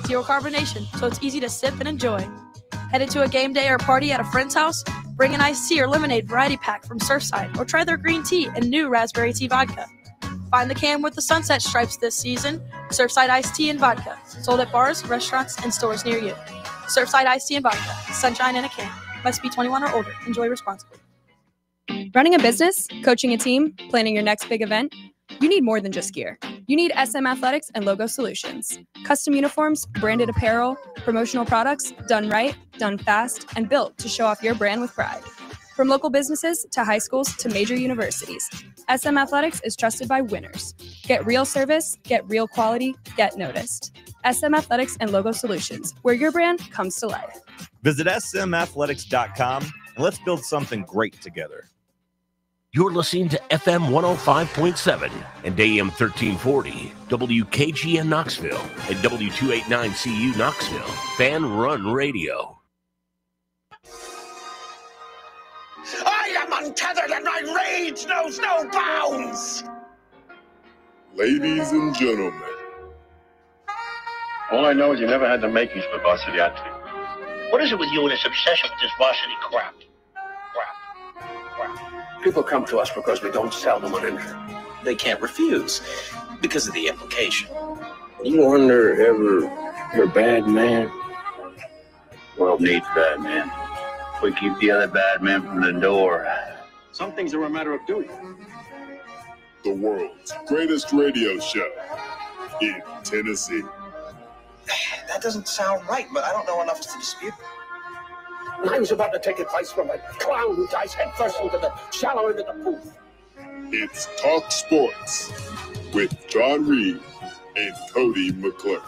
zero carbonation, so it's easy to sip and enjoy. Headed to a game day or party at a friend's house? Bring an iced tea or lemonade variety pack from Surfside, or try their green tea and new raspberry tea vodka. Find the can with the sunset stripes this season. Surfside iced tea and vodka, sold at bars, restaurants, and stores near you. Surfside iced tea and vodka, sunshine in a can. Must be 21 or older. Enjoy responsibly. Running a business, coaching a team, planning your next big event, you need more than just gear. You need SM Athletics and Logo Solutions. Custom uniforms, branded apparel, promotional products, done right, done fast, and built to show off your brand with pride. From local businesses to high schools to major universities, SM Athletics is trusted by winners. Get real service, get real quality, get noticed. SM Athletics and Logo Solutions, where your brand comes to life. Visit smathletics.com and let's build something great together. You're listening to FM 105.7 and AM 1340, WKGN Knoxville, and W289CU Knoxville, FANRUN Radio. I am untethered and my rage knows no bounds! Ladies and gentlemen. All I know is you never had the makings for varsity athlete. What is it with you and this obsession with this varsity crap? People come to us because we don't sell them on anything. They can't refuse because of the implication. You wonder ever you're a bad man? World needs bad men. We keep the other bad men from the door. Some things are a matter of duty. The world's greatest radio show in Tennessee. That doesn't sound right, but I don't know enough to dispute. I was about to take advice from a clown who dives headfirst into the shallow end of the pool. It's Talk Sports with John Reed and Cody McClure.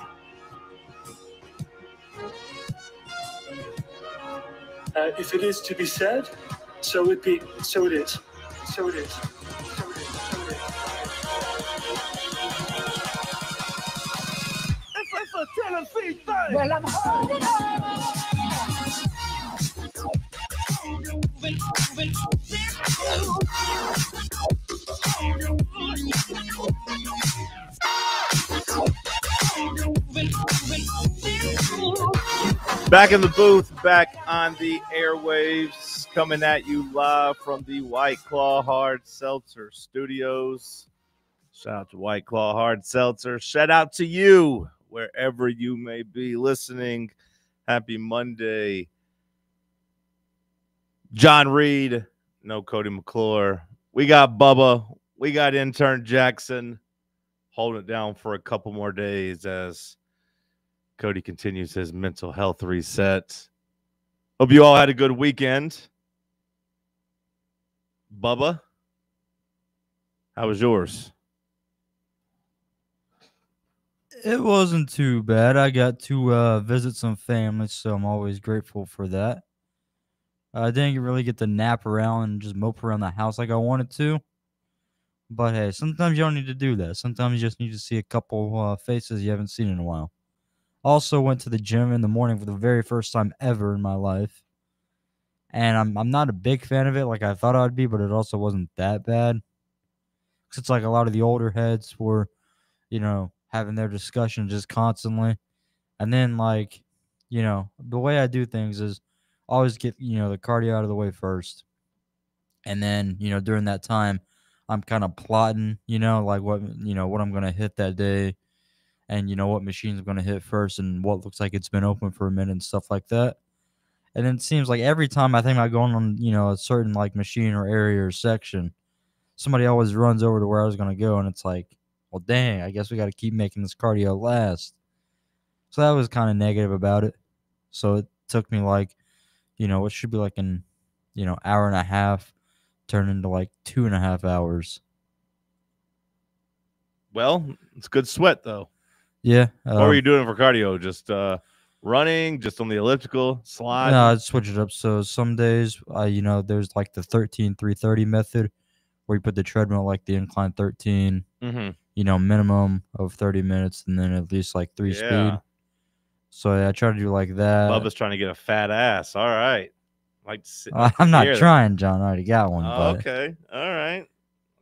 If it is to be said, so it be. So it is. So it is. It's a Tennessee thing. Well, I'm holding on. Back in the booth, back on the airwaves, coming at you live from the White Claw Hard Seltzer Studios. Shout out to White Claw Hard Seltzer. Shout out to you, wherever you may be listening. Happy Monday. John Reed, no Cody McClure. We got Bubba. We got intern Jackson holding it down for a couple more days as Cody continues his mental health reset. Hope you all had a good weekend. Bubba, how was yours? It wasn't too bad. I got to visit some family, so I'm always grateful for that. I didn't really get to nap around and just mope around the house like I wanted to. But hey, sometimes you don't need to do that. Sometimes you just need to see a couple faces you haven't seen in a while. Also went to the gym in the morning for the very first time ever in my life. And I'm not a big fan of it like I thought I'd be, but it also wasn't that bad. Because it's like a lot of the older heads were, having their discussion just constantly. And then, the way I do things is always get, the cardio out of the way first. And then, during that time, I'm kind of plotting, what I'm going to hit that day and, what machines I'm going to hit first and what looks like it's been open for a minute and stuff like that. And then it seems like every time I think I'm going on, a certain, machine or area or section, somebody always runs over to where I was going to go. And it's like, well, dang, I guess we got to keep making this cardio last. So that was kind of negative about it. So it took me it should be an, hour and a half turned into 2.5 hours. Well, it's good sweat though. Yeah. What were you doing for cardio? Just running, just on the elliptical, slide? No, I'd switch it up. So some days, there's the 13-3-30 method where you put the treadmill the incline 13, minimum of 30 minutes and then at least 3 speed. So I try to do that. Bubba's trying to get a fat ass. All right. I'm not trying, John. I already got one. Okay. All right.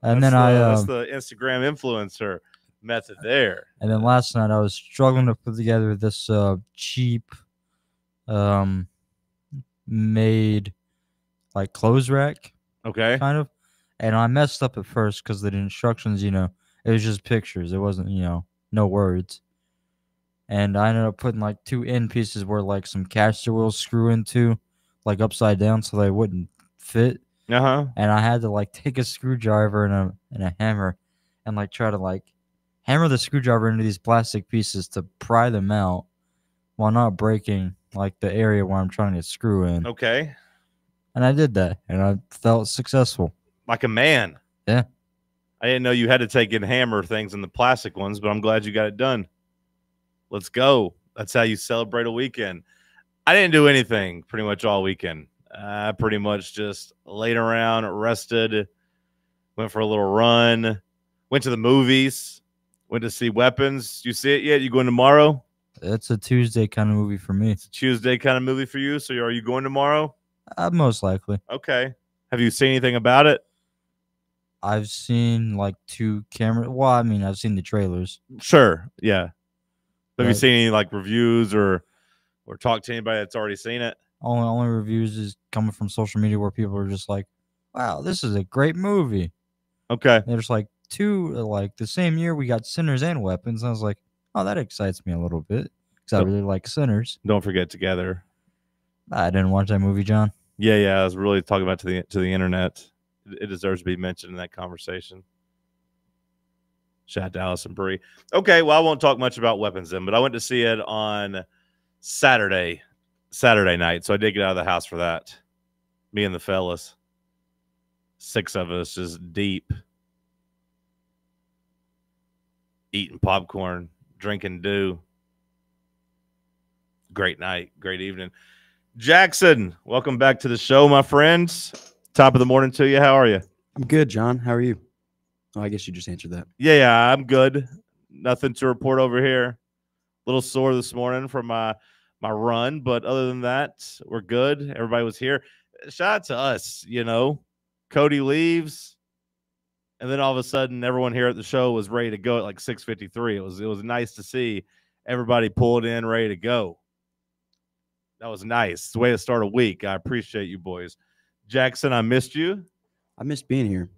And that's then that's the Instagram influencer. method there. And then last night I was struggling to put together this cheap made like clothes rack. Okay. Kind of. And I messed up at first because the instructions, it was just pictures. It wasn't, no words. And I ended up putting like 2 end pieces where like some caster wheels screw into, like upside down so they wouldn't fit. Uh-huh. And I had to like take a screwdriver and a hammer and like try to like hammer the screwdriver into these plastic pieces to pry them out while not breaking like the area where I'm trying to screw in. Okay. And I did that, and I felt successful. Like a man. Yeah. I didn't know you had to take and hammer things in the plastic ones, but I'm glad you got it done. Let's go. That's how you celebrate a weekend. I didn't do anything pretty much all weekend. I pretty much just laid around, rested, went for a little run, went to the movies, went to see Weapons. You see it yet? You going tomorrow? It's a Tuesday kind of movie for me. It's a Tuesday kind of movie for you. So are you going tomorrow? Most likely. Okay. Have you seen anything about it? I've seen like 2 cameras. Well, I mean, I've seen the trailers. Sure. Yeah. Have you Right. seen any like reviews or talked to anybody that's already seen it? Only reviews is coming from social media where people are just like, "Wow, this is a great movie." Okay. There's like 2 like the same year we got Sinners and Weapons. I was like, "Oh, that excites me a little bit because I really like Sinners." Don't forget Together. I didn't watch that movie, John. Yeah. I was really talking about to the internet. It deserves to be mentioned in that conversation. Shout out to Allison Brie. Okay, well, I won't talk much about Weapons then, but I went to see it on Saturday night, so I did get out of the house for that. Me and the fellas. 6 of us just deep. Eating popcorn, drinking dew. Great night, great evening. Jackson, welcome back to the show, my friends. Top of the morning to you. How are you? I'm good, John. How are you? Oh, I guess you just answered that. Yeah, I'm good. Nothing to report over here. A little sore this morning from my run, but other than that, we're good. Everybody was here. Shout out to us, Cody leaves, and then all of a sudden, everyone here at the show was ready to go at like 6:53. It was nice to see everybody pulled in, ready to go. That was nice. It's the way to start a week. I appreciate you boys. Jackson, I missed you. I missed being here.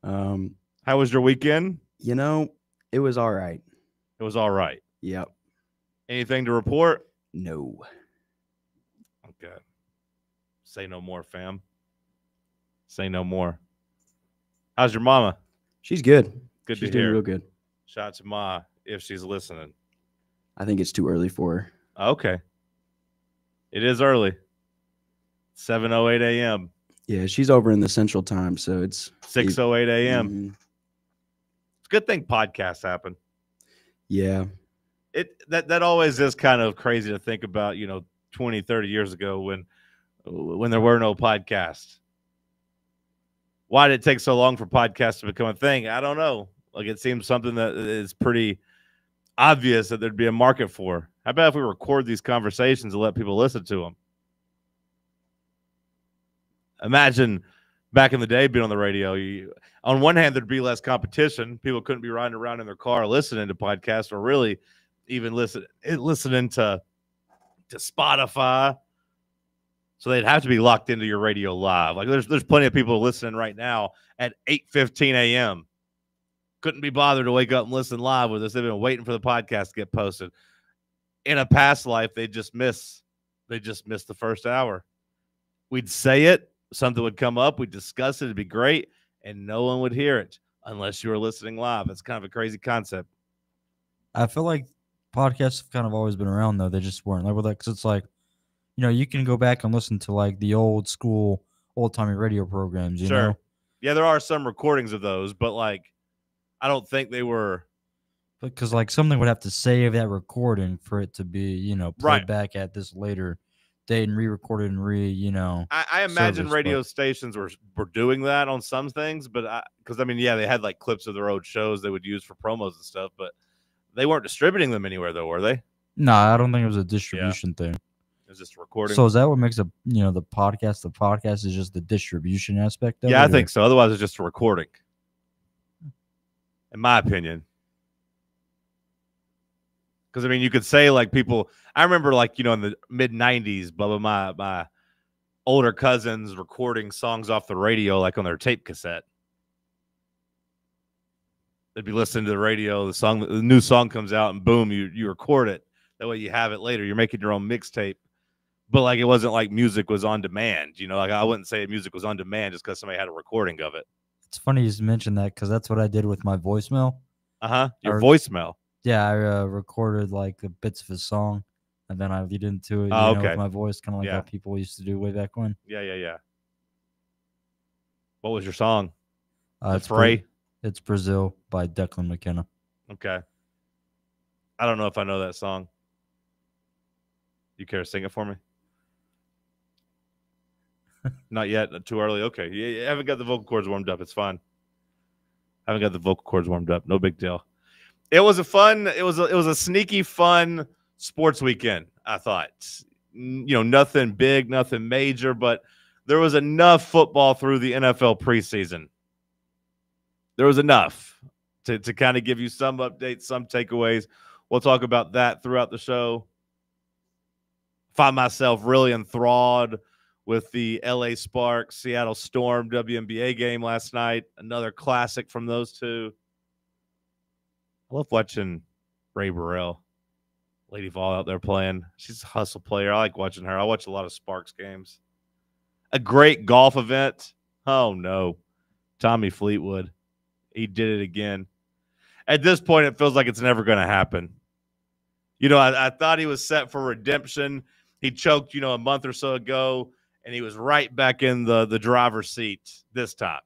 How was your weekend? It was all right. It was all right. Yep. Anything to report? No. Okay. Say no more, fam. Say no more. How's your mama? She's good. Good She's to doing hear. real good. Shout out to Ma if she's listening. I think it's too early for her. Okay. It is early. 7:08 a.m. Yeah, she's over in the Central Time, so it's 6:08 a.m. Mm-hmm. It's a good thing podcasts happen. Yeah. That always is kind of crazy to think about, 20, 30 years ago when there were no podcasts. Why did it take so long for podcasts to become a thing? I don't know. Like, it seems something that is pretty obvious that there'd be a market for. How about if we record these conversations and let people listen to them? Imagine back in the day being on the radio. On one hand, there'd be less competition. People couldn't be riding around in their car listening to podcasts or really even listening to Spotify. So they'd have to be locked into your radio live. Like there's plenty of people listening right now at 8:15 a.m. Couldn't be bothered to wake up and listen live with us. They've been waiting for the podcast to get posted. In a past life, they just miss the first hour. We'd say it, something would come up, we'd discuss it, it'd be great, and no one would hear it unless you were listening live. It's kind of a crazy concept. I feel like podcasts have kind of always been around, though. They just weren't like with that because it's like, you can go back and listen to like the old school, old timey radio programs. You know? Yeah, there are some recordings of those, but like, I don't think they were. Because like something would have to save that recording for it to be, played back at this later date and re-recorded and I imagine radio stations were doing that on some things, but they had like clips of their old shows they would use for promos and stuff, but they weren't distributing them anywhere though, were they? No, I don't think it was a distribution thing. It's just recording. So is that what makes the podcast? The podcast is just the distribution aspect of it? Yeah, I think so. Otherwise, it's just a recording. In my opinion. Because, I mean, you could say, like, people – I remember, like, you know, in the mid-'90s, blah, blah, my older cousins recording songs off the radio, like, on their tape cassette. They'd be listening to the radio, the new song comes out, and boom, you record it. That way you have it later. You're making your own mixtape. But, like, it wasn't like music was on demand. You know, like, I wouldn't say music was on demand just because somebody had a recording of it. It's funny you mentioned that because that's what I did with my voicemail. Your voicemail. Yeah, I recorded like the bits of his song, and then I lead into it. Oh, with my voice, kind of like how people used to do way back when. Yeah. What was your song? It's Fray. It's Brazil by Declan McKenna. Okay. I don't know if I know that song. You care to sing it for me? Not yet. Too early. Okay. You haven't got the vocal cords warmed up. It's fine. Haven't got the vocal cords warmed up. No big deal. It was a sneaky fun sports weekend, I thought. You know, nothing big, nothing major, but there was enough football through the NFL preseason. There was enough to kind of give you some updates, some takeaways. We'll talk about that throughout the show. Find myself really enthralled with the LA Sparks, Seattle Storm WNBA game last night. Another classic from those two. I love watching Ray Burrell, Lady Vol out there playing. She's a hustle player. I like watching her. I watch a lot of Sparks games. A great golf event. Oh, no. Tommy Fleetwood. He did it again. At this point, it feels like it's never going to happen. You know, I thought he was set for redemption. He choked, a month or so ago, and he was right back in the driver's seat this time.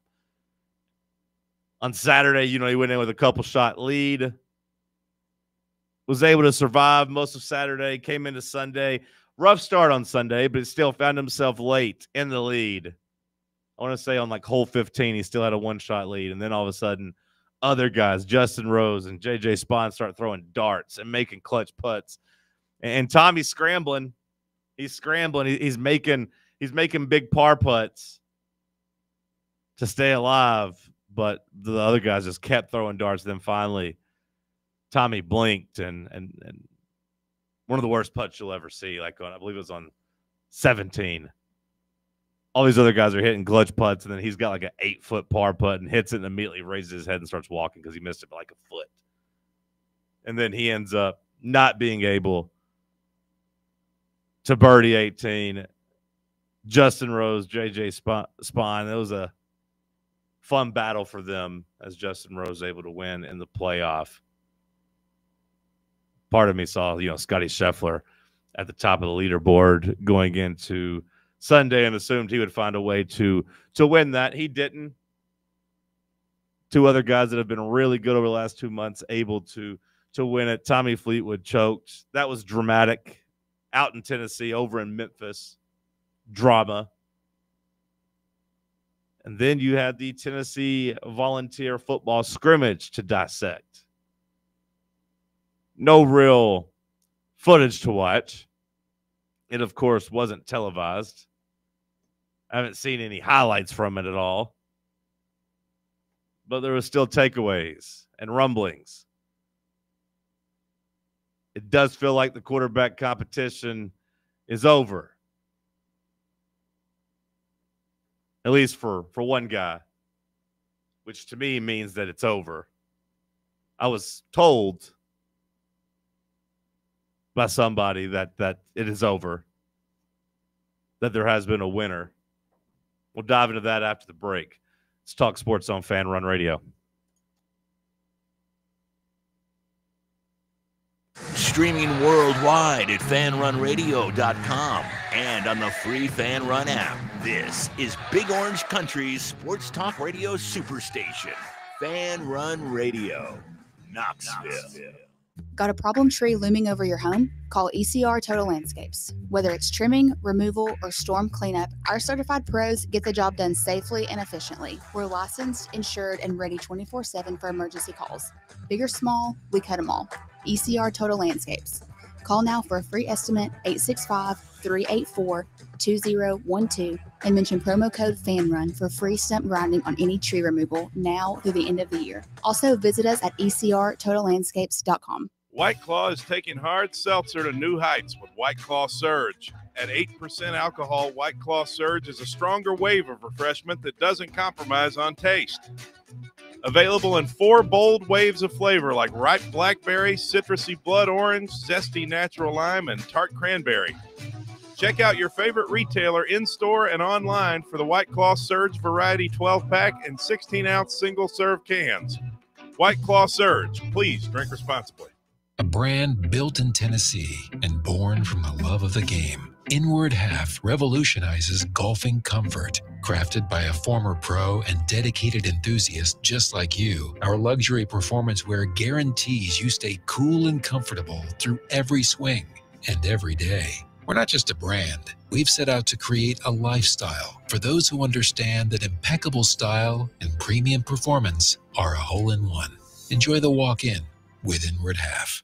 On Saturday, he went in with a couple-shot lead. Was able to survive most of Saturday, came into Sunday. Rough start on Sunday, but still found himself late in the lead. I want to say on like hole 15, he still had a one-shot lead. And then all of a sudden, other guys, Justin Rose and J.J. Spahn, start throwing darts and making clutch putts. And Tommy's scrambling. He's scrambling. He's making big par putts to stay alive. But the other guys just kept throwing darts. Then finally, Tommy blinked and one of the worst putts you'll ever see. Like I believe it was on 17. All these other guys are hitting clutch putts, and then he's got like an 8-foot par putt and hits it and immediately raises his head and starts walking because he missed it by like a foot. And then he ends up not being able to birdie 18. Justin Rose, J.J. Spahn. It was a fun battle for them as Justin Rose was able to win in the playoff. Part of me saw, Scotty Scheffler at the top of the leaderboard going into Sunday and assumed he would find a way to win that. He didn't. Two other guys that have been really good over the last 2 months able to win it. Tommy Fleetwood choked. That was dramatic. Out in Tennessee, over in Memphis. Drama. And then you had the Tennessee Volunteer football scrimmage to dissect. No real footage to watch. It, of course, wasn't televised. I haven't seen any highlights from it at all. But there were still takeaways and rumblings. It does feel like the quarterback competition is over. At least for one guy, which to me means that it's over. I was told by somebody that it is over, that there has been a winner. We'll dive into that after the break. Let's talk sports on FanRun Radio. Streaming worldwide at fanrunradio.com and on the free FanRun app. This is Big Orange Country's sports talk radio superstation, FanRun Radio, Knoxville. Got a problem tree looming over your home? Call ECR Total Landscapes. Whether it's trimming, removal, or storm cleanup, our certified pros get the job done safely and efficiently. We're licensed, insured, and ready 24/7 for emergency calls. Big or small, we cut them all. ECR Total Landscapes. Call now for a free estimate, 865-384-2012, and mention promo code FANRUN for free stump grinding on any tree removal now through the end of the year. Also, visit us at ecrtotallandscapes.com. White Claw is taking hard seltzer to new heights with White Claw Surge. At 8% alcohol, White Claw Surge is a stronger wave of refreshment that doesn't compromise on taste. Available in 4 bold waves of flavor like ripe blackberry, citrusy blood orange, zesty natural lime, and tart cranberry. Check out your favorite retailer in-store and online for the White Claw Surge Variety 12-pack and 16-ounce single-serve cans. White Claw Surge. Please drink responsibly. A brand built in Tennessee and born from the love of the game, Inward Half revolutionizes golfing comfort. Crafted by a former pro and dedicated enthusiast just like you, our luxury performance wear guarantees you stay cool and comfortable through every swing and every day. We're not just a brand. We've set out to create a lifestyle for those who understand that impeccable style and premium performance are a hole-in-one. Enjoy the walk-in with Inward Half.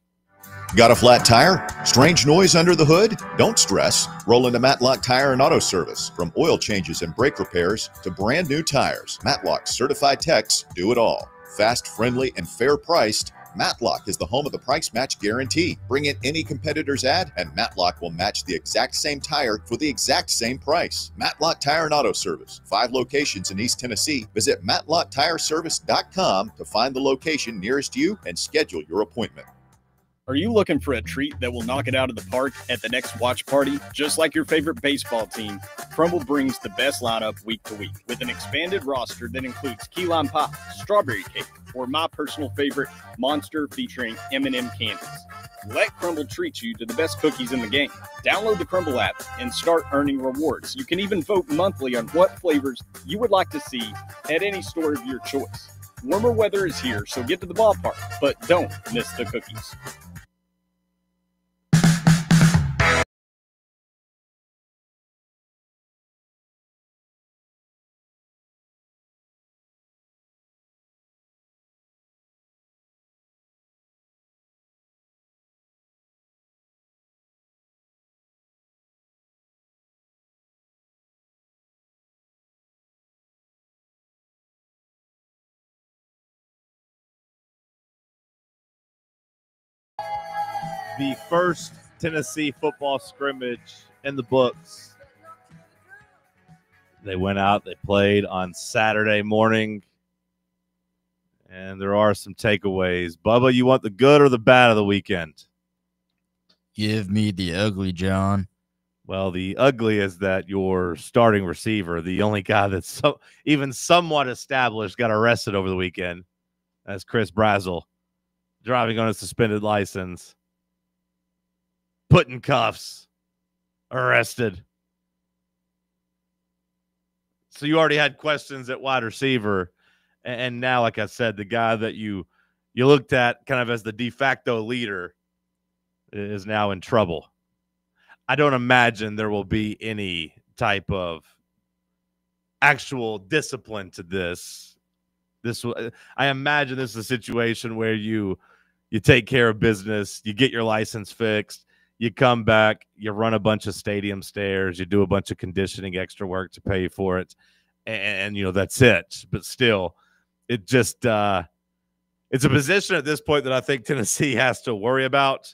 Got a flat tire? Strange noise under the hood? Don't stress. Roll into Matlock Tire and Auto Service. From oil changes and brake repairs to brand new tires, Matlock's certified techs do it all. Fast, friendly, and fair priced. Matlock is the home of the price match guarantee. Bring in any competitor's ad and Matlock will match the exact same tire for the exact same price. Matlock Tire and Auto Service. 5 locations in East Tennessee. Visit matlocktireservice.com to find the location nearest you and schedule your appointment. Are you looking for a treat that will knock it out of the park at the next watch party? Just like your favorite baseball team, Crumble brings the best lineup week to week with an expanded roster that includes key lime pie, strawberry cake, or my personal favorite, Monster featuring M&M candies. Let Crumble treat you to the best cookies in the game. Download the Crumble app and start earning rewards. You can even vote monthly on what flavors you would like to see at any store of your choice. Warmer weather is here, so get to the ballpark, but don't miss the cookies. The first Tennessee football scrimmage in the books. They went out, they played on Saturday morning, and there are some takeaways. Bubba, you want the good or the bad of the weekend? Give me the ugly, John. Well, the ugly is that your starting receiver, the only guy that's even somewhat established, got arrested over the weekend. That's Chris Brazel, driving on a suspended license. Put in cuffs, arrested. So you already had questions at wide receiver, and now, like I said, the guy that you looked at kind of as the de facto leader is now in trouble. I don't imagine there will be any type of actual discipline to this. I imagine this is a situation where you take care of business, you get your license fixed. You come back, you run a bunch of stadium stairs, you do a bunch of conditioning, extra work to pay for it, and that's it. But still, it just it's a position at this point that I think Tennessee has to worry about.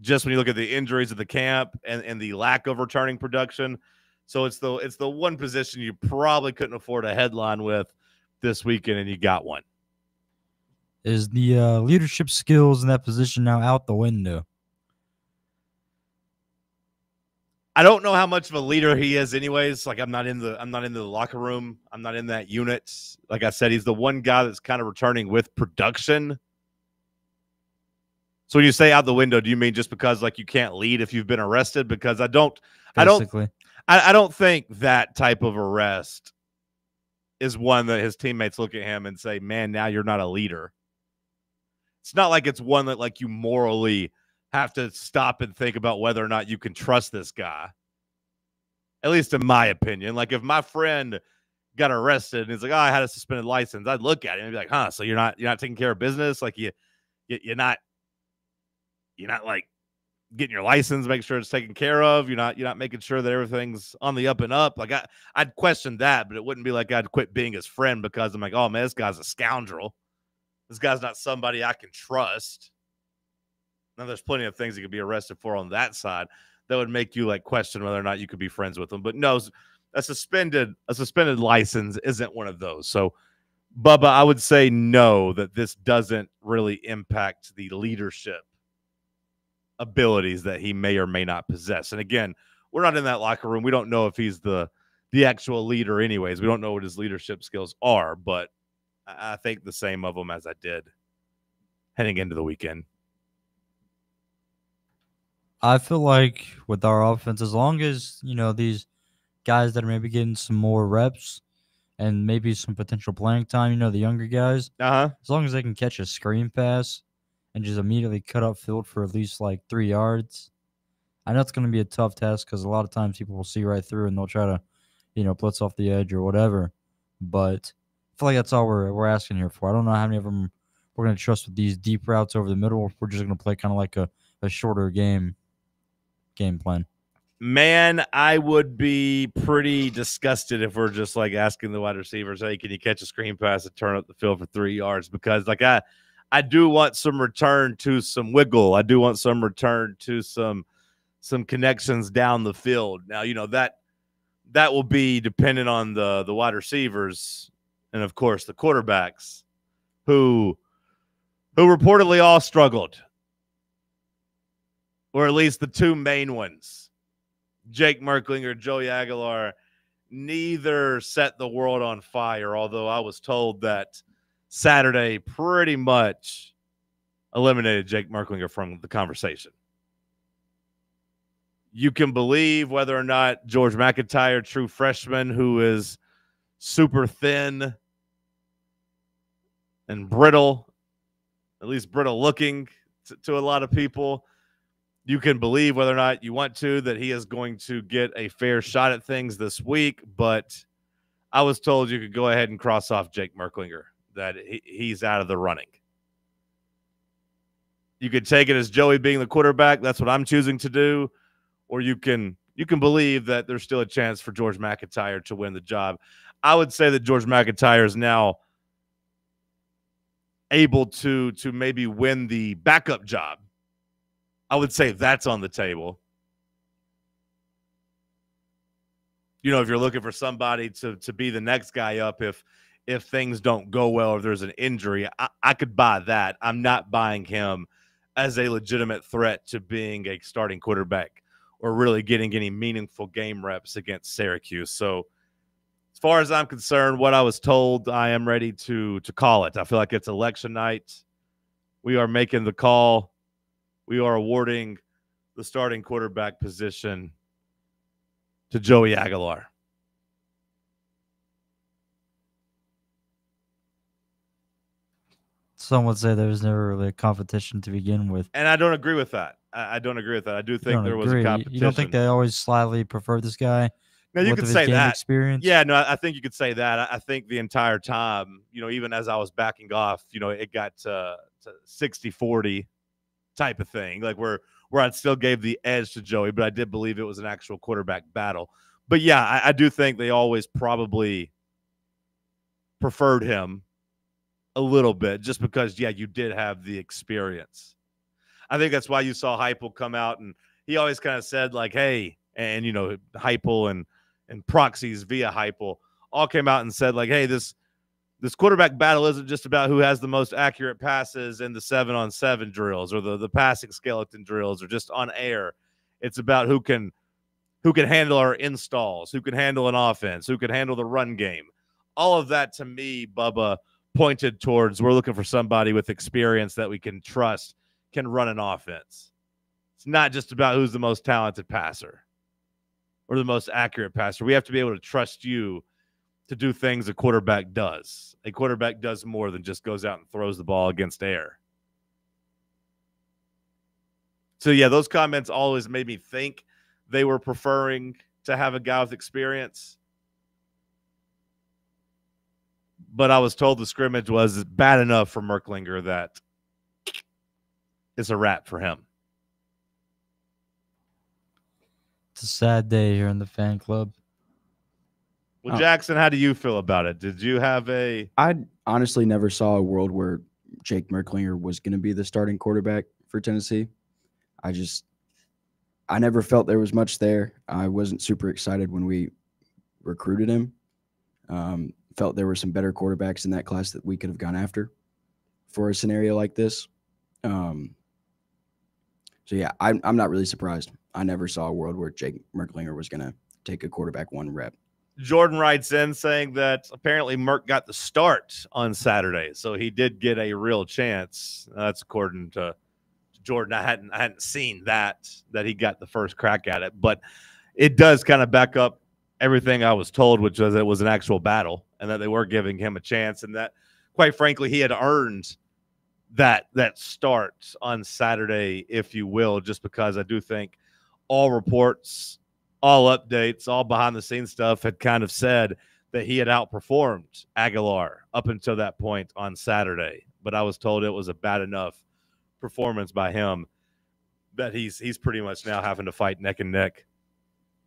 Just when you look at the injuries of the camp and the lack of returning production, so it's the one position you probably couldn't afford a headline with this weekend, and you got one. Is the leadership skills in that position now out the window? I don't know how much of a leader he is anyways. Like I'm not in the locker room. I'm not in that unit. Like I said, he's the one guy that's kind of returning with production. So when you say out the window, do you mean just because like you can't lead if you've been arrested? Because I don't think that type of arrest is one that his teammates look at him and say, man, now you're not a leader. It's not like it's one that like you morally have to stop and think about whether or not you can trust this guy. At least in my opinion. Like if my friend got arrested and he's like, oh, I had a suspended license, I'd look at him and be like, huh, so you're not taking care of business? Like you're not like getting your license, making sure it's taken care of. You're not making sure that everything's on the up and up. Like I'd question that, but it wouldn't be like I'd quit being his friend because I'm like, oh man, this guy's a scoundrel. This guy's not somebody I can trust. Now, there's plenty of things he could be arrested for on that side that would make you like question whether or not you could be friends with him. But no, a suspended license isn't one of those. So, Bubba, I would say no, that this doesn't really impact the leadership abilities that he may or may not possess. And again, we're not in that locker room. We don't know if he's the actual leader anyways. We don't know what his leadership skills are, but I think the same of them as I did heading into the weekend. I feel like with our offense, as long as, these guys that are maybe getting some more reps and maybe some potential playing time, the younger guys, as long as they can catch a screen pass and just immediately cut up field for at least like 3 yards. I know it's going to be a tough test because a lot of times people will see right through and they'll try to, blitz off the edge or whatever. But I feel like that's all we're asking here for. I don't know how many of them we're going to trust with these deep routes over the middle. We're just going to play kind of like a shorter game plan. Man, I would be pretty disgusted if we're just like asking the wide receivers, hey, can you catch a screen pass and turn up the field for 3 yards? Because like I do want some return to some wiggle. I do want some return to some connections down the field. Now, that will be dependent on the wide receivers and, of course, the quarterbacks who reportedly all struggled, or at least the two main ones. Jake Merklinger, Joey Aguilar, neither set the world on fire, although I was told that Saturday pretty much eliminated Jake Merklinger from the conversation. You can believe whether or not George McIntyre, true freshman, who is super thin and brittle, at least brittle looking to a lot of people, you can believe whether or not you want to that he is going to get a fair shot at things this week. But I was told you could go ahead and cross off Jake Merklinger, that he's out of the running. You could take it as Joey being the quarterback. That's what I'm choosing to do. Or you can believe that there's still a chance for George McIntyre to win the job. I would say that George McIntyre is now able to maybe win the backup job. I would say that's on the table. If you're looking for somebody to be the next guy up if things don't go well or there's an injury, I could buy that. I'm not buying him as a legitimate threat to being a starting quarterback or really getting any meaningful game reps against Syracuse. So as far as I'm concerned, what I was told, I am ready to call it. I feel like it's election night. We are making the call. We are awarding the starting quarterback position to Joey Aguilar. Some would say there was never really a competition to begin with. And I don't agree with that. I don't agree with that. I do think there was a competition. You don't think they always slightly preferred this guy? No, you could say that. Experience? Yeah, no, I think you could say that. I think the entire time, even as I was backing off, it got to 60-40 type of thing, like where I still gave the edge to Joey, but I did believe it was an actual quarterback battle. But yeah, I do think they always probably preferred him a little bit just because, yeah, you did have the experience. I think that's why you saw Heupel come out, and he always kind of said like, hey, and, Heupel and proxies via Heupel all came out and said like, hey, this quarterback battle isn't just about who has the most accurate passes in the 7-on-7 drills or the passing skeleton drills or just on air. It's about who can handle our installs, who can handle an offense, who can handle the run game. All of that to me, Bubba, pointed towards we're looking for somebody with experience that we can trust can run an offense. It's not just about who's the most talented passer or the most accurate passer. We have to be able to trust you to do things a quarterback does. A quarterback does more than just goes out and throws the ball against air. So, yeah, those comments always made me think they were preferring to have a guy with experience. But I was told the scrimmage was bad enough for Merklinger that it's a wrap for him. It's a sad day here in the fan club. Well, Jackson, how do you feel about it? Did you have I honestly never saw a world where Jake Merklinger was going to be the starting quarterback for Tennessee. I never felt there was much there. I wasn't super excited when we recruited him. Felt there were some better quarterbacks in that class that we could have gone after for a scenario like this. So yeah, I'm not really surprised. I never saw a world where Jake Merklinger was going to take a quarterback one rep. Jordan writes in saying that apparently Merck got the start on Saturday, so he did get a real chance. That's according to Jordan. I hadn't seen that he got the first crack at it, but it does kind of back up everything I was told, which was it was an actual battle and that they were giving him a chance, and that, quite frankly, he had earned that start on Saturday, if you will, just because I do think all reports, all updates, all behind-the-scenes stuff had kind of said that he had outperformed Aguilar up until that point on Saturday. But I was told it was a bad enough performance by him that he's pretty much now having to fight neck and neck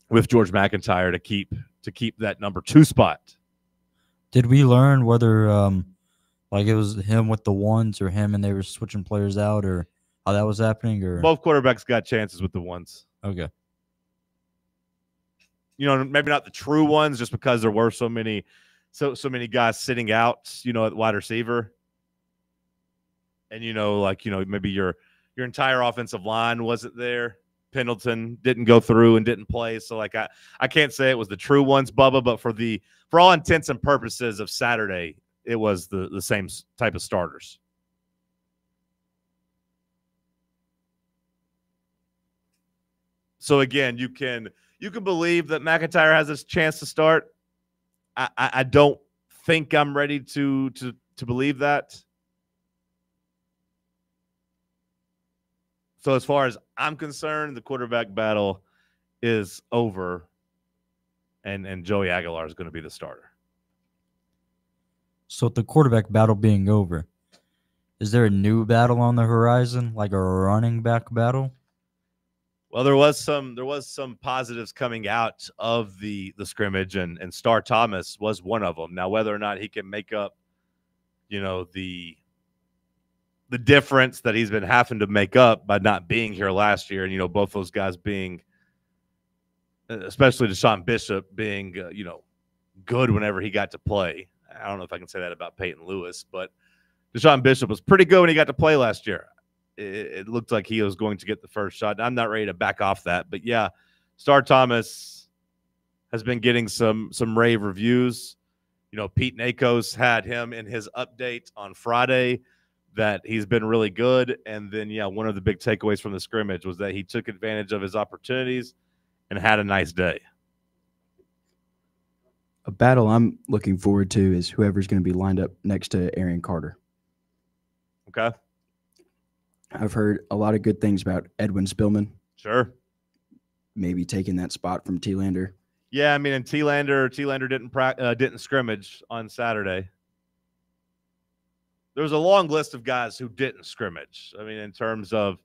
with George McIntyre to keep that number 2 spot. Did we learn whether like it was him with the ones or him and they were switching players out, or how that was happening? Or both quarterbacks got chances with the ones. Okay. You know, maybe not the true ones, just because there were so many guys sitting out, you know, at wide receiver. And, you know, like, you know, maybe your entire offensive line wasn't there. Pendleton didn't go through and didn't play. So, like, I can't say it was the true ones, Bubba, but for all intents and purposes of Saturday, it was the same type of starters. So, again, you can believe that McIntyre has a chance to start. I don't think I'm ready to believe that. So as far as I'm concerned, the quarterback battle is over, and Joey Aguilar is going to be the starter. So with the quarterback battle being over, is there a new battle on the horizon, like a running back battle? Well, there was some positives coming out of the scrimmage, and Star Thomas was one of them. Now, whether or not he can make up, you know, the difference that he's been having to make up by not being here last year, and, you know, both those guys being, especially Deshaun Bishop being, you know, good whenever he got to play. I don't know if I can say that about Peyton Lewis, but Deshaun Bishop was pretty good when he got to play last year. It looked like he was going to get the first shot. I'm not ready to back off that, but yeah, Star Thomas has been getting some rave reviews. You know, Pete Nakos had him in his update on Friday that he's been really good. And then, yeah, one of the big takeaways from the scrimmage was that he took advantage of his opportunities and had a nice day. A battle I'm looking forward to is whoever's going to be lined up next to Aaron Carter. Okay. I've heard a lot of good things about Edwin Spillman. Sure. Maybe taking that spot from T-Lander. Yeah, I mean, and T-Lander didn't scrimmage on Saturday. There was a long list of guys who didn't scrimmage. I mean, in terms of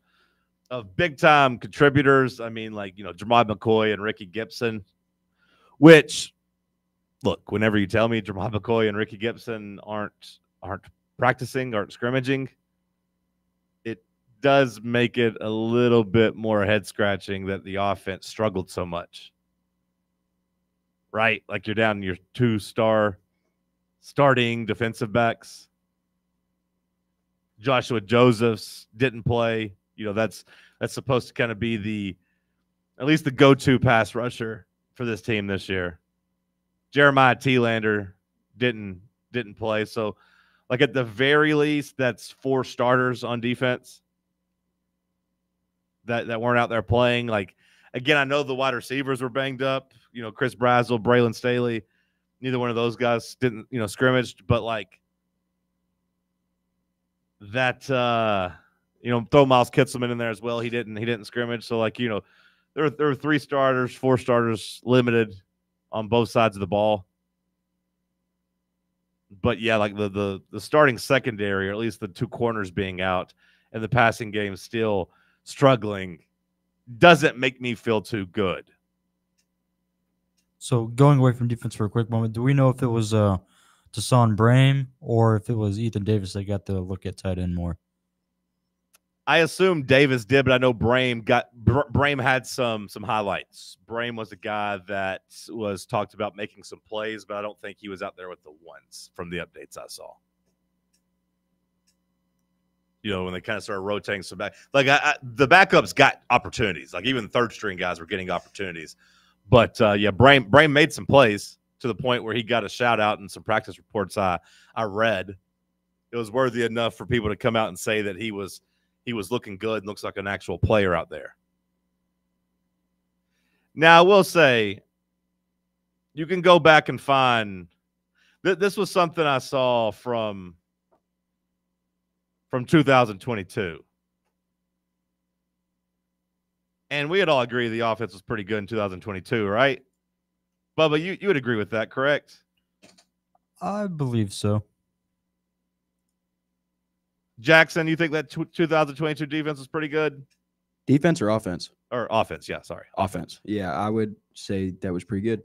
big-time contributors, I mean, like, you know, Jermod McCoy and Ricky Gibson, which, look, whenever you tell me Jermod McCoy and Ricky Gibson aren't practicing, aren't scrimmaging, it does make it a little bit more head-scratching that the offense struggled so much. Right? Like, you're down your 2-star starting defensive backs. Joshua Josephs didn't play. You know, that's supposed to kind of be at least the go-to pass rusher for this team this year. Jeremiah T-Lander didn't play. So, like, at the very least, that's 4 starters on defense that weren't out there playing. Like, again, I know the wide receivers were banged up. You know, Chris Brazel, Braylon Staley, neither one of those guys didn't, you know, scrimmaged. But, like, that, you know, throw Miles Kitselman in there as well. He didn't scrimmage. So, like, you know, there were 3 starters, 4 starters limited on both sides of the ball. But yeah, like the starting secondary, or at least the 2 corners being out and the passing game still struggling, doesn't make me feel too good. So going away from defense for a quick moment, do we know if it was Tashawn Brame, or if it was Ethan Davis that got to look at tight end more. I assume Davis did, but I know Brame had some highlights. Brame was a guy that was talked about making some plays, but I don't think he was out there with the ones from the updates I saw. When they kind of started rotating some back, like the backups got opportunities. Like even third string guys were getting opportunities, but Brame made some plays to the point where he got a shout out in some practice reports I read. It was worthy enough for people to come out and say that he was looking good and looks like an actual player out there. Now, I will say, you can go back and find this was something I saw from 2022. And we had all agreed the offense was pretty good in 2022, right? Bubba, you would agree with that, correct? I believe so. Jackson, you think that 2022 defense was pretty good? Defense or offense? Or offense, yeah, sorry. Offense. Yeah, I would say that was pretty good.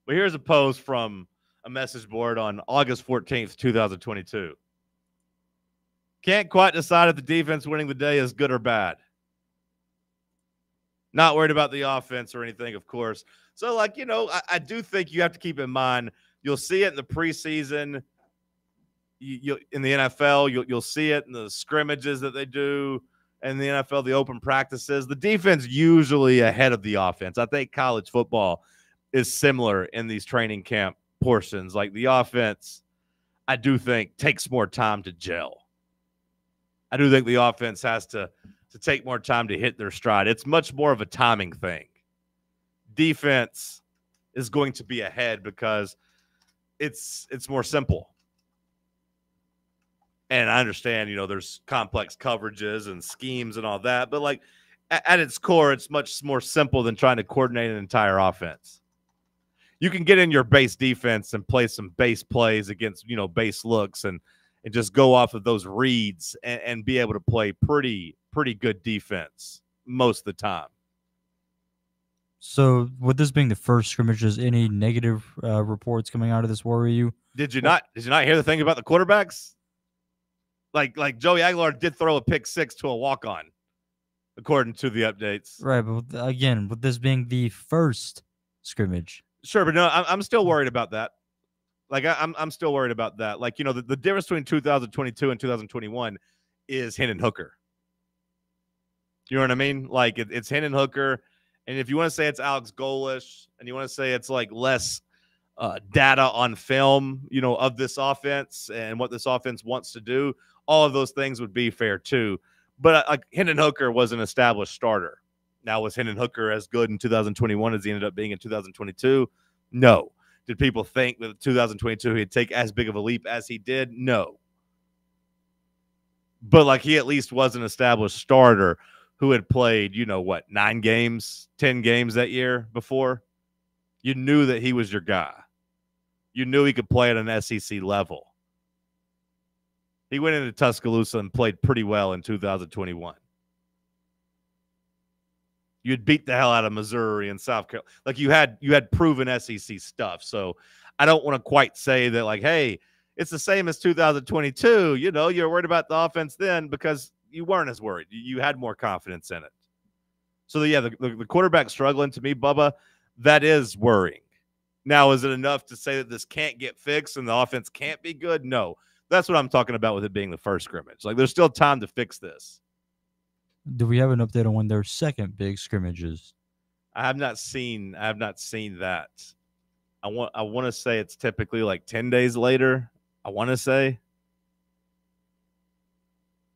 Well, here's a post from a message board on August 14th, 2022. Can't quite decide if the defense winning the day is good or bad. Not worried about the offense or anything, of course. So, I do think you have to keep in mind, you'll see it in the preseason. You in the NFL, you'll see it in the scrimmages that they do. In the NFL, the open practices. The defense usually ahead of the offense. I think college football is similar in these training camp portions. Like the offense, I do think takes more time to gel. I do think the offense has to take more time to hit their stride. It's much more of a timing thing. Defense is going to be ahead because it's more simple. And I understand, there's complex coverages and schemes and all that, but at its core, it's much more simple than trying to coordinate an entire offense. You can get in your base defense and play some base plays against, base looks and just go off of those reads and be able to play pretty good defense most of the time. So, with this being the first scrimmages, any negative reports coming out of this worry you? Did you not hear the thing about the quarterbacks? Like Joey Aguilar did throw a pick six to a walk-on, according to the updates. Right, but again, with this being the first scrimmage. Sure, but no, I'm still worried about that. I'm still worried about that. The difference between 2022 and 2021 is Hendon Hooker. You know what I mean? It's Hendon Hooker, and if you want to say it's Alex Golish, and you want to say it's less data on film, of this offense and what this offense wants to do, all of those things would be fair too. But Hendon Hooker was an established starter. Now, was Hendon Hooker as good in 2021 as he ended up being in 2022? No. Did people think that 2022 he'd take as big of a leap as he did? No. But he at least was an established starter who had played, 9 games, 10 games that year before. You knew that he was your guy. You knew he could play at an SEC level. He went into Tuscaloosa and played pretty well in 2021. You'd beat the hell out of Missouri and South Carolina. You had proven SEC stuff. So I don't want to quite say that hey, it's the same as 2022. You're worried about the offense then because you weren't as worried. You had more confidence in it. So the quarterback struggling, to me, Bubba, that is worrying. Now, is it enough to say that this can't get fixed and the offense can't be good? No. That's what I'm talking about with it being the first scrimmage. There's still time to fix this. Do we have an update on when their second big scrimmage is? I have not seen that. I want to say it's typically 10 days later. I want to say.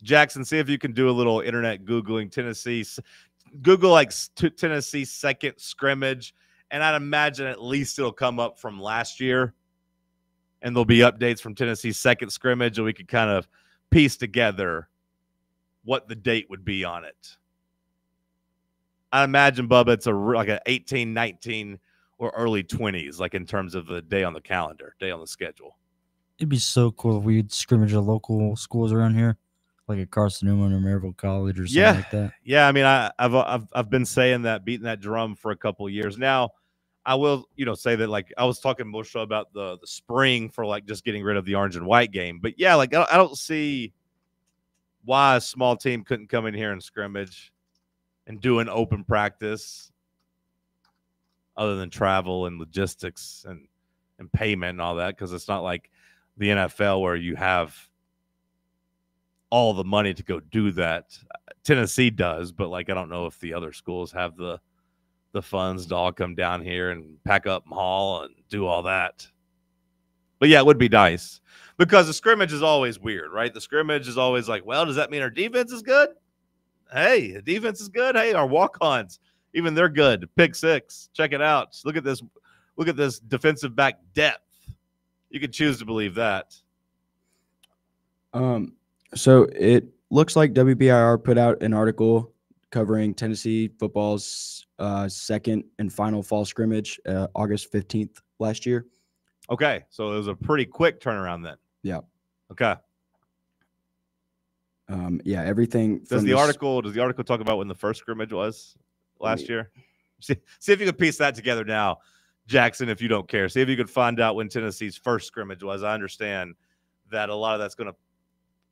Jackson, see if you can do a little internet Googling Tennessee. Google Tennessee second scrimmage, and I'd imagine at least it'll come up from last year. And there'll be updates from Tennessee's second scrimmage, and we could kind of piece together what the date would be on it. I imagine, Bubba, it's an 18, 19, or early 20s, in terms of the day on the calendar, day on the schedule. It'd be so cool if we'd scrimmage at local schools around here, like at Carson Newman or Maryville College or something like that. Yeah, I mean, I've been saying that, beating that drum for a couple of years now. I will, say that, like, I was talking more so about the spring for, like, just getting rid of the orange and white game. But, yeah, like, I don't see why a small team couldn't come in here and scrimmage and do an open practice other than travel and logistics and payment and all that, because it's not like the NFL where you have all the money to go do that. Tennessee does, but, like, I don't know if the other schools have the funds to all come down here and pack up and haul and do all that. But, yeah, it would be nice because the scrimmage is always weird, right? The scrimmage is always like, well, does that mean our defense is good? Hey, the defense is good. Hey, our walk-ons, even they're good. Pick six. Check it out. Look at this. Look at this defensive back depth. You can choose to believe that. So it looks like WBIR put out an article covering Tennessee football's second and final fall scrimmage, August 15th last year. Okay, so it was a pretty quick turnaround then. Yeah. Okay. Yeah, everything. Does the article talk about when the first scrimmage was last year? See if you could piece that together now, Jackson, if you don't care. See if you could find out when Tennessee's first scrimmage was. I understand that a lot of that's going to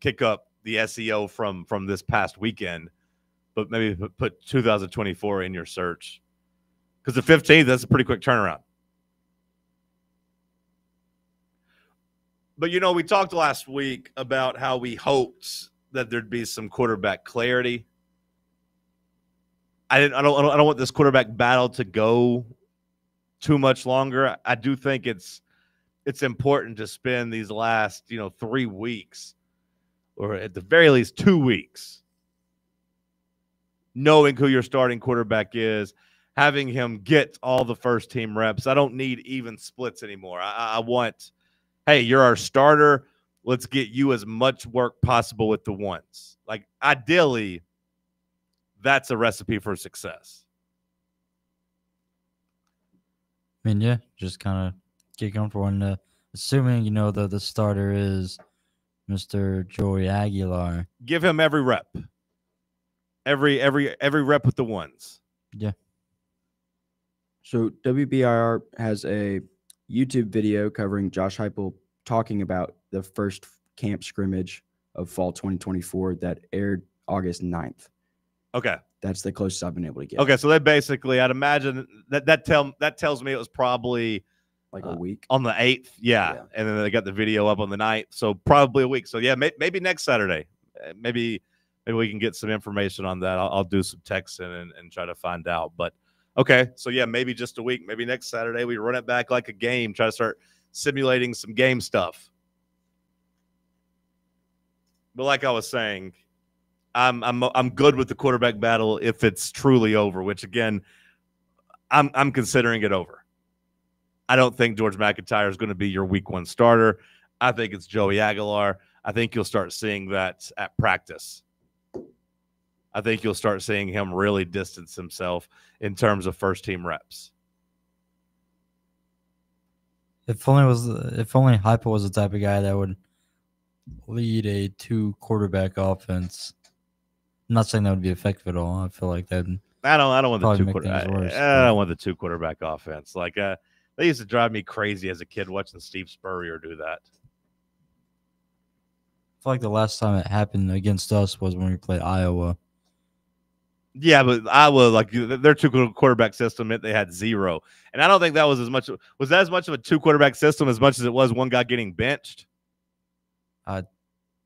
kick up the SEO from this past weekend, but maybe put 2024 in your search. Because the 15th, that's a pretty quick turnaround. But, we talked last week about how we hoped that there'd be some quarterback clarity. I don't want this quarterback battle to go too much longer. I do think it's important to spend these last 3 weeks, or at the very least 2 weeks, knowing who your starting quarterback is, having him get all the first team reps. I don't need even splits anymore. I want, hey, you're our starter. Let's get you as much work possible with the ones. Like, ideally, that's a recipe for success. I mean, yeah, just kind of get comfortable. And assuming, the starter is Mr. Joey Aguilar. Give him every rep. Every rep with the ones. Yeah. So WBIR has a YouTube video covering Josh Heupel talking about the first camp scrimmage of fall 2024 that aired August 9th. Okay. That's the closest I've been able to get. Okay, so they basically, I'd imagine that tells me it was probably like a week on the 8th. Yeah. And then they got the video up on the 9th, so probably a week. So yeah, maybe next Saturday. Maybe we can get some information on that. I'll do some texting and try to find out. But okay, so yeah, maybe just a week. Maybe next Saturday we run it back like a game. Try to start simulating some game stuff. But like I was saying, I'm good with the quarterback battle if it's truly over, which again, I'm considering it over. I don't think George McIntyre is going to be your week 1 starter. I think it's Joey Aguilar. I think you'll start seeing that at practice. I think you'll start seeing him really distance himself in terms of first team reps. If only Heupel was the type of guy that would lead a 2 quarterback offense. I'm not saying that would be effective at all. I feel like that. I don't want the 2 quarterback. I don't want the 2 quarterback offense. Like they used to drive me crazy as a kid watching Steve Spurrier do that. I feel like the last time it happened against us was when we played Iowa. Yeah, but Iowa, like their 2 quarterback system meant they had 0, and I don't think that was as much. Was that as much of a 2 quarterback system as much as it was one guy getting benched? I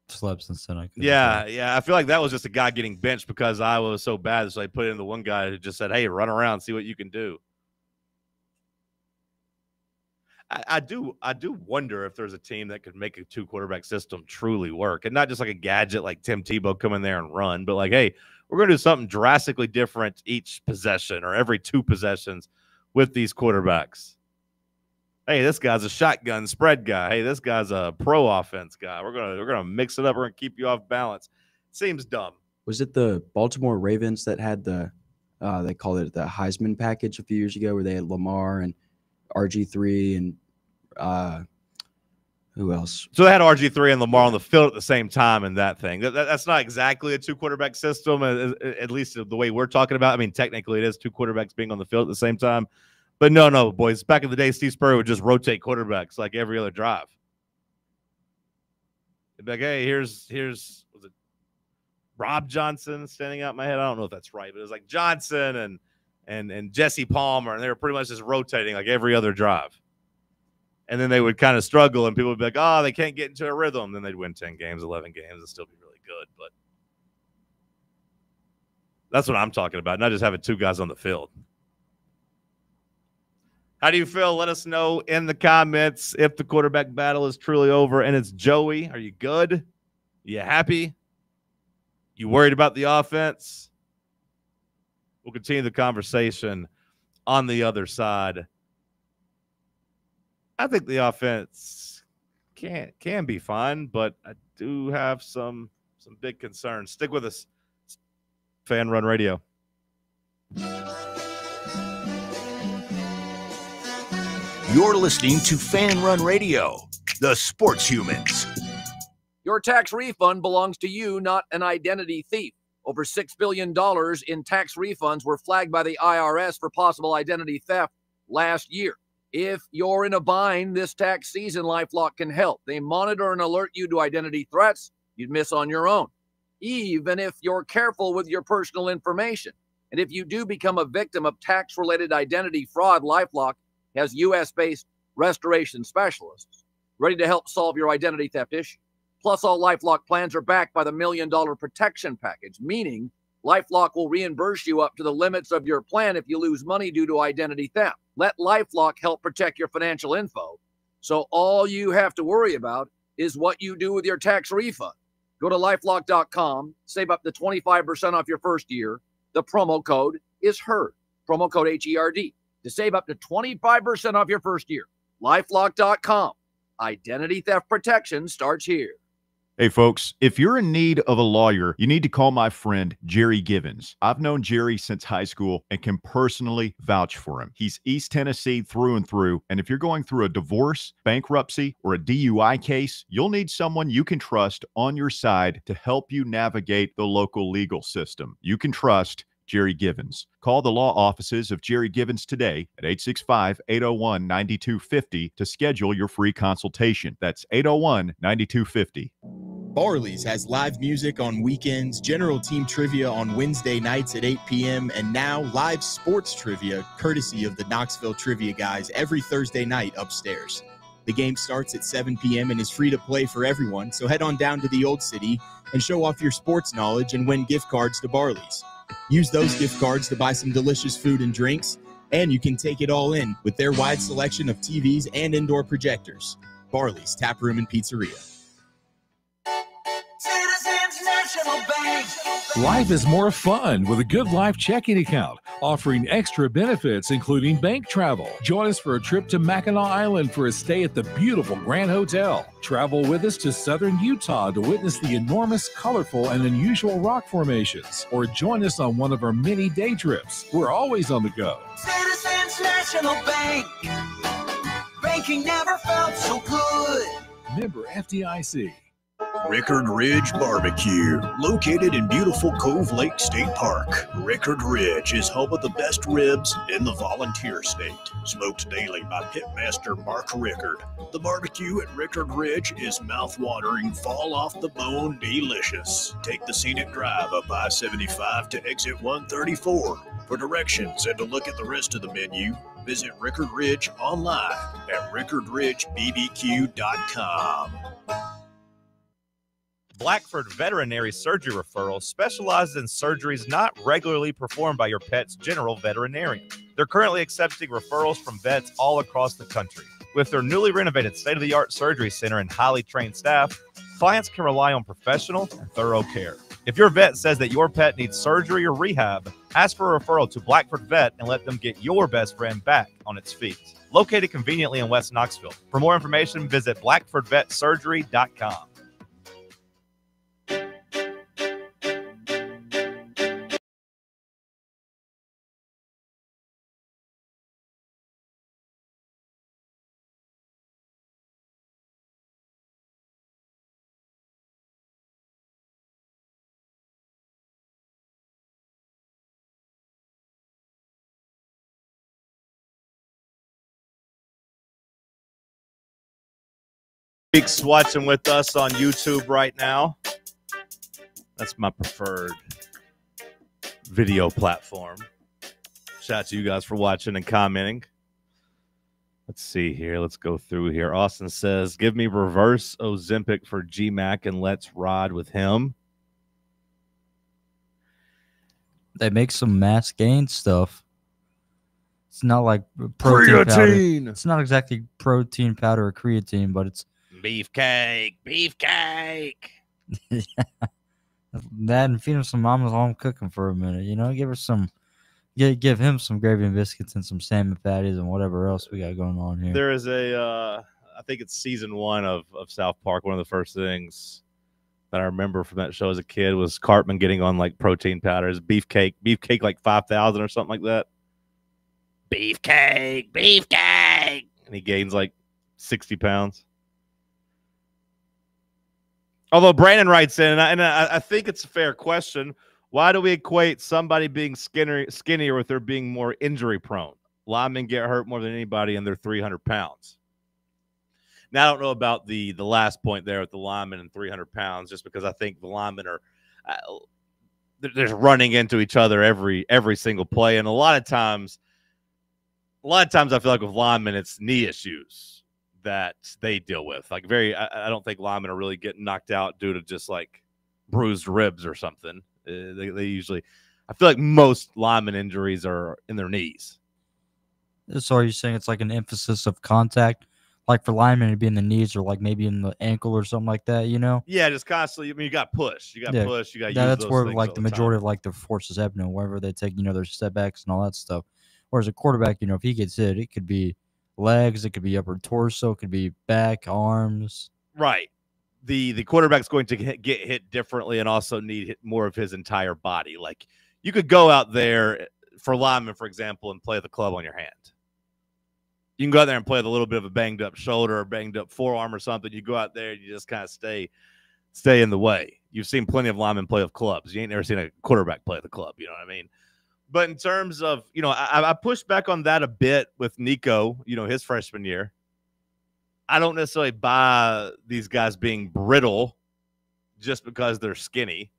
slept since then. Yeah. I feel like that was just a guy getting benched because Iowa was so bad, so they put in the one guy who just said, "Hey, run around, see what you can do." I do wonder if there's a team that could make a 2 quarterback system truly work, and not just like a gadget like Tim Tebow come in there and run, but like, hey, we're going to do something drastically different each possession or every 2 possessions with these quarterbacks. Hey, this guy's a shotgun spread guy. Hey, this guy's a pro offense guy. We're gonna mix it up. We're gonna keep you off balance. Seems dumb. Was it the Baltimore Ravens that had the they called it the Heisman package a few years ago, where they had Lamar and RG3 and who else? So they had RG3 and Lamar on the field at the same time in that thing. That's not exactly a 2 quarterback system, at least the way we're talking about. I mean, technically it is 2 quarterbacks being on the field at the same time, But no, boys. Back in the day, Steve Spurrier would just rotate quarterbacks like every other drive. He'd be like, hey, here's was it Rob Johnson standing out in my head? I don't know if that's right, but it was like Johnson and Jesse Palmer, and they were pretty much just rotating like every other drive. And then they would kind of struggle, and people would be like, oh, they can't get into a rhythm. Then they'd win 10 games, 11 games, and still be really good. But that's what I'm talking about, not just having two guys on the field. How do you feel? Let us know in the comments if the quarterback battle is truly over and it's Joey. Are you good? You happy? You worried about the offense? We'll continue the conversation on the other side. I think the offense can be fine, but I do have some big concerns. Stick with us. FanRun Radio. You're listening to FanRun Radio, the sports humans. Your tax refund belongs to you, not an identity thief. Over $6 billion in tax refunds were flagged by the IRS for possible identity theft last year. If you're in a bind this tax season, LifeLock can help. They monitor and alert you to identity threats you'd miss on your own, even if you're careful with your personal information. And if you do become a victim of tax-related identity fraud, LifeLock has U.S.-based restoration specialists ready to help solve your identity theft issue. Plus, all LifeLock plans are backed by the $1 Million Protection Package, meaning LifeLock will reimburse you up to the limits of your plan if you lose money due to identity theft. Let LifeLock help protect your financial info, so all you have to worry about is what you do with your tax refund. Go to LifeLock.com, save up to 25% off your first year. The promo code is HERD, promo code HERD. To save up to 25% off your first year. LifeLock.com. Identity theft protection starts here. Hey, folks, if you're in need of a lawyer, you need to call my friend Jerry Givens. I've known Jerry since high school and can personally vouch for him. He's East Tennessee through and through. And if you're going through a divorce, bankruptcy, or a DUI case, you'll need someone you can trust on your side to help you navigate the local legal system. You can trust Jerry Givens. Call the law offices of Jerry Givens today at 865-801-9250 to schedule your free consultation. That's 801-9250. Barley's has live music on weekends, general team trivia on Wednesday nights at 8 p.m., and now live sports trivia courtesy of the Knoxville Trivia Guys every Thursday night upstairs. The game starts at 7 p.m. and is free to play for everyone, so head on down to the Old City and show off your sports knowledge and win gift cards to Barley's. Use those gift cards to buy some delicious food and drinks, and you can take it all in with their wide selection of TVs and indoor projectors. Barley's Tap Room and Pizzeria. Life is more fun with a Good Life checking account, offering extra benefits including bank travel. Join us for a trip to Mackinac Island for a stay at the beautiful Grand Hotel. Travel with us to southern Utah to witness the enormous, colorful, and unusual rock formations. Or join us on one of our many day trips. We're always on the go. Citizens National Bank. Banking never felt so good. Member FDIC. Rickard Ridge Barbecue, located in beautiful Cove Lake State Park. Rickard Ridge is home of the best ribs in the volunteer state. Smoked daily by pitmaster Mark Rickard. The barbecue at Rickard Ridge is mouth-watering, fall-off-the-bone delicious. Take the scenic drive up I-75 to exit 134. For directions and to look at the rest of the menu, visit Rickard Ridge online at rickardridgebbq.com. Blackford Veterinary Surgery Referral specializes in surgeries not regularly performed by your pet's general veterinarian. They're currently accepting referrals from vets all across the country. With their newly renovated state-of-the-art surgery center and highly trained staff, clients can rely on professional and thorough care. If your vet says that your pet needs surgery or rehab, ask for a referral to Blackford Vet and let them get your best friend back on its feet. Located conveniently in West Knoxville. For more information, visit blackfordvetsurgery.com. Weeks watching with us on YouTube right now. That's my preferred video platform. Shout out to you guys for watching and commenting. Let's see here. Let's go through here. Austin says, give me reverse Ozempic for GMAC and let's ride with him. They make some mass gain stuff. It's not like protein powder. It's not exactly protein powder or creatine, but it's beefcake. That and feed him some mama's home cooking for a minute. You know, give her some, give him some gravy and biscuits and some salmon patties and whatever else we got going on here. There is a, I think it's season 1 of South Park. One of the first things that I remember from that show as a kid was Cartman getting on like protein powders, beefcake like 5,000 or something like that. Beefcake, and he gains like 60 pounds. Although Brandon writes in, and I think it's a fair question, why do we equate somebody being skinnier with their being more injury prone? Linemen get hurt more than anybody, and they're 300 pounds. Now, I don't know about the last point there with the linemen and 300 pounds, just because I think the linemen are they're running into each other every single play, and a lot of times I feel like with linemen it's knee issues that they deal with. Like I don't think linemen are really getting knocked out due to just like bruised ribs or something. They usually, I feel like most lineman injuries are in their knees. So are you saying it's like an emphasis of contact? Like for linemen, it'd be in the knees or like maybe in the ankle or something like that, you know? Yeah, just constantly. I mean, you got push. You got push. You got use that's those where things like all the majority of like the forces happen, wherever they take, their setbacks and all that stuff. Whereas a quarterback, if he gets hit, it could be legs, it could be upper torso, it could be back, arms. Right. The quarterback's going to get hit differently and also need more of his entire body. Like you could go out there for linemen, for example, and play the club on your hand. You can go out there and play with a little bit of a banged up shoulder or banged up forearm or something. You go out there and you just kind of stay in the way. You've seen plenty of linemen play with clubs. You ain't never seen a quarterback play with a club. You know what I mean? But in terms of, I pushed back on that a bit with Nico, his freshman year. I don't necessarily buy these guys being brittle just because they're skinny.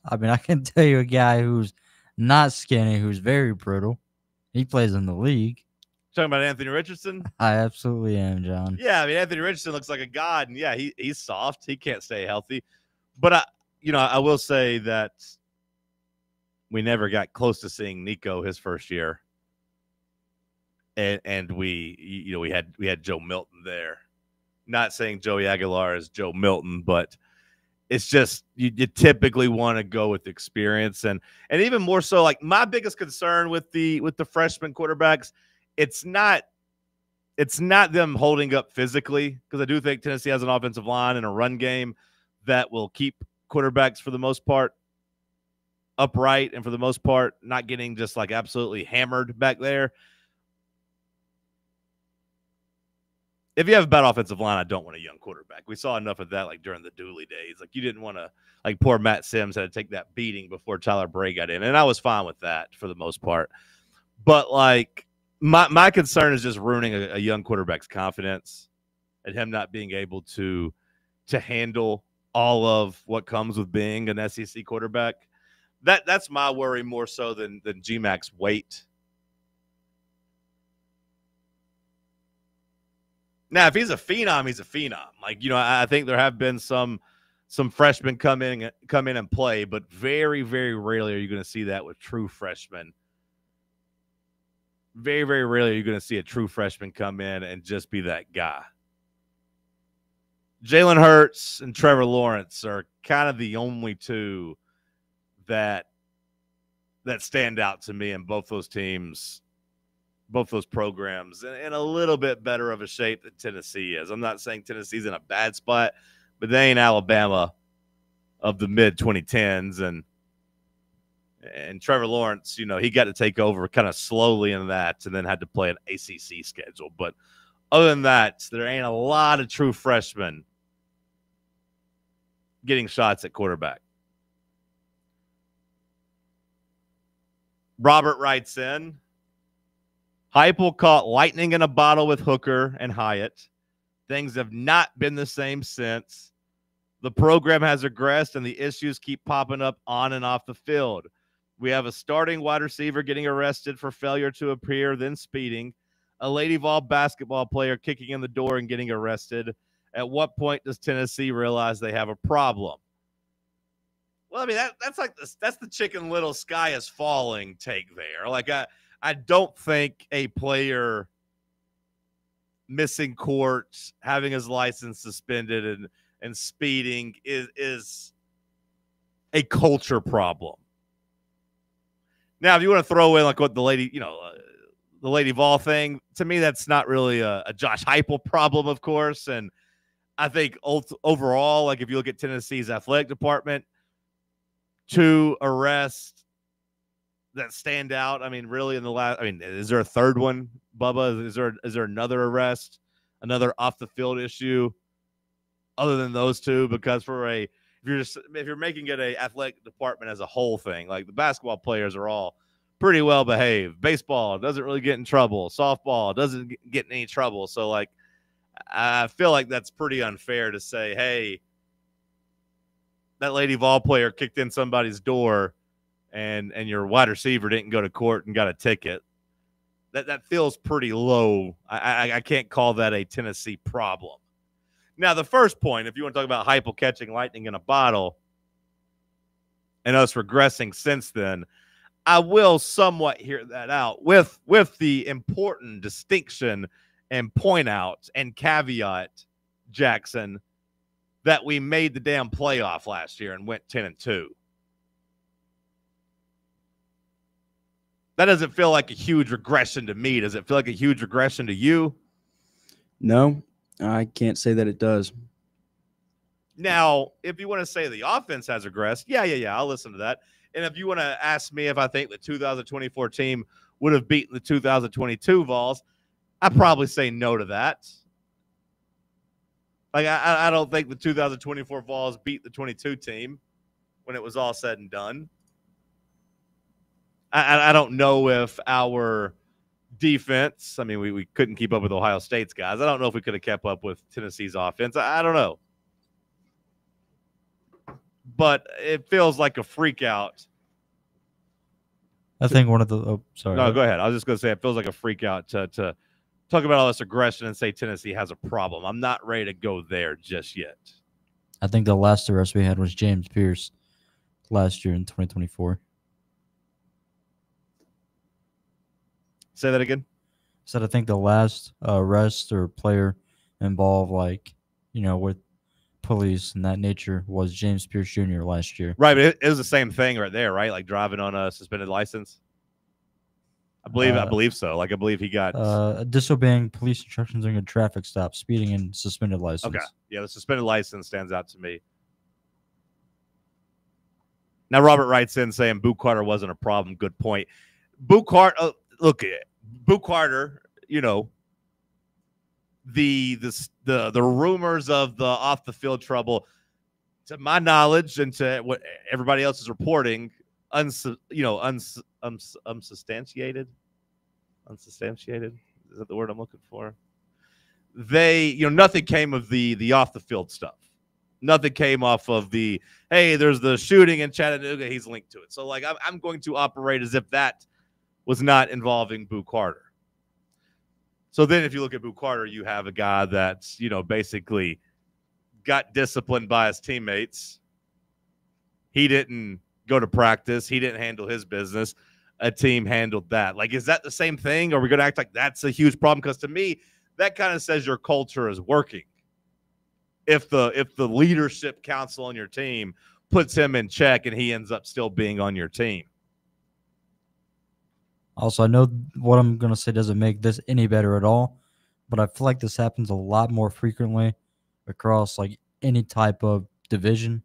I mean, I can tell you a guy who's not skinny, who's very brittle. He plays in the league. Talking about Anthony Richardson? I absolutely am, John. Yeah, I mean, Anthony Richardson looks like a god, and yeah, he's soft. He can't stay healthy. But, I will say that we never got close to seeing Nico his first year. And we had Joe Milton there. Not saying Joey Aguilar is Joe Milton, but it's just you typically want to go with experience and even more so. Like my biggest concern with the freshman quarterbacks, it's not them holding up physically, because I do think Tennessee has an offensive line and a run game that will keep quarterbacks for the most part upright and for the most part not getting just like absolutely hammered back there. If you have a bad offensive line, I don't want a young quarterback. We saw enough of that like during the Dooley days. Like you didn't want to, like poor Matt Sims had to take that beating before Tyler Bray got in. And I was fine with that for the most part. But like my concern is just ruining a young quarterback's confidence and him not being able to handle all of what comes with being an SEC quarterback. That's my worry more so than GMAC's weight. Now, if he's a phenom, he's a phenom. Like, I think there have been some freshmen come in and play, but very, very rarely are you going to see that with true freshmen. Very, very rarely are you going to see a true freshman come in and just be that guy. Jalen Hurts and Trevor Lawrence are kind of the only two that stand out to me in both those teams. Both those programs in a little bit better of a shape than Tennessee is. I'm not saying Tennessee's in a bad spot, but they ain't Alabama of the mid-2010s. And Trevor Lawrence, he got to take over kind of slowly in that and then had to play an ACC schedule. But other than that, there ain't a lot of true freshmen getting shots at quarterback. Robert writes in, Heupel caught lightning in a bottle with Hooker and Hyatt. Things have not been the same since. The program has regressed, and the issues keep popping up on and off the field. We have a starting wide receiver getting arrested for failure to appear, then speeding. A Lady Vol basketball player kicking in the door and getting arrested. At what point does Tennessee realize they have a problem? Well, I mean, that's the Chicken Little sky is falling take there. Like, I don't think a player missing court, having his license suspended, and speeding is a culture problem. Now, if you want to throw in like what the Lady Vol thing, to me, that's not really a Josh Heupel problem, of course. And I think overall, like if you look at Tennessee's athletic department, 2 arrests that stand out. I mean, really in the last, I mean, is there a third one, Bubba? Is there another arrest, another off the field issue other than those 2? Because if you're making it a athletic department as a whole thing, like the basketball players are all pretty well behaved. Baseball doesn't really get in trouble. Softball doesn't get in any trouble. So like, I feel like that's pretty unfair to say, hey, that Lady Vol player kicked in somebody's door and your wide receiver didn't go to court and got a ticket. That feels pretty low. I can't call that a Tennessee problem. Now, the first point, if you want to talk about Heupel catching lightning in a bottle and us regressing since then, I will somewhat hear that out with the important distinction and point out and caveat, Jackson, that we made the damn playoff last year and went 10-2. That doesn't feel like a huge regression to me. Does it feel like a huge regression to you? No, I can't say that it does. Now, if you want to say the offense has regressed, yeah, I'll listen to that. And if you want to ask me if I think the 2024 team would have beaten the 2022 Vols, I'd probably say no to that. Like, I don't think the 2024 Vols beat the 22 team when it was all said and done. I don't know if our defense, I mean, we couldn't keep up with Ohio State's guys. I don't know if we could have kept up with Tennessee's offense. I don't know. But it feels like a freak out. I think one of the – oh, sorry. No, go ahead. I was just going to say it feels like a freak out to talk about all this aggression and say Tennessee has a problem. I'm not ready to go there just yet. I think the last arrest we had was James Pierce last year in 2024. Say that again? Said I think the last arrest or player involved, like, with police and that nature was James Pierce Jr. last year. Right, but it was the same thing right there, right? Like driving on a suspended license. I believe so. Like I believe he got disobeying police instructions during a traffic stop, speeding, and suspended license. Okay, yeah, the suspended license stands out to me. Now Robert writes in saying Boo Carter wasn't a problem. Good point. Boo Carter, look at Boo Carter. The rumors of the off the field trouble, to my knowledge and to what everybody else is reporting, unsubstantiated. Unsubstantiated, is that the word I'm looking for? Nothing came of the off the field stuff. Nothing came off of the, hey, there's the shooting in Chattanooga, he's linked to it. So like I'm going to operate as if that was not involving Boo Carter. So then if you look at Boo Carter, you have a guy that's, basically got disciplined by his teammates. He didn't go to practice. He didn't handle his business. A team handled that. Like, is that the same thing? Are we going to act like that's a huge problem? Because to me, that kind of says your culture is working. If the leadership council on your team puts him in check and he ends up still being on your team. Also, I know what I'm going to say doesn't make this any better at all, but I feel like this happens a lot more frequently across like any type of division,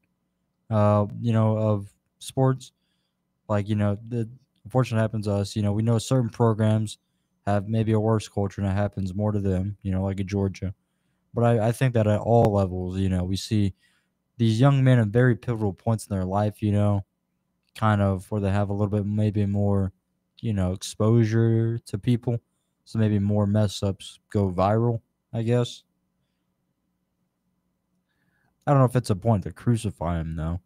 of sports. Like, the unfortunately happens to us. We know certain programs have maybe a worse culture and it happens more to them, like in Georgia. But I think that at all levels, we see these young men at very pivotal points in their life, kind of where they have a little bit maybe more exposure to people. So maybe more mess ups go viral, I guess. I don't know if it's a point to crucify him, though.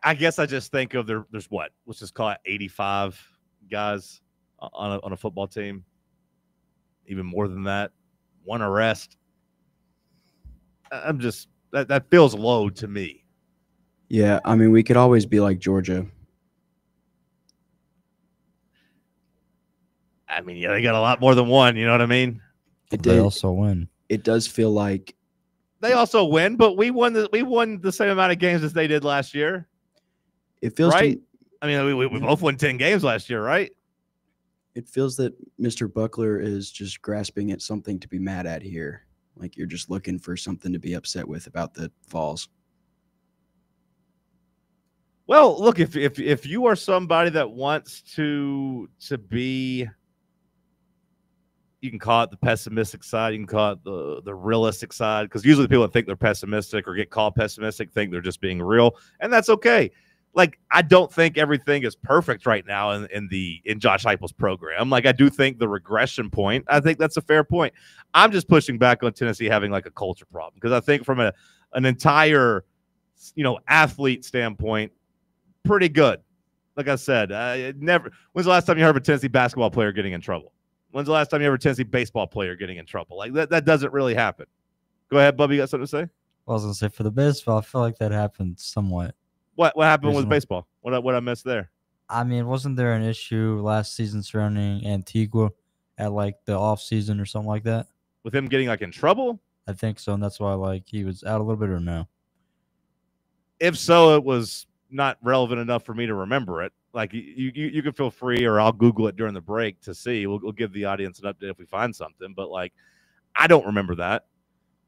I guess I just think of there's what? Let's just call it 85 guys on a football team. Even more than that. One arrest. I'm just that feels low to me. Yeah, I mean, we could always be like Georgia. I mean, yeah, they got a lot more than one. You know what I mean? They also win. It does feel like they also win, but we won the same amount of games as they did last year. It feels right. I mean, we both won 10 games last year, right? It feels that Mr. Buckler is just grasping at something to be mad at here. Like you're just looking for something to be upset with about the Vols. Well, look, if you are somebody that wants to be, you can call it the pessimistic side, you can call it the realistic side, because usually the people that think they're pessimistic or get called pessimistic think they're just being real, and that's okay. Like, I don't think everything is perfect right now in Josh Heupel's program. Like, I do think the regression point, I think that's a fair point. I'm just pushing back on Tennessee having like a culture problem, because I think from an entire, athlete standpoint, pretty good. Like I said, when's the last time you heard of a Tennessee basketball player getting in trouble? When's the last time you heard of a Tennessee baseball player getting in trouble? Like that doesn't really happen. Go ahead, Bubby. You got something to say? I was gonna say for the baseball, I feel like that happened somewhat. What happened with baseball? What I missed there? I mean, wasn't there an issue last season surrounding Antigua at like the off season or something like that? With him getting like in trouble? I think so, and that's why like he was out a little bit, or no? If so, it was not relevant enough for me to remember it. Like you can feel free, or I'll Google it during the break to see. We'll give the audience an update if we find something. But like, I don't remember that.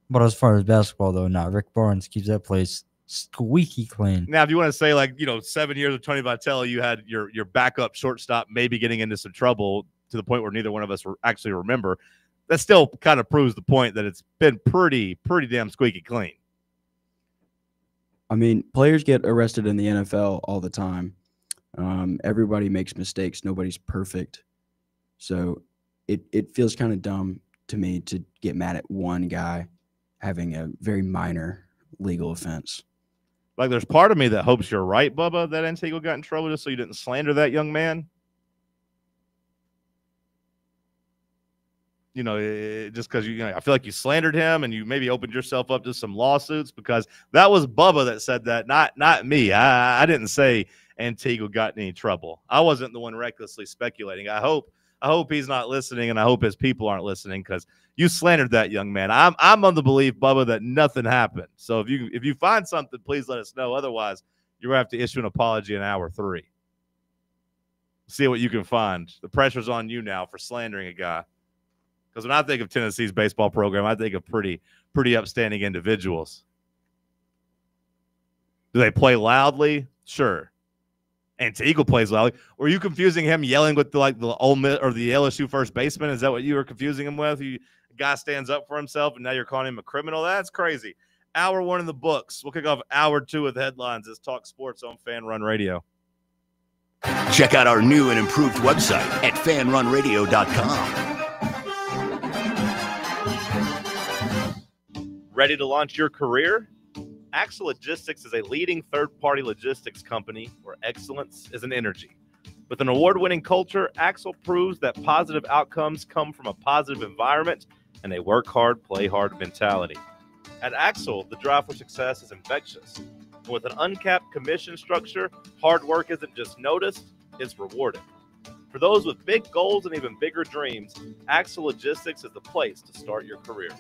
But as far as basketball though, Rick Barnes keeps that place squeaky clean. Now, if you want to say 7 years of Tony Vitello, you had your backup shortstop maybe getting into some trouble to the point where neither one of us actually remember. That still kind of proves the point that it's been pretty damn squeaky clean. I mean, players get arrested in the NFL all the time. Everybody makes mistakes. Nobody's perfect. So it feels kind of dumb to me to get mad at one guy having a very minor legal offense. Like, there's part of me that hopes you're right, Bubba, that Antigua got in trouble just so you didn't slander that young man. Just because I feel like you slandered him and you maybe opened yourself up to some lawsuits, because that was Bubba that said that, not me. I didn't say Antigua got in any trouble. I wasn't the one recklessly speculating. I hope he's not listening, and I hope his people aren't listening, because you slandered that young man. I'm on the belief, Bubba, that nothing happened. So if you find something, please let us know. Otherwise, you're going to have to issue an apology in hour 3. See what you can find. The pressure's on you now for slandering a guy. Because when I think of Tennessee's baseball program, I think of pretty upstanding individuals. Do they play loudly? Sure. Antigua plays loudly. Were you confusing him yelling with the Ole Miss or the LSU first baseman? Is that what you were confusing him with? A guy stands up for himself, and now you're calling him a criminal? That's crazy. Hour 1 in the books. We'll kick off hour 2 with headlines. It's Talk Sports on FanRun Radio. Check out our new and improved website at fanrunradio.com. Ready to launch your career? Axle Logistics is a leading third-party logistics company where excellence is an energy. With an award-winning culture, Axle proves that positive outcomes come from a positive environment and a work hard, play hard mentality. At Axle, the drive for success is infectious. And with an uncapped commission structure, hard work isn't just noticed, it's rewarded. For those with big goals and even bigger dreams, Axle Logistics is the place to start your career.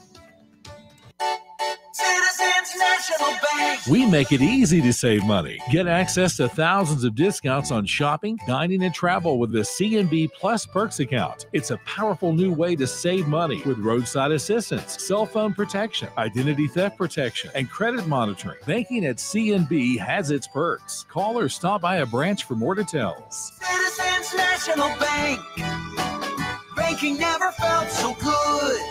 Citizens National Bank. We make it easy to save money. Get access to thousands of discounts on shopping, dining, and travel with the CNB Plus Perks account. It's a powerful new way to save money with roadside assistance, cell phone protection, identity theft protection, and credit monitoring. Banking at CNB has its perks. Call or stop by a branch for more details. Citizens National Bank. Banking never felt so good.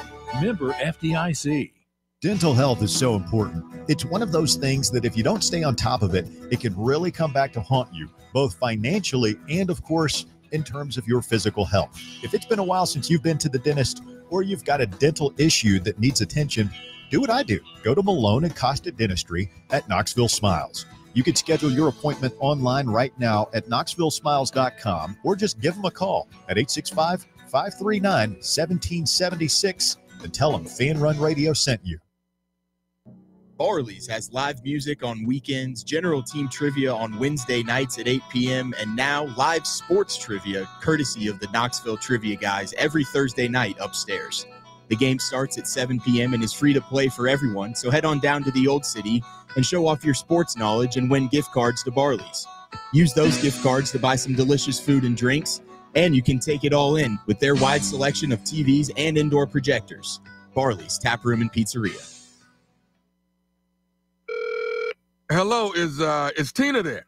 Member FDIC. Dental health is so important. It's one of those things that if you don't stay on top of it, it can really come back to haunt you, both financially and, of course, in terms of your physical health. If it's been a while since you've been to the dentist or you've got a dental issue that needs attention, Do what I do. Go to Malone and Costa Dentistry at Knoxville Smiles. You can schedule your appointment online right now at knoxvillesmiles.com or just give them a call at 865-539-1776 and tell them Fan Run Radio sent you. Barley's has live music on weekends, general team trivia on Wednesday nights at 8 p.m., and now live sports trivia courtesy of the Knoxville Trivia Guys every Thursday night upstairs. The game starts at 7 p.m. and is free to play for everyone, so head on down to the Old City and show off your sports knowledge and win gift cards to Barley's. Use those gift cards to buy some delicious food and drinks, and you can take it all in with their wide selection of TVs and indoor projectors. Barley's Tap Room and Pizzeria. Hello, is Tina there?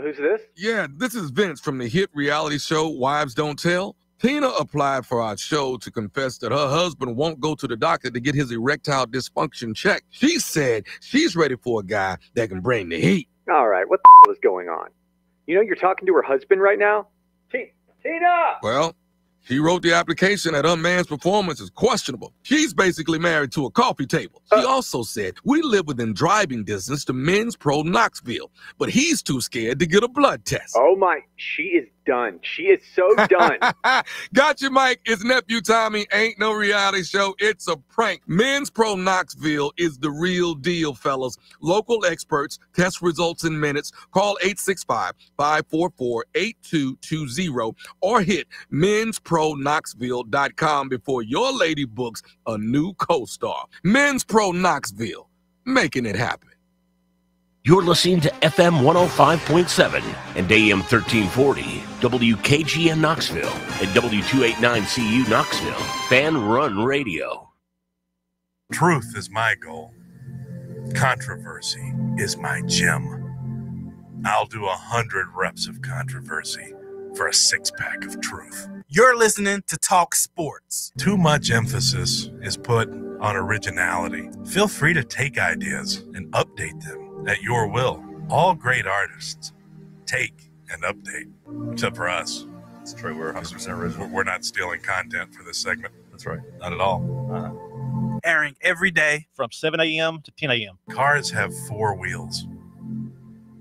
Who's this? Yeah, this is Vince from the hit reality show Wives Don't Tell. Tina applied for our show to confess that her husband won't go to the doctor to get his erectile dysfunction checked. She said she's ready for a guy that can bring the heat. All right, what the hell is going on? You know you're talking to her husband right now? Tina! Well, she wrote the application that her man's performance is questionable. She's basically married to a coffee table. She also said, we live within driving distance to Men's Pro Knoxville, but he's too scared to get a blood test. Oh my, she is done. She is so done. Got you, Mike. It's Nephew Tommy. Ain't no reality show. It's a prank. Men's Pro Knoxville is the real deal, fellas. Local experts, test results in minutes. Call 865-544-8220 or hit men'sproknoxville.com before your lady books a new co-star. Men's Pro Knoxville, making it happen. You're listening to FM 105.7 and AM 1340, WKGN Knoxville, and W289CU Knoxville, Fan Run Radio. Truth is my goal. Controversy is my gym. I'll do 100 reps of controversy for a six-pack of truth. You're listening to Talk Sports. Too much emphasis is put on originality. Feel free to take ideas and update them at your will. All great artists take and update, except for us. That's true. We're 100% original. We're not stealing content for this segment. That's right. Not at all. Airing every day from 7 a.m. to 10 a.m. Cars have four wheels.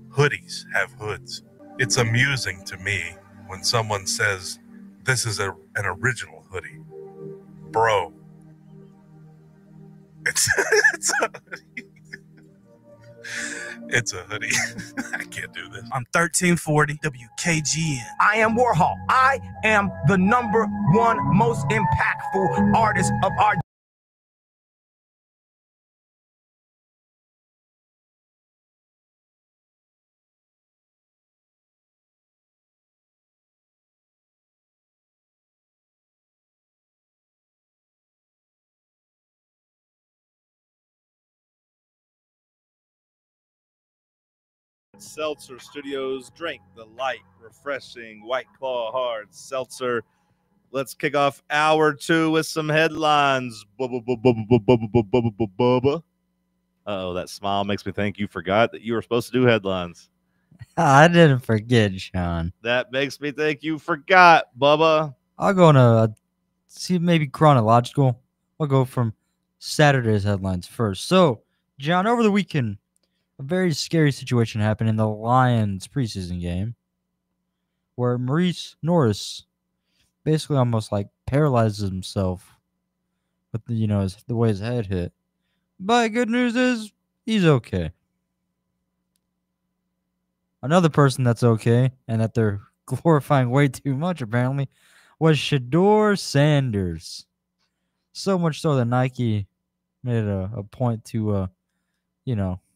Hoodies have hoods. It's amusing to me when someone says, this is an original hoodie. Bro. It's a hoodie. It's a hoodie. I can't do this. On 1340 WKGN. I am Warhol. I am the #1 most impactful artist of our Seltzer Studios. Drink the light, refreshing White Claw Hard Seltzer. Let's kick off hour 2 with some headlines. Uh-oh, that smile makes me think you forgot that you were supposed to do headlines. I didn't forget, Sean. That makes me think you forgot, Bubba. I'll go on see maybe chronological. I'll go from Saturday's headlines first. So, John, over the weekend, a very scary situation happened in the Lions preseason game where Maurice Norris basically almost like paralyzes himself with the, the way his head hit. But good news is he's okay. Another person that's okay and that they're glorifying way too much apparently was Shedeur Sanders. So much so that Nike made a point to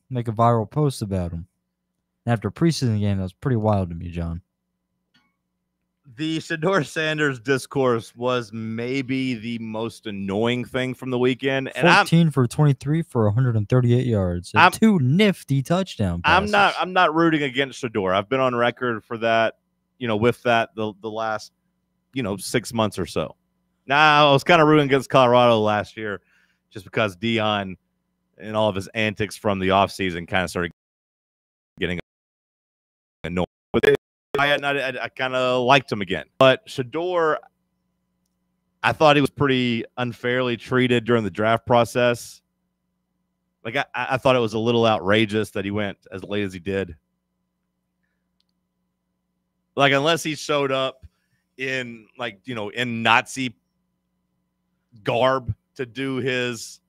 make a viral post about him. And after a preseason game, that was pretty wild to me, John. The Shedeur Sanders discourse was maybe the most annoying thing from the weekend. And 14 for 23 for 138 yards. And 2 nifty touchdown passes. I'm not rooting against Shedeur. I've been on record for that, with that the last, 6 months or so. Now, I was kind of rooting against Colorado last year just because Deion and all of his antics from the offseason kind of started getting annoying. But I kind of liked him again. But Shedeur, I thought he was pretty unfairly treated during the draft process. Like I thought it was a little outrageous that he went as late as he did. Like unless he showed up in in Nazi garb to do his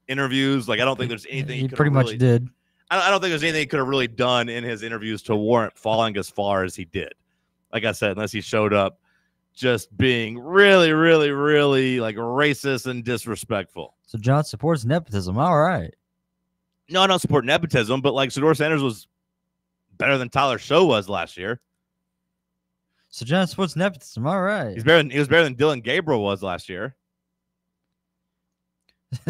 interviews, like I don't think there's anything he pretty much did. I don't think there's anything he could have really done in his interviews to warrant falling as far as he did. Like I said, unless he showed up just being really, really, really like racist and disrespectful. So John supports nepotism. All right. No, I don't support nepotism, but like Shedeur Sanders was better than Tyler Show was last year. So John supports nepotism. All right. He was better than Dylan Gabriel was last year.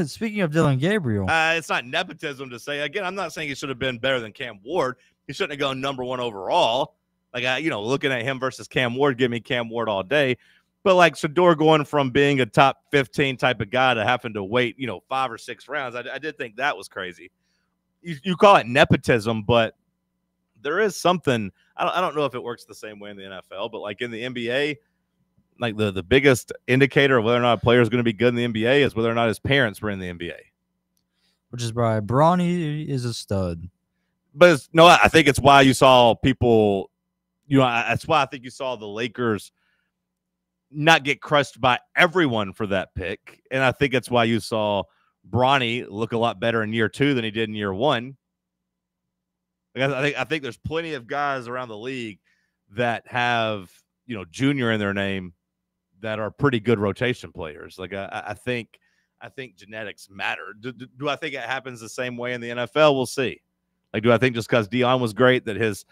Speaking of Dylan Gabriel, it's not nepotism to say. Again, I'm not saying he should have been better than Cam Ward. He shouldn't have gone number 1 overall. Like looking at him versus Cam Ward, give me Cam Ward all day. But like Shedeur going from being a top 15 type of guy to having to wait, 5 or 6 rounds, I did think that was crazy. You call it nepotism, but there is something. I don't know if it works the same way in the NFL, but like in the NBA, like the biggest indicator of whether or not a player is going to be good in the NBA is whether or not his parents were in the NBA. Which is why Bronny is a stud. But I think it's why you saw people, that's why I think you saw the Lakers not get crushed by everyone for that pick. And I think it's why you saw Bronny look a lot better in year 2 than he did in year 1. I think there's plenty of guys around the league that have, junior in their name that are pretty good rotation players. Like I think genetics matter. Do I think it happens the same way in the NFL? We'll see. Like, do I think just because Deion was great that his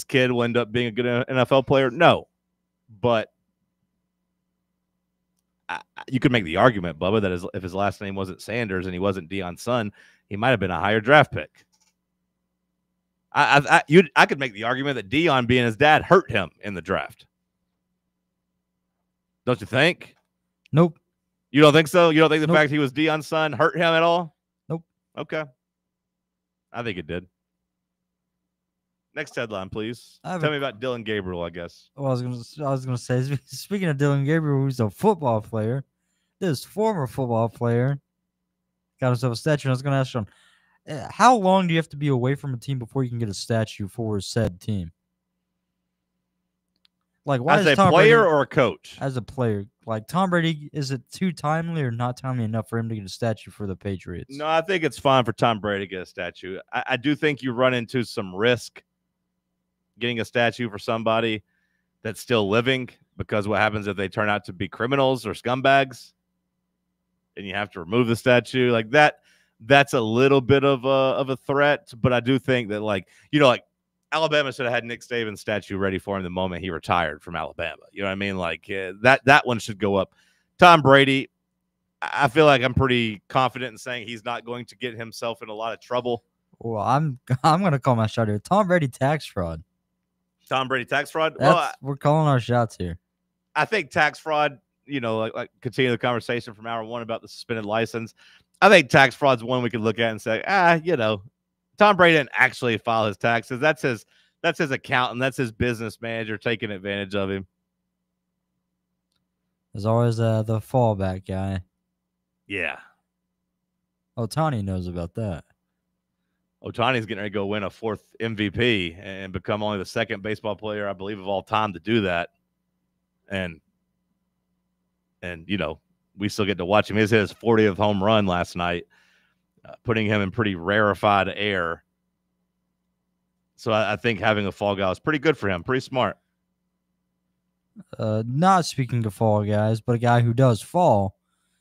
kid will end up being a good NFL player? No. But you could make the argument, Bubba, that if his last name wasn't Sanders and he wasn't Deion's son, he might have been a higher draft pick. I could make the argument that Deion being his dad hurt him in the draft. Don't you think? Nope. You don't think so? You don't think the fact he was Deion's son hurt him at all? Nope. Okay. I think it did. Next headline, please. Tell me about Dylan Gabriel, I guess. Well, I was gonna say, speaking of Dylan Gabriel, who's a football player, this former football player got himself a statue. And I was gonna ask Sean, how long do you have to be away from a team before you can get a statue for said team? Like, why as is a Tom player Brady, or a coach? As a player, like Tom Brady, is it too timely or not timely enough for him to get a statue for the Patriots? No, I think it's fine for Tom Brady to get a statue. I do think you run into some risk getting a statue for somebody that's still living, because what happens if they turn out to be criminals or scumbags and you have to remove the statue like that? That's a little bit of a threat. But I do think that, like Alabama should have had Nick Saban's statue ready for him the moment he retired from Alabama. You know what I mean? Like that one should go up. Tom Brady, I feel like I'm pretty confident in saying he's not going to get himself in a lot of trouble. Well, I'm going to call my shot here. Tom Brady tax fraud. Tom Brady tax fraud? We're calling our shots here. I think tax fraud, like continue the conversation from hour 1 about the suspended license. I think tax fraud's one we could look at and say, Tom Brady didn't actually file his taxes. That's his accountant. That's his business manager taking advantage of him. There's always the fallback guy. Yeah. Ohtani knows about that. Ohtani's getting ready to go win a 4th MVP and become only the 2nd baseball player, I believe, of all time to do that. And we still get to watch him. He hit his 40th home run last night, putting him in pretty rarefied air. So I think having a fall guy is pretty good for him. Pretty smart. Not speaking of fall guys, but a guy who does fall.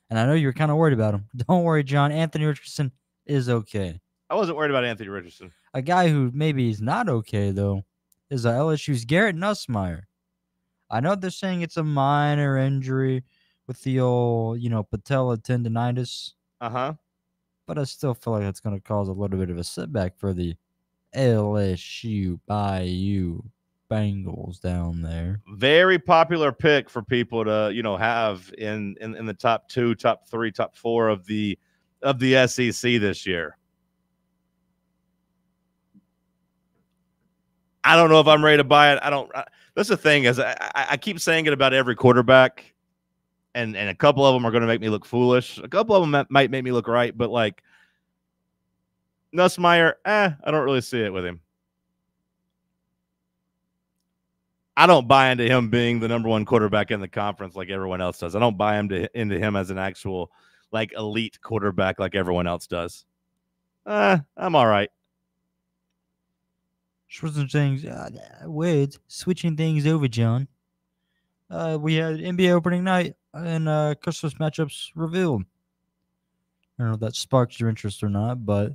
And I know you're kind of worried about him. Don't worry, John. Anthony Richardson is okay. I wasn't worried about Anthony Richardson. A guy who maybe is not okay, though, is LSU's Garrett Nussmeier. I know they're saying it's a minor injury with the old, patella tendonitis. Uh-huh. But I still feel like it's going to cause a little bit of a setback for the LSU Bayou Bengals down there. Very popular pick for people to, have in the top 2, top 3, top 4 of the SEC this year. I don't know if I'm ready to buy it. That's the thing is I keep saying it about every quarterback, and a couple of them are going to make me look foolish. A couple of them might make me look right, but like Nussmeier, I don't really see it with him. I don't buy into him being the number one quarterback in the conference like everyone else does. I don't buy into him as an actual like elite quarterback like everyone else does. I'm all right. Switching things, switching things over, John. We had NBA opening night and Christmas matchups revealed. I don't know if that sparks your interest or not, but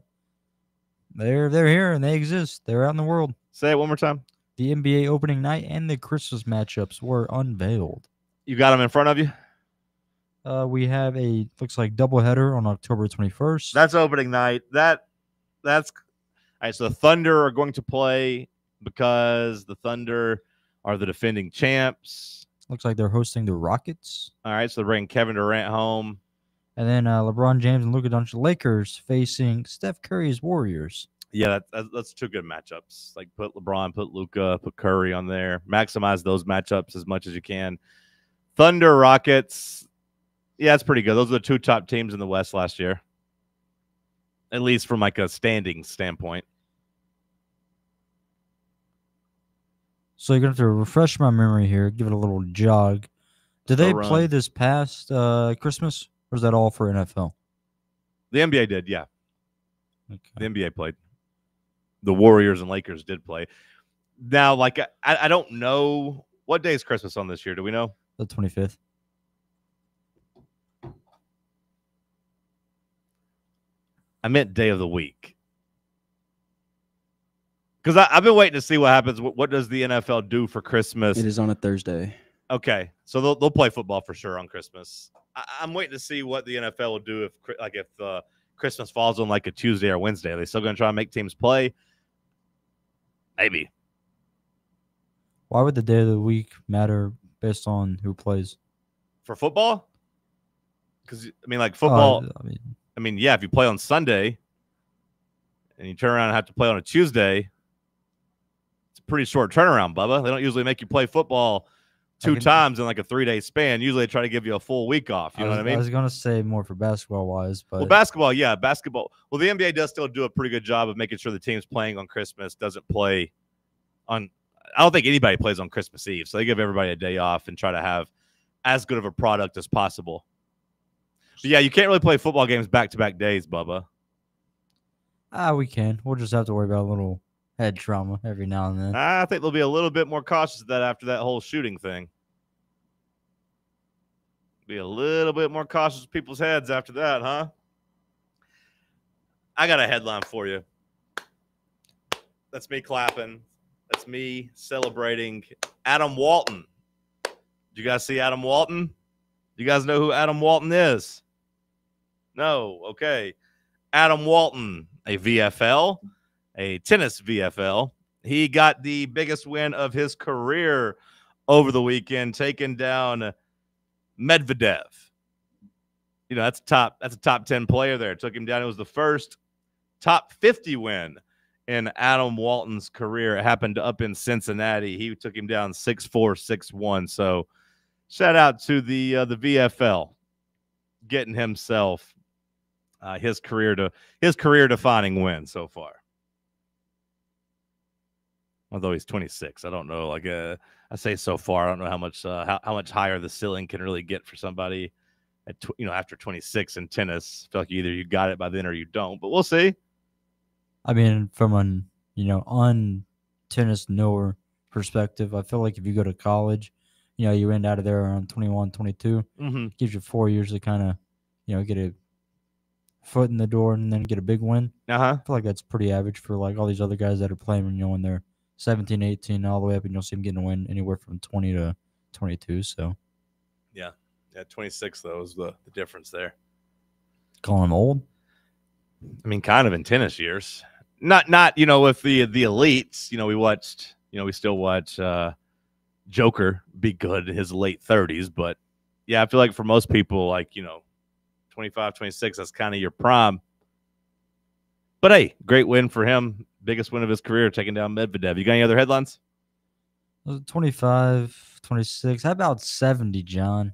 they're here and they exist. They're out in the world. Say it one more time. The NBA opening night and the Christmas matchups were unveiled. You got them in front of you? We have looks like doubleheader on October 21st. That's opening night. That's all right. So the Thunder are going to play because the Thunder are the defending champs. Looks like they're hosting the Rockets. All right, so they're bringing Kevin Durant home. And then LeBron James and Luka Doncic Lakers facing Steph Curry's Warriors. Yeah, that's two good matchups. Like put LeBron, put Luka, put Curry on there. Maximize those matchups as much as you can. Thunder, Rockets. Yeah, that's pretty good. Those are the two top teams in the West last year. At least from like a standing standpoint. So you're going to have to refresh my memory here, give it a little jog. Did they play this past Christmas, or is that all for NFL? The NBA did, yeah. Okay. The NBA played. The Warriors and Lakers did play. Now, like, I don't know. What day is Christmas on this year? Do we know? The 25th. I meant day of the week. Because I've been waiting to see what happens. What does the NFL do for Christmas? It is on a Thursday. Okay, so they'll play football for sure on Christmas. I'm waiting to see what the NFL will do if Christmas falls on like a Tuesday or Wednesday. Are they still going to try and make teams play? Maybe. Why would the day of the week matter based on who plays? For football? Because, I mean, like football, I mean, yeah, if you play on Sunday and you turn around and have to play on a Tuesday, it's a pretty short turnaround, Bubba. They don't usually make you play football two times in like a 3-day span. Usually they try to give you a full week off. You know what I mean? I was going to say more for basketball-wise. But Well, basketball, yeah. Basketball. Well, the NBA does still do a pretty good job of making sure the teams playing on Christmas doesn't play on – I don't think anybody plays on Christmas Eve. So they give everybody a day off and try to have as good of a product as possible. But yeah, you can't really play football games back-to-back days, Bubba. We can. We'll just have to worry about a little head trauma every now and then. I think they'll be a little bit more cautious of that after that whole shooting thing. Be a little bit more cautious of people's heads after that, huh? I got a headline for you. That's me clapping. That's me celebrating Adam Walton. Did you guys see Adam Walton? Do you guys know who Adam Walton is? No. Okay. Adam Walton, a VFL, a tennis VFL. He got the biggest win of his career over the weekend, taking down Medvedev. You know, that's a top 10 player there. Took him down. It was the first top 50 win in Adam Walton's career. It happened up in Cincinnati. He took him down 6-4, 6-1. So shout out to the VFL getting himself his career defining win so far. Although he's 26, I don't know. Like I say so far, I don't know how much higher the ceiling can really get for somebody at after 26 in tennis. I feel like either you got it by then or you don't. But we'll see. I mean, from an on tennis knower perspective, I feel like if you go to college, you end out of there around 21, 22. Mm-hmm. Gives you 4 years to kind of get a foot in the door and then get a big win. I feel like that's pretty average for like all these other guys that are playing when they're 17, 18, all the way up, and you'll see them getting a win anywhere from 20 to 22. So, yeah, 26 though is the difference there. Calling him old? I mean, kind of in tennis years. Not with the elites. We still watch Joker be good in his late 30s, but yeah, I feel like for most people, like 25, 26, that's kind of your prime. But hey, great win for him. Biggest win of his career, taking down Medvedev. You got any other headlines? 25, 26. How about 70, John?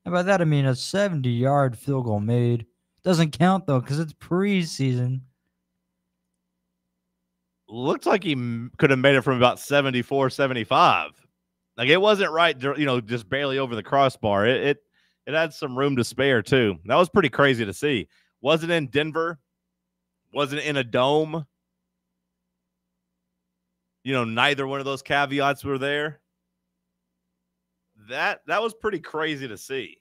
How about that? I mean, a 70-yard field goal made. Doesn't count, though, because it's preseason. looked like he could have made it from about 74, 75. Like, it wasn't right, just barely over the crossbar. It had some room to spare, too. That was pretty crazy to see. Wasn't in Denver. Wasn't in a dome. Neither one of those caveats were there. That was pretty crazy to see.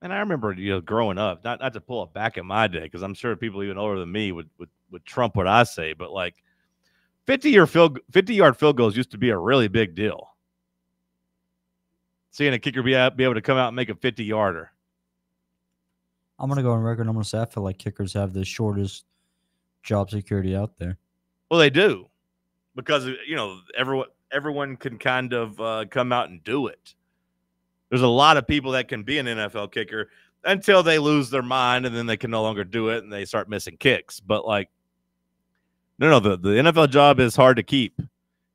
And I remember, growing up, not to pull it back in my day, because I'm sure people even older than me would trump what I say, but like 50-yard field goals used to be a really big deal. Seeing a kicker be able to come out and make a 50-yarder. I'm going to go on record. I'm going to say I feel like kickers have the shortest job security out there. Well, they do, because everyone can kind of come out and do it. There's a lot of people that can be an NFL kicker until they lose their mind, and then they can no longer do it, and they start missing kicks. But the NFL job is hard to keep,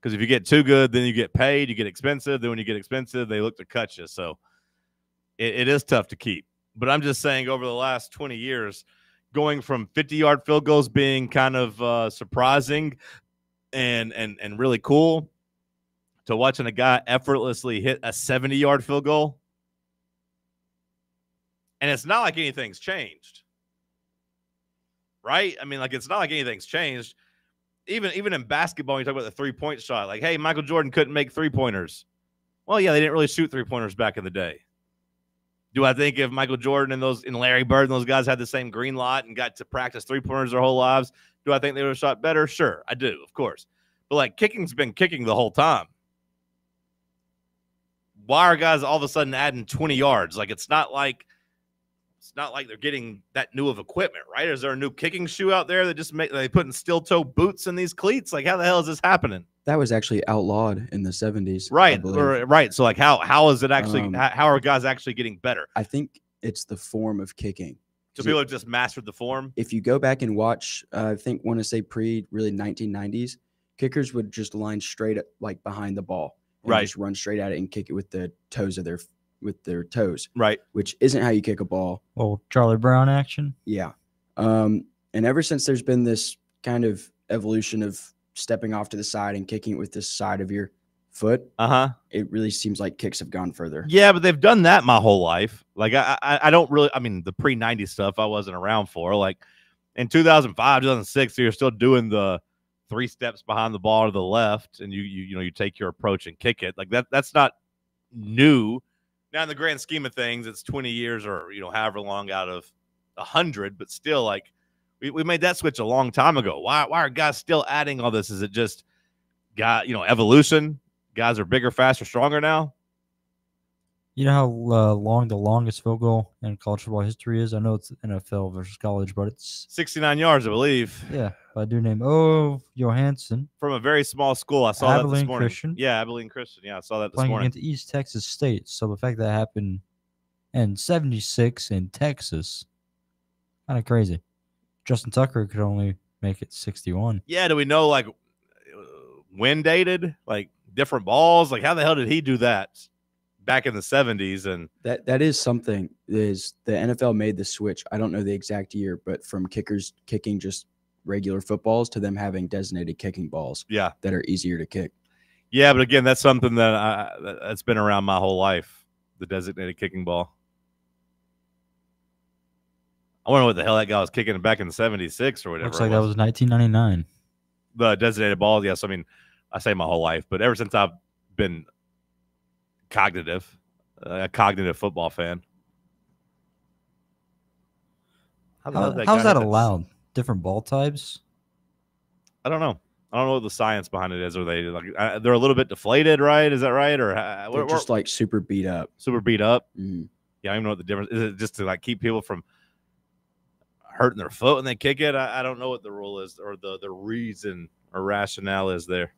because if you get too good, then you get paid, you get expensive. Then when you get expensive, they look to cut you. So it is tough to keep. But I'm just saying, over the last 20 years, going from 50-yard field goals being kind of surprising and really cool to watching a guy effortlessly hit a 70-yard field goal. And it's not like anything's changed. Right? I mean, it's not like anything's changed. Even in basketball, you talk about the three-point shot. Like, hey, Michael Jordan couldn't make three-pointers. Well, yeah, they didn't really shoot three-pointers back in the day. Do I think if Michael Jordan and Larry Bird and those guys had the same green lot and got to practice three-pointers their whole lives, do I think they would have shot better? Sure, I do, of course. But, kicking's been kicking the whole time. Why are guys all of a sudden adding 20 yards? It's not like they're getting that new of equipment, right? Is there a new kicking shoe out there that they putting steel-toe boots in these cleats? How the hell is this happening? That was actually outlawed in the 70s. Right, right. So how is it actually? How are guys actually getting better? I think it's the form of kicking. So people have just mastered the form. If you go back and watch, want to say really 1990s, kickers would just line straight up, behind the ball, and just run straight at it and kick it with the toes of their toes. Right. Which isn't how you kick a ball. Well, Charlie Brown action. Yeah. And ever since there's been this kind of evolution of stepping off to the side and kicking it with the side of your foot, it really seems like kicks have gone further. Yeah, but they've done that my whole life. I don't really, the pre-90 stuff I wasn't around for. In 2005, 2006, you're still doing the 3 steps behind the ball to the left, and you take your approach and kick it. That's not new. Now, in the grand scheme of things, it's 20 years or, however long out of 100, but still, we made that switch a long time ago. Why are guys still adding all this? Is it just evolution? Guys are bigger, faster, stronger now? You know how long the longest field goal in college football history is? I know it's NFL versus college, but it's 69 yards, I believe. Yeah, by a dude named Johansson. From a very small school. I saw that this morning. Christian. Yeah, Abilene Christian. Yeah, I saw that this playing morning. Against East Texas State. So the fact that happened in 76 in Texas, kind of crazy. Justin Tucker could only make it 61. Yeah, do we know, when dated? Different balls? How the hell did he do that back in the 70s? And that is something. Is the NFL made the switch? I don't know the exact year, but from kickers kicking just regular footballs to them having designated kicking balls. Yeah, that are easier to kick. Yeah, but again, that's something that's been around my whole life. The designated kicking ball. I wonder what the hell that guy was kicking back in 76 or whatever. Looks like that was 1999. The designated ball, yes. I say my whole life, but ever since I've been a cognitive football fan. How's that allowed? Different ball types? I don't know. I don't know what the science behind it is. Are they they're a little bit deflated, right? Is that right? Or they're just super beat up. Super beat up. Mm-hmm. Yeah, I don't even know what the difference is. It just to keep people from hurting their foot when they kick it? I don't know what the rule is or the reason or rationale is there.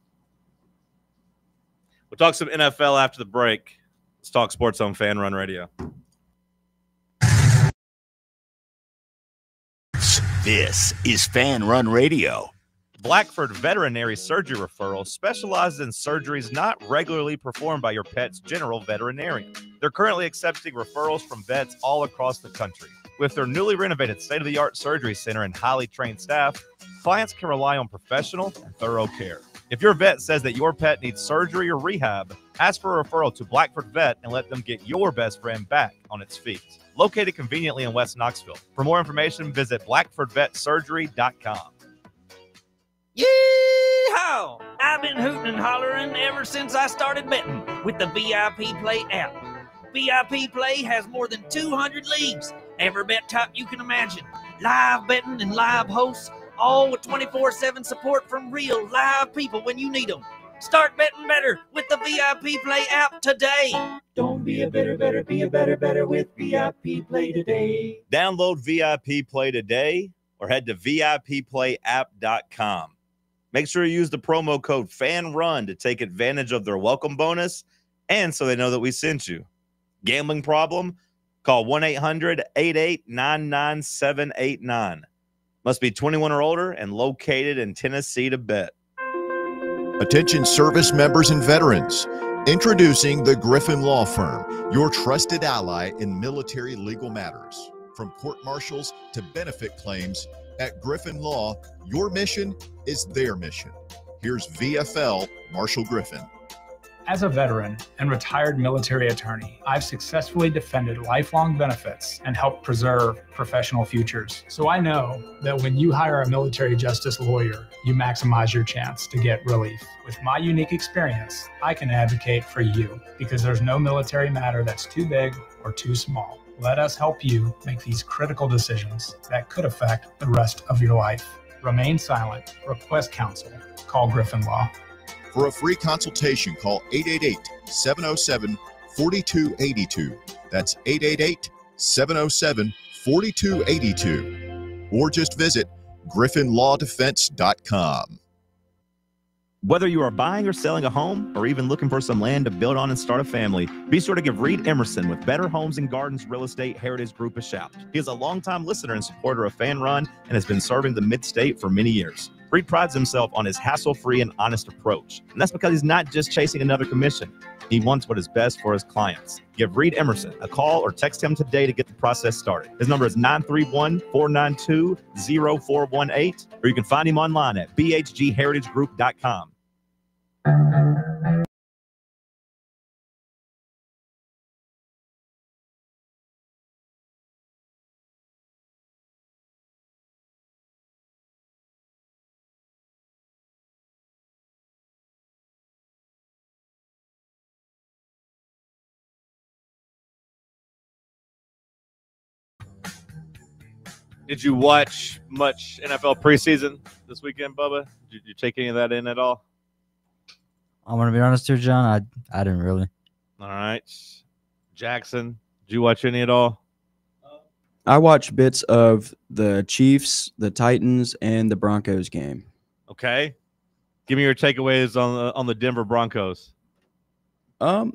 We'll talk some NFL after the break. Let's talk sports on FanRun Radio. This is FanRun Radio. Blackford Veterinary Surgery Referral specializes in surgeries not regularly performed by your pet's general veterinarian. They're currently accepting referrals from vets all across the country. With their newly renovated state-of-the-art surgery center and highly trained staff, clients can rely on professional and thorough care. If your vet says that your pet needs surgery or rehab, ask for a referral to Blackford Vet and let them get your best friend back on its feet. Located conveniently in West Knoxville. For more information, visit blackfordvetsurgery.com. Yeehaw! I've been hooting and hollering ever since I started betting with the VIP Play app. VIP Play has more than 200 leagues, every bet type you can imagine, live betting and live hosts, all with 24/7 support from real live people when you need them. Start betting better with the VIP Play app today. Don't be a better, be a better with VIP Play today. Download VIP Play today or head to VIPPlayApp.com. Make sure you use the promo code FANRUN to take advantage of their welcome bonus and so they know that we sent you. Gambling problem? Call 1-800-8899-789. Must be 21 or older and located in Tennessee to bet. Attention service members and veterans. Introducing the Griffin Law Firm, your trusted ally in military legal matters. From court martials to benefit claims, at Griffin Law, your mission is their mission. Here's VFL Marshall Griffin. As a veteran and retired military attorney, I've successfully defended lifelong benefits and helped preserve professional futures. So I know that when you hire a military justice lawyer, you maximize your chance to get relief. With my unique experience, I can advocate for you because there's no military matter that's too big or too small. Let us help you make these critical decisions that could affect the rest of your life. Remain silent. Request counsel. Call Griffin Law. For a free consultation, call 888-707-4282. That's 888-707-4282. Or just visit griffinlawdefense.com. Whether you are buying or selling a home or even looking for some land to build on and start a family, be sure to give Reed Emerson with Better Homes and Gardens Real Estate Heritage Group a shout. He is a longtime listener and supporter of FanRun and has been serving the Mid-State for many years. Reed prides himself on his hassle-free and honest approach, and that's because he's not just chasing another commission. He wants what is best for his clients. Give Reed Emerson a call or text him today to get the process started. His number is 931-492-0418, or you can find him online at bhgheritagegroup.com. Did you watch much NFL preseason this weekend, Bubba? Did you take any of that in at all? I'm going to be honest here, John. I didn't really. All right. Jackson, did you watch any at all? I watched bits of the Chiefs, the Titans, and the Broncos game. Okay. Give me your takeaways on the Denver Broncos. I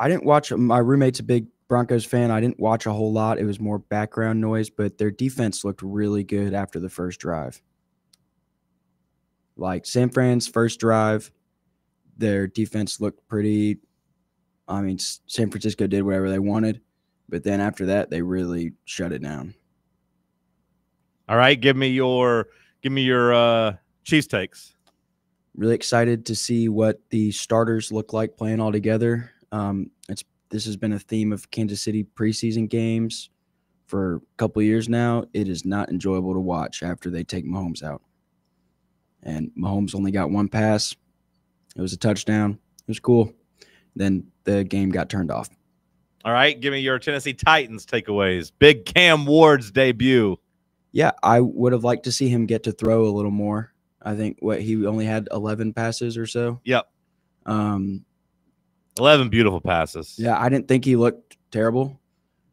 didn't watch. My roommate's a big Broncos fan. I didn't watch a whole lot. It was more background noise, but their defense looked really good after the first drive. Like San Fran's first drive, their defense looked pretty. I mean, San Francisco did whatever they wanted, but then after that, they really shut it down. All right, give me your Chiefs takes. Really excited to see what the starters look like playing all together. This has been a theme of Kansas City preseason games for a couple of years now. It is not enjoyable to watch after they take Mahomes out. And Mahomes only got one pass. It was a touchdown. It was cool. Then the game got turned off. All right, give me your Tennessee Titans takeaways. Big Cam Ward's debut. Yeah, I would have liked to see him get to throw a little more. I think he only had 11 passes or so. Yep. 11 beautiful passes. Yeah, I didn't think he looked terrible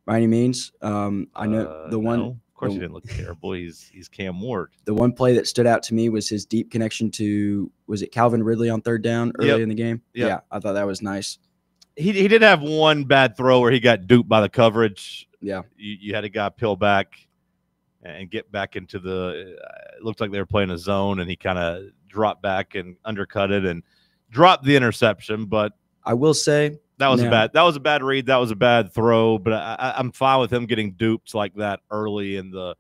by any means. I know the one. No, of course, he didn't look terrible. He's Cam Ward. The one play that stood out to me was his deep connection to, was it Calvin Ridley on third down early in the game? Yep. Yeah, I thought that was nice. He did have one bad throw where he got duped by the coverage. Yeah. You had a guy peel back and get back into it looked like they were playing a zone, and he kind of dropped back and undercut it and dropped the interception. But I will say that was a bad read. That was a bad throw, but I'm fine with him getting duped like that early in the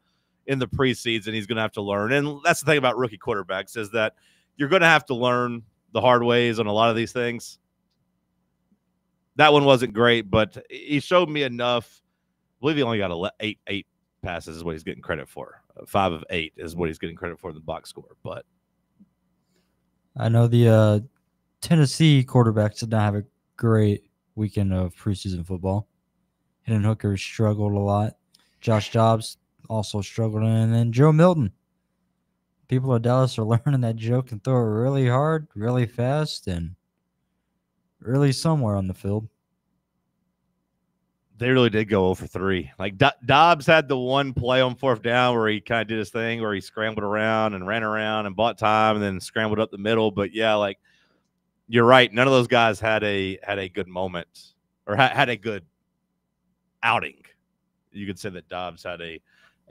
in the preseason. He's going to have to learn. And that's the thing about rookie quarterbacks is that you're going to have to learn the hard ways on a lot of these things. That one wasn't great, but he showed me enough. I believe he only got eight passes is what he's getting credit for. 5 of 8 is what he's getting credit for in the box score. But I know the Tennessee quarterbacks did not have a great weekend of preseason football. Hendon Hooker struggled a lot. Josh Dobbs also struggled. And then Joe Milton. People of Dallas are learning that Joe can throw it really hard, really fast, and really somewhere on the field. they really did go 0 for 3. Like Dobbs had the one play on 4th down where he kind of did his thing where he scrambled around and ran around and bought time and then scrambled up the middle. But yeah, like you're right. None of those guys had a good moment or had a good outing. You could say that Dobbs had a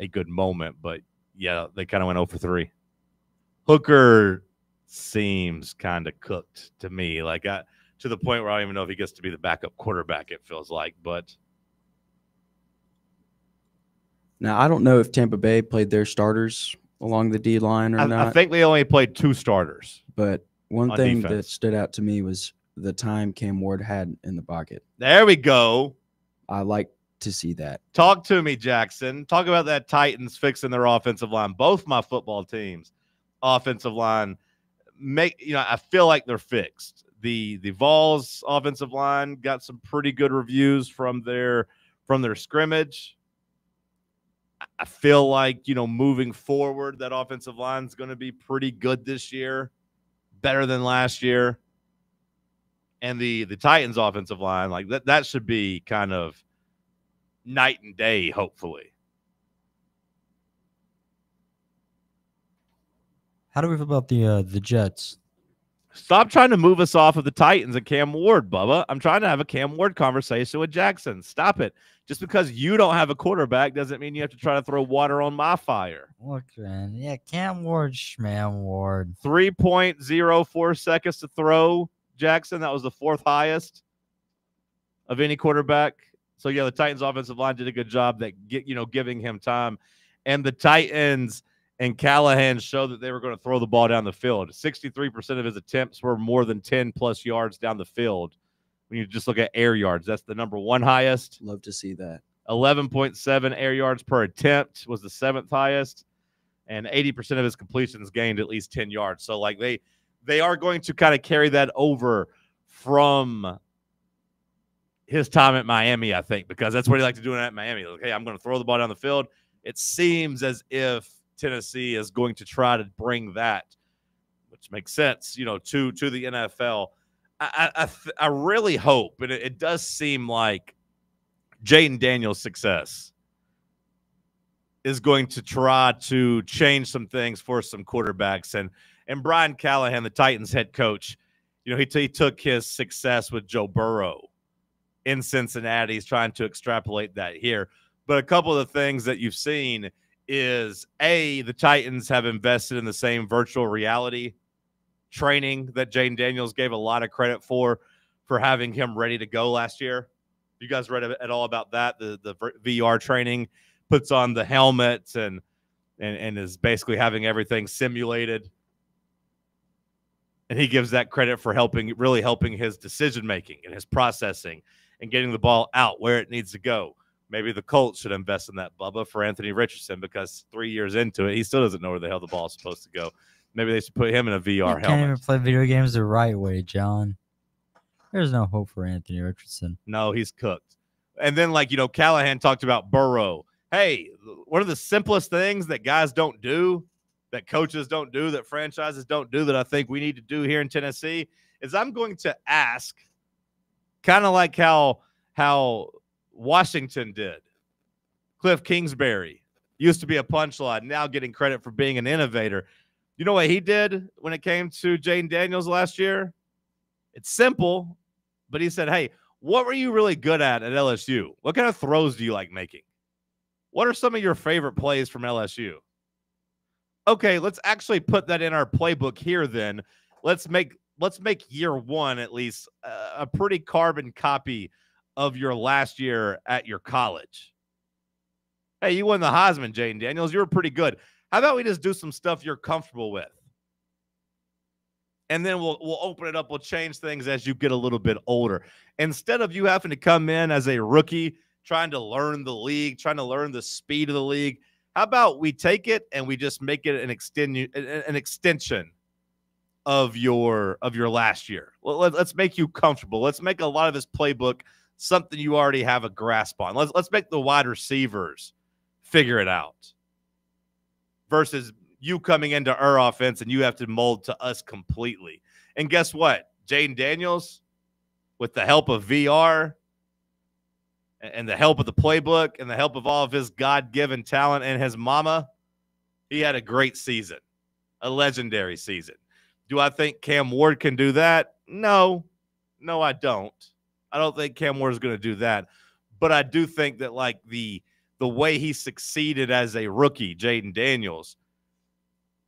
good moment, but yeah, they kind of went 0 for 3. Hooker seems kind of cooked to me, like to the point where I don't even know if he gets to be the backup quarterback, it feels like. But now, I don't know if Tampa Bay played their starters along the D line or not. I think they only played 2 starters. But one thing defense that stood out to me was the time Cam Ward had in the pocket. There we go. I like to see that. Talk to me, Jackson. Talk about that Titans fixing their offensive line. Both my football teams' offensive line I feel like they're fixed. The Vols offensive line got some pretty good reviews from their scrimmage. I feel like, moving forward, that offensive line is going to be pretty good this year, better than last year. And the Titans offensive line, like that should be kind of night and day, hopefully. How do we feel about the Jets? Stop trying to move us off of the Titans and Cam Ward, Bubba. I'm trying to have a Cam Ward conversation with Jackson. Stop it. Just because you don't have a quarterback doesn't mean you have to try to throw water on my fire. Look, man. Yeah, Cam Ward, Schmam Ward. 3.04 seconds to throw, Jackson. That was the 4th highest of any quarterback. So, yeah, the Titans offensive line did a good job giving him time. And the Titans and Callahan showed that they were going to throw the ball down the field. 63% of his attempts were more than 10-plus yards down the field. When you just look at air yards, that's the number 1 highest. Love to see that. 11.7 air yards per attempt was the 7th highest. And 80% of his completions gained at least 10 yards. So, like, they are going to kind of carry that over from his time at Miami, I think, because that's what he liked to do at Miami. Like, hey, I'm going to throw the ball down the field. It seems as if Tennessee is going to try to bring that, which makes sense, to the NFL. I really hope, and it does seem like Jaden Daniels' success is going to try to change some things for some quarterbacks. And Brian Callahan, the Titans head coach, he took his success with Joe Burrow in Cincinnati. He's trying to extrapolate that here. But a couple of the things that you've seen is, the Titans have invested in the same virtual reality training that Jaden Daniels gave a lot of credit for having him ready to go last year. You guys read at all about that? The VR training, puts on the helmets and is basically having everything simulated. And he gives that credit for really helping his decision-making and his processing and getting the ball out where it needs to go. Maybe the Colts should invest in that, Bubba, for Anthony Richardson, because 3 years into it, he still doesn't know where the hell the ball is supposed to go. Maybe they should put him in a VR helmet. Can't even play video games the right way, John. There's no hope for Anthony Richardson. No, he's cooked. And then, Callahan talked about Burrow. Hey, one of the simplest things that guys don't do, that coaches don't do, that franchises don't do, that I think we need to do here in Tennessee is I'm going to ask, kind of like how Washington did. Cliff Kingsbury used to be a punchline, now getting credit for being an innovator. You know what he did when it came to Jaden Daniels last year? It's simple, but he said, hey, what were you really good at LSU? What kind of throws do you like making? What are some of your favorite plays from LSU? Okay, let's actually put that in our playbook here then. Let's make year 1 at least a pretty carbon copy of your last year at your college. Hey, you won the Heisman, Jaden Daniels. You were pretty good. How about we just do some stuff you're comfortable with? And then we'll open it up. We'll change things as you get a little bit older. Instead of you having to come in as a rookie, trying to learn the league, trying to learn the speed of the league, how about we take it and we just make it an extension of your last year? Well, let's make you comfortable. Let's make a lot of this playbook something you already have a grasp on. Let's make the wide receivers figure it out versus you coming into our offense and you have to mold to us completely. And guess what? Jaden Daniels, with the help of VR and the help of the playbook and the help of all of his God-given talent and his mama, he had a great season, a legendary season. Do I think Cam Ward can do that? No. No, I don't. I don't think Cam Ward is going to do that. But I do think that, like, the way he succeeded as a rookie, Jaden Daniels,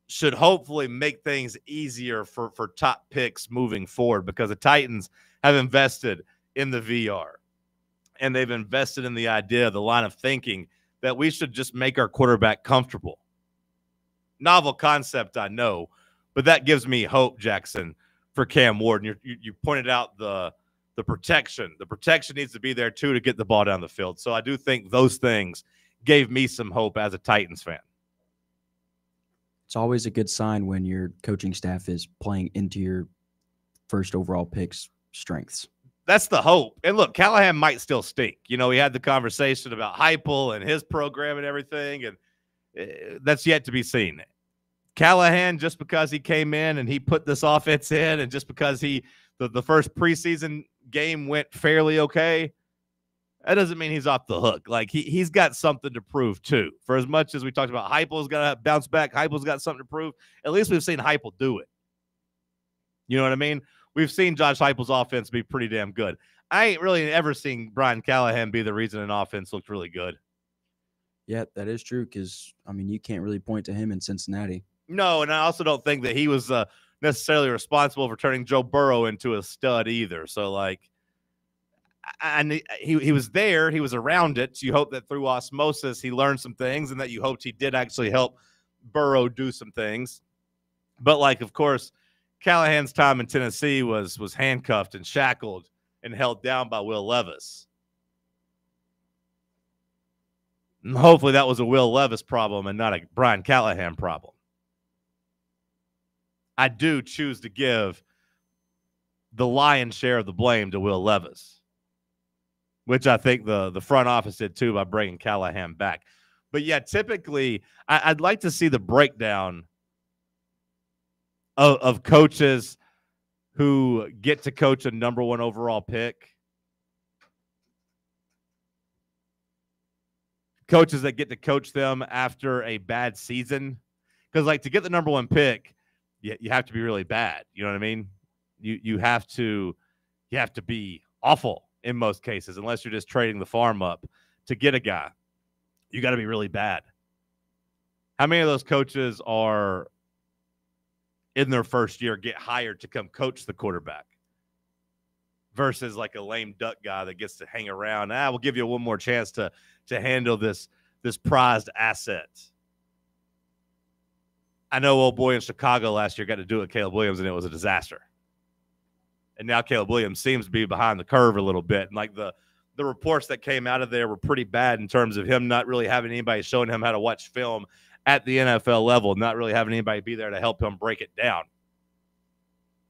should hopefully make things easier for top picks moving forward, because the Titans have invested in the VR and they've invested in the idea, the line of thinking that we should just make our quarterback comfortable. Novel concept, I know, but that gives me hope, Jackson, for Cam Ward. And you pointed out the protection. The protection needs to be there, too, to get the ball down the field. So I do think those things gave me some hope as a Titans fan. It's always a good sign when your coaching staff is playing into your first overall pick's strengths. That's the hope. And look, Callahan might still stink. You know, we had the conversation about Heupel and his program and everything, and that's yet to be seen. Callahan, just because he came in and he put this offense in, and just because the first preseason game went fairly okay, that doesn't mean he's off the hook. Like, he's got something to prove, too. For as much as we talked about Heupel's got to bounce back, Heupel's got something to prove, at least we've seen Heupel do it. You know what I mean? We've seen Josh Heupel's offense be pretty damn good. I ain't really ever seen Brian Callahan be the reason an offense looked really good. Yeah, that is true, because, I mean, you can't really point to him in Cincinnati. No, and I also don't think that he was necessarily responsible for turning Joe Burrow into a stud either. So, like, and he was there. He was around it. You hope that through osmosis he learned some things, and that you hoped he did actually help Burrow do some things. But, like, of course, Callahan's time in Tennessee was handcuffed and shackled and held down by Will Levis. And hopefully that was a Will Levis problem and not a Brian Callahan problem. I do choose to give the lion's share of the blame to Will Levis, which I think the front office did too by bringing Callahan back. But, yeah, typically I'd like to see the breakdown of coaches who get to coach a number one overall pick. Coaches that get to coach them after a bad season. Because, like, to get the number one pick, you have to be really bad. You know what I mean? You have to be awful in most cases, unless you're just trading the farm up to get a guy. You got to be really bad. How many of those coaches are in their first year get hired to come coach the quarterback versus like a lame duck guy that gets to hang around? We'll give you one more chance to handle this prized asset. I know old boy in Chicago last year got to do it with Caleb Williams, and it was a disaster. And now Caleb Williams seems to be behind the curve a little bit. And, like, the reports that came out of there were pretty bad in terms of him not really having anybody showing him how to watch film at the NFL level, not really having anybody be there to help him break it down.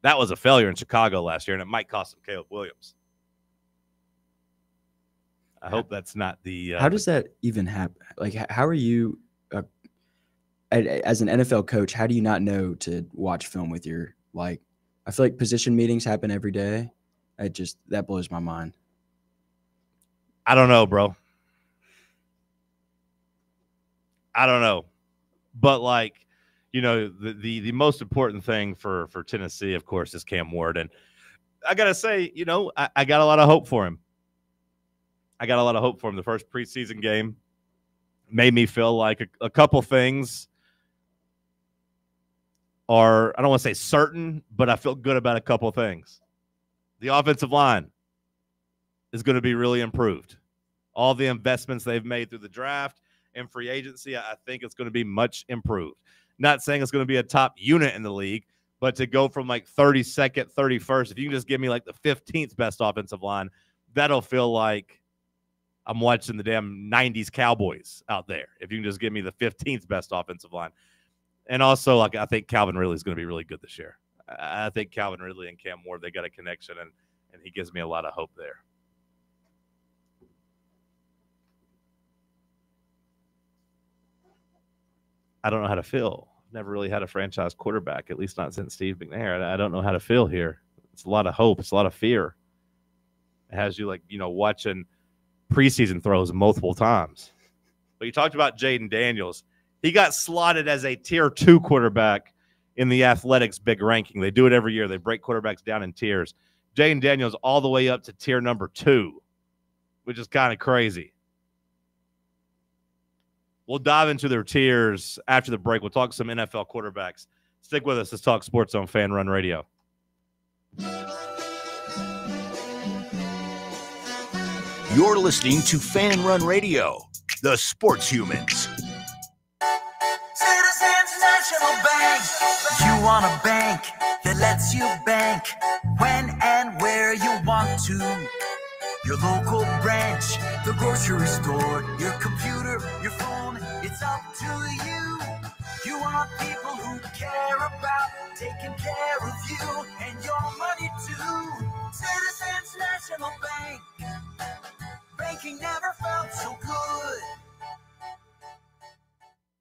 That was a failure in Chicago last year, and it might cost him Caleb Williams. I hope that's not the how does that even happen? Like, how are you, as an NFL coach, how do you not know to watch film with your, like, I feel like position meetings happen every day. That blows my mind. I don't know, bro. I don't know. But, like, you know, the most important thing for Tennessee, of course, is Cam Ward. And I got to say, you know, I got a lot of hope for him. The first preseason game made me feel like a couple things are, I don't want to say certain, but I feel good about a couple things. The offensive line is going to be really improved. All the investments they've made through the draft in free agency, I think it's going to be much improved. Not saying it's going to be a top unit in the league, but to go from like 32nd, 31st, if you can just give me like the 15th best offensive line, that'll feel like I'm watching the damn 90s Cowboys out there. If you can just give me the 15th best offensive line. And also, like, I think Calvin Ridley is going to be really good this year. I think Calvin Ridley and Cam Ward, they got a connection, and he gives me a lot of hope there. I don't know how to feel. I've never really had a franchise quarterback, at least not since Steve McNair. I don't know how to feel here. It's a lot of hope. It's a lot of fear. It has you, like, watching preseason throws multiple times. But you talked about Jaden Daniels. He got slotted as a tier 2 quarterback in the Athletics big ranking. They do it every year. They break quarterbacks down in tiers. Jaden Daniels all the way up to tier number 2, which is kind of crazy. We'll dive into their tiers after the break. We'll talk some NFL quarterbacks. Stick with us. Let's talk sports on FanRun Radio. You're listening to FanRun Radio, the sports humans. Citizens National Bank. You want a bank that lets you bank when and where you want to. Your local branch, the grocery store, your computer, your phone, it's up to you. You want people who care about taking care of you and your money too. Citizens National Bank. Banking never felt so good.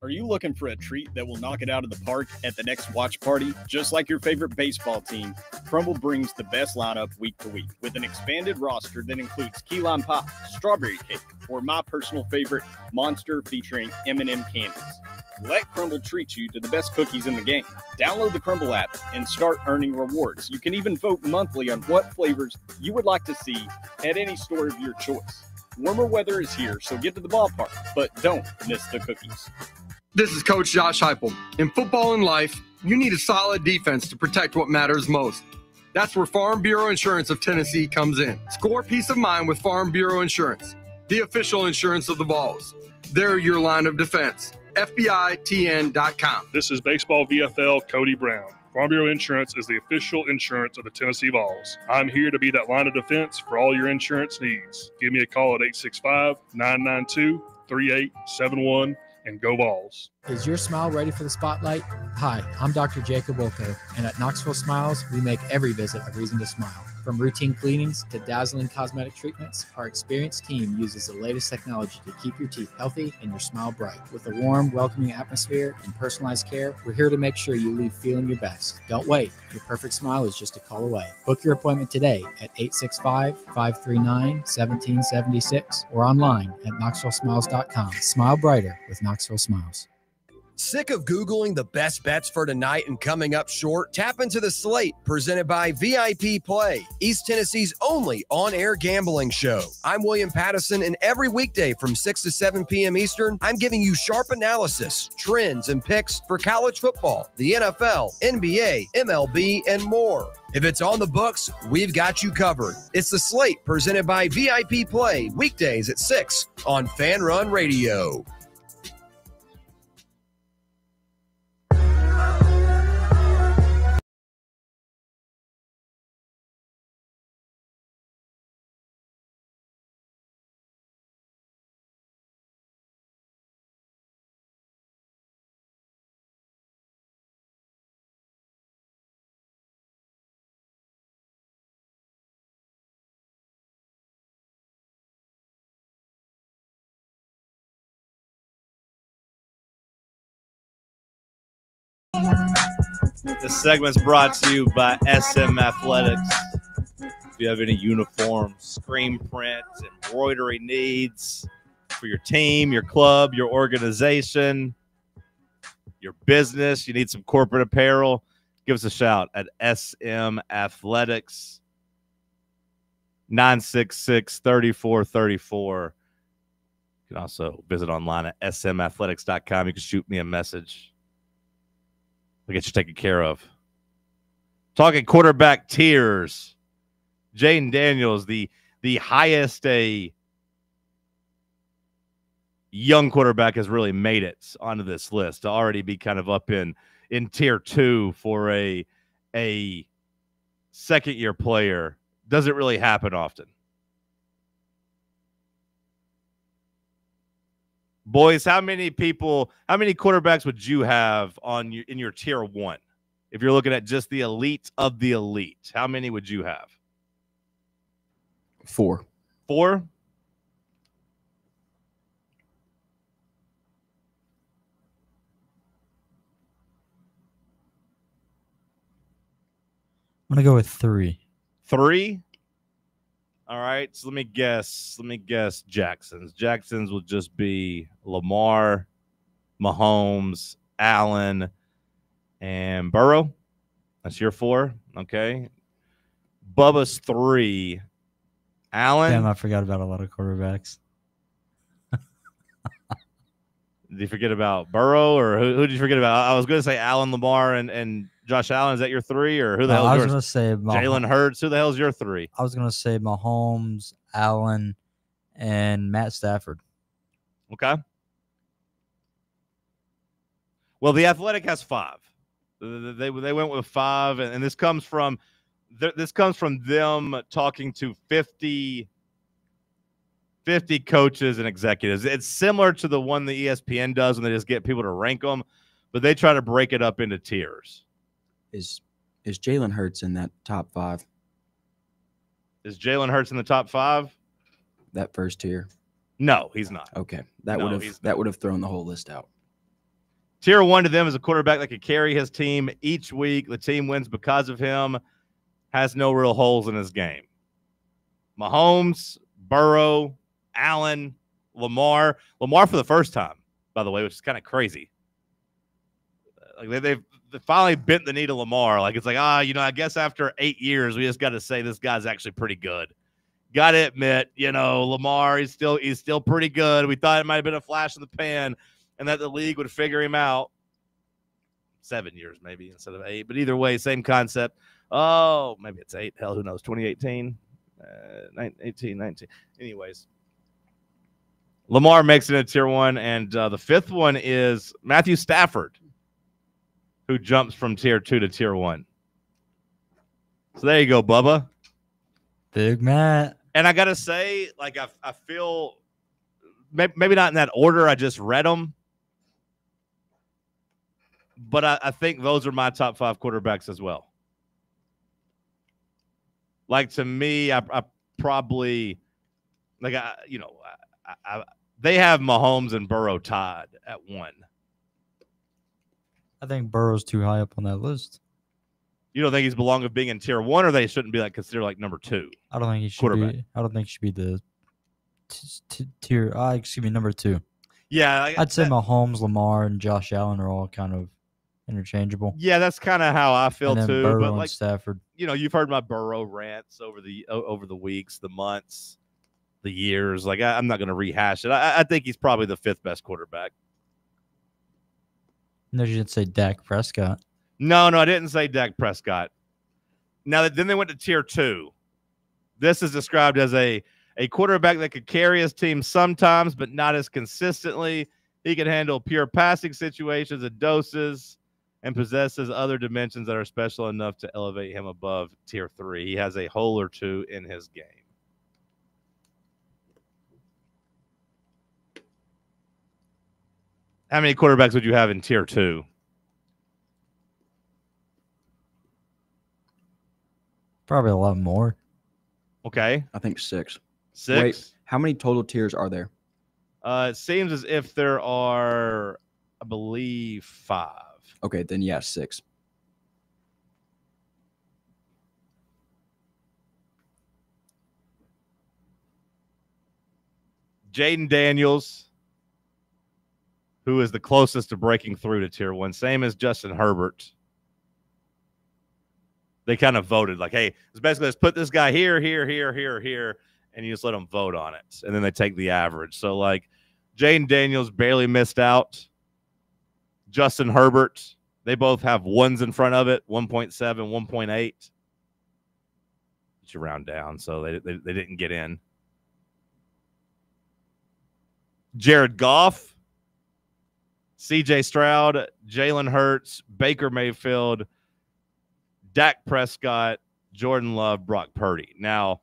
Are you looking for a treat that will knock it out of the park at the next watch party? Just like your favorite baseball team, Crumble brings the best lineup week to week with an expanded roster that includes key lime pie, strawberry cake, or my personal favorite, Monster featuring M&M candies. Let Crumble treat you to the best cookies in the game. Download the Crumble app and start earning rewards. You can even vote monthly on what flavors you would like to see at any store of your choice. Warmer weather is here, so get to the ballpark, but don't miss the cookies. This is Coach Josh Heupel. In football and life, you need a solid defense to protect what matters most. That's where Farm Bureau Insurance of Tennessee comes in. Score peace of mind with Farm Bureau Insurance, the official insurance of the Vols. They're your line of defense. FBITN.com. This is Baseball VFL Cody Brown. Farm Bureau Insurance is the official insurance of the Tennessee Vols. I'm here to be that line of defense for all your insurance needs. Give me a call at 865-992-3871 and go Vols. Is your smile ready for the spotlight? Hi, I'm Dr. Jacob Wilco, and at Knoxville Smiles, we make every visit a reason to smile. From routine cleanings to dazzling cosmetic treatments, our experienced team uses the latest technology to keep your teeth healthy and your smile bright. With a warm, welcoming atmosphere and personalized care, we're here to make sure you leave feeling your best. Don't wait. Your perfect smile is just a call away. Book your appointment today at 865-539-1776 or online at knoxvillesmiles.com. Smile brighter with Knoxville Smiles. Sick of Googling the best bets for tonight and coming up short? Tap into the slate presented by VIP Play, East Tennessee's only on-air gambling show. I'm William Pattison, and every weekday from 6 to 7 p.m. Eastern, I'm giving you sharp analysis, trends, and picks for college football, the NFL, NBA, MLB, and more. If it's on the books, we've got you covered. It's the slate presented by VIP Play, weekdays at 6 on FanRun Radio. This segment's brought to you by SM Athletics. If you have any uniforms, screen prints, embroidery needs for your team, your club, your organization, your business, you need some corporate apparel, give us a shout at SM Athletics, 966-3434. You can also visit online at smathletics.com. You can shoot me a message. We'll get you taken care of. Talking quarterback tiers. Jaden Daniels, the highest a young quarterback has really made it onto this list to already be kind of up in tier 2 for a second-year player. Doesn't really happen often. Boys, how many quarterbacks would you have in your tier 1? If you're looking at just the elite of the elite, how many would you have? 4. 4? I'm going to go with 3. 3? All right, so let me guess Jackson's. Jackson's will just be Lamar, Mahomes, Allen, and Burrow. That's your 4. Okay. Bubba's 3. Allen. Damn, I forgot about a lot of quarterbacks. Did you forget about Burrow, or who did you forget about? I was going to say Allen, Lamar, and Josh Allen. Is that your 3, or who the hell is yours? I was going to say Jalen Hurts. Who the hell is your 3? I was going to say Mahomes, Allen, and Matt Stafford. Okay. Well, the Athletic has 5. They went with 5, and this comes from them talking to 50 coaches and executives. It's similar to the one the ESPN does when they just get people to rank them, but they try to break it up into tiers. Is Jalen Hurts in that top 5? Is Jalen Hurts in the top 5? That first tier? No, he's not. Okay, that would have thrown the whole list out. Tier 1 to them is a quarterback that could carry his team each week. The team wins because of him. Has no real holes in his game. Mahomes, Burrow, Allen, Lamar for the first time, by the way, which is kind of crazy. Like they've finally bent the knee to Lamar. Like it's like, I guess after 8 years, we just got to say this guy's actually pretty good. Got to admit, Lamar, he's still pretty good. We thought it might have been a flash in the pan, and that the league would figure him out. 7 years maybe instead of 8, but either way, same concept. Oh, maybe it's 8. Hell, who knows? 2018, 18, 19. Anyways, Lamar makes it in tier 1, and the 5th one is Matthew Stafford, who jumps from tier 2 to tier 1. So there you go, Bubba. Big Matt. And I got to say, like, I feel maybe not in that order I just read them, but I think those are my top 5 quarterbacks as well. Like, to me, I probably, like, they have Mahomes and Burrow tied at 1. I think Burrow's too high up on that list. You don't think he's belong of being in tier 1, or they shouldn't be considered like number 2? I don't think he should be. I don't think he should be the tier. Number 2. Yeah, I'd say Mahomes, Lamar, and Josh Allen are all kind of interchangeable. Yeah, that's kind of how I feel too. Burrow but and like Stafford, you've heard my Burrow rants over the weeks, the months, the years. Like I'm not going to rehash it. I think he's probably the 5th best quarterback. No, you didn't say Dak Prescott. No, I didn't say Dak Prescott. Now, then they went to tier 2. This is described as a quarterback that could carry his team sometimes, but not as consistently. He can handle pure passing situations and doses and possesses other dimensions that are special enough to elevate him above tier 3. He has a hole or two in his game. How many quarterbacks would you have in tier 2? Probably a lot more. Okay. I think 6. 6? Wait, how many total tiers are there? It seems as if there are, I believe, 5. Okay, then yeah, 6. Jaden Daniels, who is the closest to breaking through to tier 1, same as Justin Herbert. They kind of voted like, hey, it's basically let's put this guy here, and you just let them vote on it. And then they take the average. So, like, Jaden Daniels barely missed out. Justin Herbert, they both have 1s in front of it, 1.7, 1.8. You round down, so they didn't get in. Jared Goff, C.J. Stroud, Jalen Hurts, Baker Mayfield, Dak Prescott, Jordan Love, Brock Purdy. Now,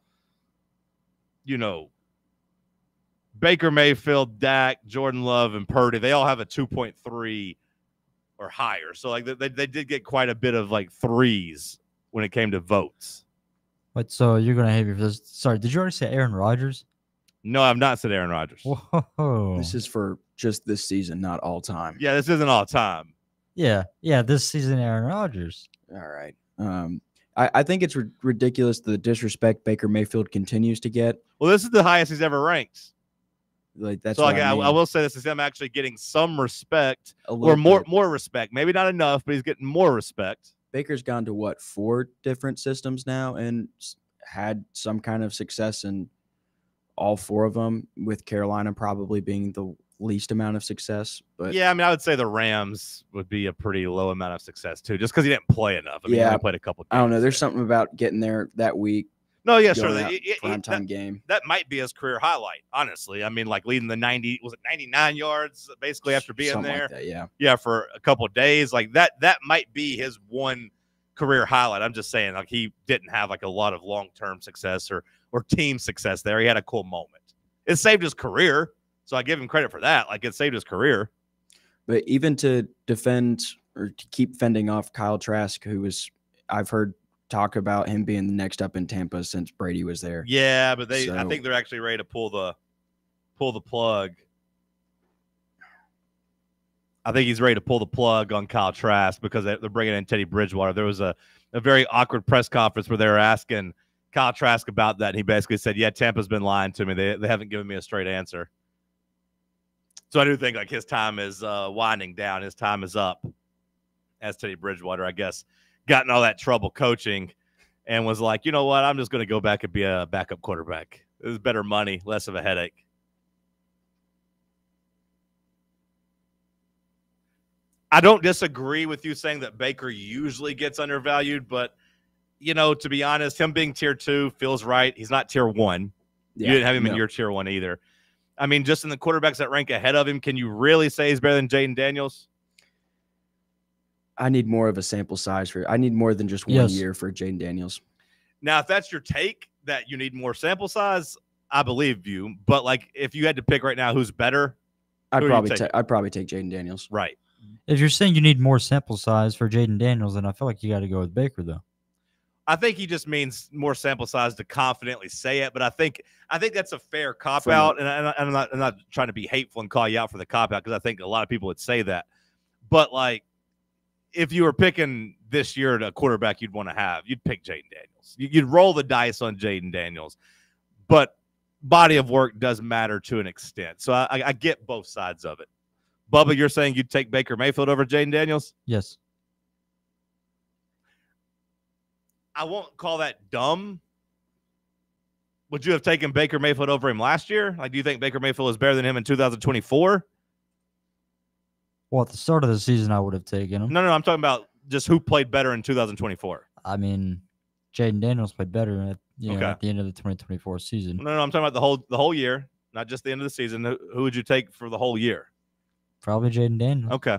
Baker Mayfield, Dak, Jordan Love, and Purdy, they all have a 2.3 or higher. So, they did get quite a bit of, threes when it came to votes. But so you're going to hate me for this. Sorry, did you already say Aaron Rodgers? No, I've not said Aaron Rodgers. Whoa. This is for just this season, not all time. Yeah, this isn't all time. Yeah, this season Aaron Rodgers. All right. I think it's ridiculous the disrespect Baker Mayfield continues to get. Well, this is the highest he's ever ranked. That's so. What I mean. I will say this is him actually getting some respect, or more respect. Maybe not enough, but he's getting more respect. Baker's gone to what, 4 different systems now, and had some kind of success in all 4 of them. With Carolina probably being the least amount of success. But yeah, I mean, I would say the Rams would be a pretty low amount of success too, just because he didn't play enough. I mean, he only played a couple games. I don't know. There's something about getting there that week. No, yeah, sure. Primetime game. That might be his career highlight, honestly. I mean, leading the 99 yards basically after being Something there. Like that, yeah. Yeah, for a couple of days. That might be his one career highlight. I'm just saying, he didn't have a lot of long-term success or team success there. He had a cool moment. It saved his career, so I give him credit for that. It saved his career. But even to defend or to keep fending off Kyle Trask, who I've heard talk about him being the next up in Tampa since Brady was there. Yeah, but I think they're actually ready to pull the plug. I think he's ready to pull the plug on Kyle Trask because they're bringing in Teddy Bridgewater. There was a very awkward press conference where they were asking Kyle Trask about that, and he basically said, yeah, Tampa's been lying to me. They haven't given me a straight answer. So I do think his time is winding down. His time is up, as Teddy Bridgewater, I guess, got in all that trouble coaching and was like, you know what, I'm just going to go back and be a backup quarterback. It was better money, less of a headache. I don't disagree with you saying that Baker usually gets undervalued, but, to be honest, him being tier 2 feels right. He's not tier 1. Yeah, you didn't have him in your tier 1 either. I mean, just in the quarterbacks that rank ahead of him, can you really say he's better than Jaden Daniels? I need more of a sample size I need more than just 1 year for Jaden Daniels. Now, if that's your take, that you need more sample size, I believe you. But if you had to pick right now who's better, I'd probably take Jaden Daniels. Right. If you're saying you need more sample size for Jaden Daniels, then I feel like you got to go with Baker, though. I think he just means more sample size to confidently say it, but I think that's a fair cop out, and I'm not trying to be hateful and call you out for the cop out because I think a lot of people would say that. But if you were picking this year a quarterback you'd want to have, you'd pick Jaden Daniels. You'd roll the dice on Jaden Daniels, but body of work does matter to an extent. So I get both sides of it. Bubba, you're saying you'd take Baker Mayfield over Jaden Daniels? Yes. I won't call that dumb. Would you have taken Baker Mayfield over him last year? Do you think Baker Mayfield is better than him in 2024? Well, at the start of the season, I would have taken him. No, I'm talking about just who played better in 2024. I mean, Jaden Daniels played better at the end of the 2024 season. No, I'm talking about the whole year, not just the end of the season. Who would you take for the whole year? Probably Jaden Daniels. Okay.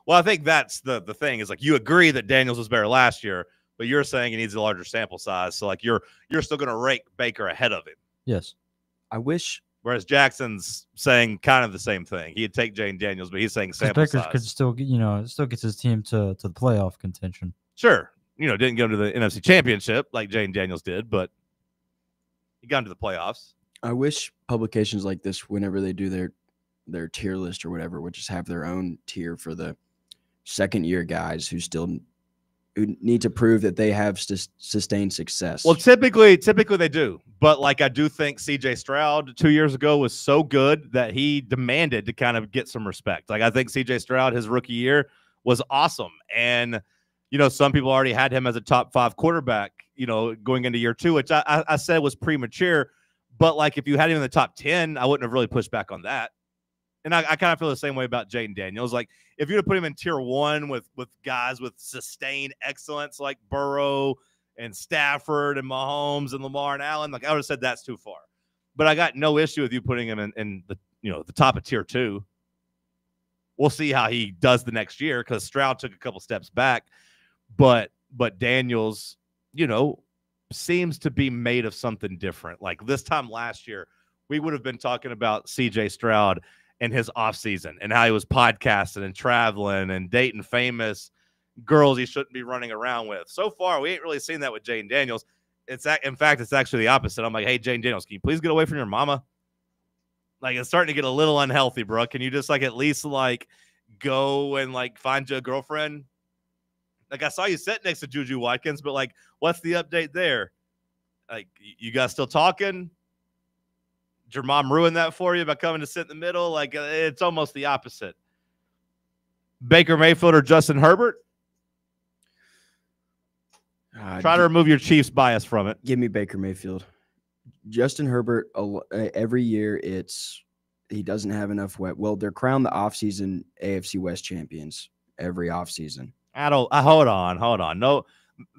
Well, I think that's the thing is you agree that Daniels was better last year, but you're saying he needs a larger sample size. So you're still going to rank Baker ahead of him. Yes. I wish. Whereas Jackson's saying kind of the same thing. He'd take Jaden Daniels, but he's saying sample Baker size. Could still, still gets his team to the playoff contention. Sure. Didn't go to the NFC Championship like Jaden Daniels did, but he got into the playoffs. I wish publications like this, whenever they do their tier list or whatever, would just have their own tier for the second-year guys who need to prove that they have sustained success. Well, typically they do. But I do think C.J. Stroud 2 years ago was so good that he demanded to kind of get some respect. I think C.J. Stroud, his rookie year, was awesome. And, some people already had him as a top 5 quarterback, going into year 2, which I said was premature. But, if you had him in the top 10, I wouldn't have really pushed back on that. And I kind of feel the same way about Jaden Daniels. If you would put him in tier 1 with guys with sustained excellence like Burrow and Stafford and Mahomes and Lamar and Allen, I would have said that's too far. but I got no issue with you putting him in the the top of tier 2. We'll see how he does the next year because Stroud took a couple steps back, but Daniels, seems to be made of something different. Like this time last year, we would have been talking about CJ Stroud and his offseason and how he was podcasting and traveling and dating famous girls he shouldn't be running around with. So far, we ain't really seen that with Jane Daniels. In fact, it's actually the opposite. I'm like, hey, Jane Daniels, can you please get away from your mama? Like, it's starting to get a little unhealthy, bro. Can you just at least go and find you a girlfriend? Like, I saw you sit next to Juju Watkins, but what's the update there? Like, you guys still talking? Did your mom ruin that for you by coming to sit in the middle? Like, it's almost the opposite. Baker Mayfield or Justin Herbert? Try to remove your Chiefs bias from it. Give me Baker Mayfield. Justin Herbert, every year he doesn't have enough wet. Well, they're crowned the offseason AFC West champions every offseason. Hold on. No,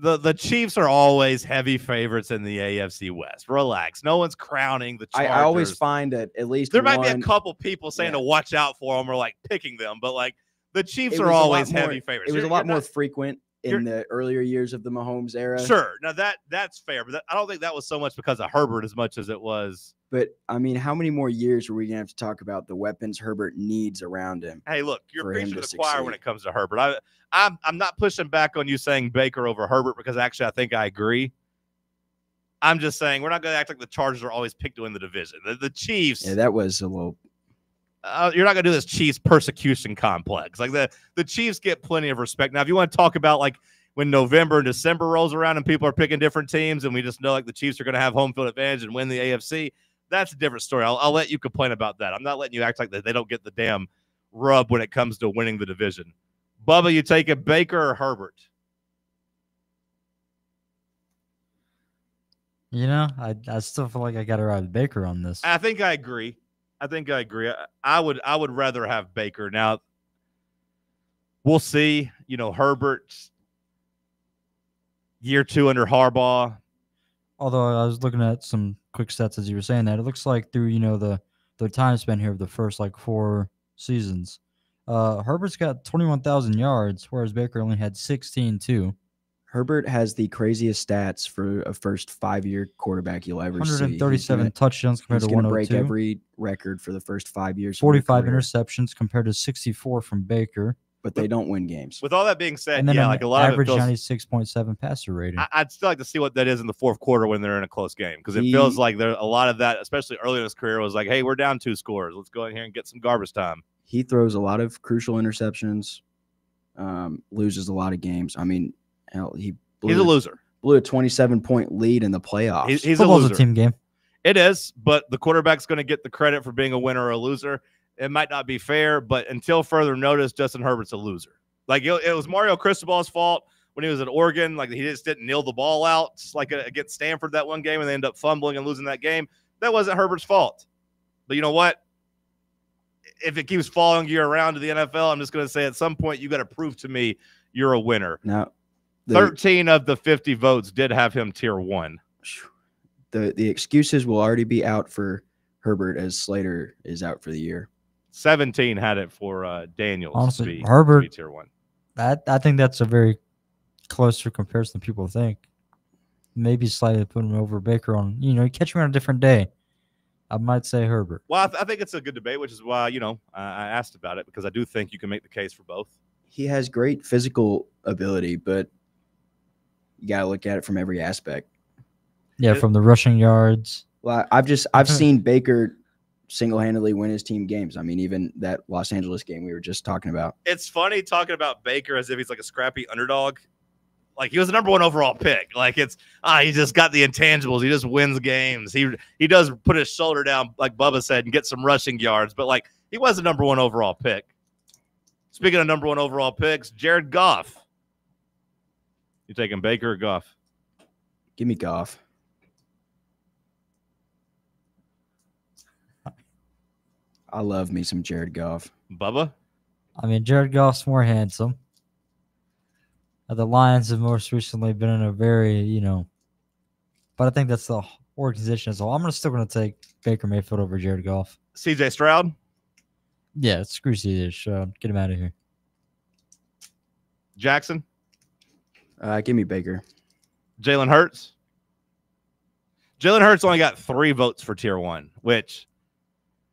the Chiefs are always heavy favorites in the AFC West. Relax. No one's crowning the Chargers. I always find that at least there might be a couple people saying to watch out for them or picking them, but the Chiefs are always heavy favorites. It was a lot more frequent in the earlier years of the Mahomes era. Sure. Now that's fair, but I don't think that was so much because of Herbert as much as it was. But I mean, how many more years are we gonna have to talk about the weapons Herbert needs around him? Hey, look, you're preaching to the choir when it comes to Herbert. I'm not pushing back on you saying Baker over Herbert because actually I think I agree. I'm just saying we're not going to act like the Chargers are always picked to win the division. The Chiefs. Yeah, that was a little. You're not going to do this Chiefs persecution complex. Like the Chiefs get plenty of respect. Now, if you want to talk about when November and December rolls around and people are picking different teams and we just know the Chiefs are going to have home field advantage and win the AFC, that's a different story. I'll let you complain about that. I'm not letting you act like that they don't get the damn rub when it comes to winning the division. Bubba, you taking Baker or Herbert? I still feel like I got to ride Baker on this. I think I agree. I would rather have Baker. Now, we'll see. Herbert's year 2 under Harbaugh. Although I was looking at some quick stats as you were saying that, it looks like through the time spent here of the first 4 seasons, Herbert's got 21,000 yards, whereas Baker only had 16 Herbert has the craziest stats for a first 5-year quarterback you'll ever see. 137 touchdowns compared to 102. He's going to break every record for the first 5 years. 45 interceptions compared to 64 from Baker. But they don't win games. With all that being said, and then a lot average of it feels, 96.7 passer rating. I'd still like to see what that is in the fourth quarter when they're in a close game because it feels like there a lot of that, especially early in his career, was like, hey, we're down 2 scores. Let's go in here and get some garbage time. He throws a lot of crucial interceptions, loses a lot of games. I mean, hell, he's a loser. Blew a 27-point lead in the playoffs. He's a loser. A team game. It is, but the quarterback's going to get the credit for being a winner or a loser. It might not be fair, but until further notice, Justin Herbert's a loser. It was Mario Cristobal's fault when he was at Oregon. He just didn't nail the ball out against Stanford that one game, and they ended up fumbling and losing that game. That wasn't Herbert's fault. But you know what? If it keeps following you around to the NFL, I'm just going to say at some point you got to prove to me you're a winner. Now, 13 of the 50 votes did have him tier 1. The excuses will already be out for Herbert as Slater is out for the year. 17 had it for Daniels. Honestly, Herbert, to be tier 1. I think that's a very closer comparison than people think. Maybe slightly put him over Baker on, catch me on a different day. I might say Herbert. Well, I think it's a good debate, which is why, I asked about it because I do think you can make the case for both. He has great physical ability, but you got to look at it from every aspect. Yeah, from the rushing yards. Well, I've seen Baker single-handedly win his team games. I mean, even that Los Angeles game we were just talking about. It's funny talking about Baker as if he's like a scrappy underdog. He was the number 1 overall pick. He just got the intangibles. He just wins games. He does put his shoulder down, like Bubba said, and get some rushing yards. But he was the number 1 overall pick. Speaking of number 1 overall picks, Jared Goff. You taking Baker or Goff? Give me Goff. I love me some Jared Goff. Bubba? I mean, Jared Goff's more handsome. The Lions have most recently been in a very, but I think that's the organization as a whole. I'm still going to take Baker Mayfield over Jared Goff. CJ Stroud? Yeah, screw CJ Stroud. Get him out of here. Jackson? Give me Baker. Jalen Hurts? Jalen Hurts only got 3 votes for tier 1, which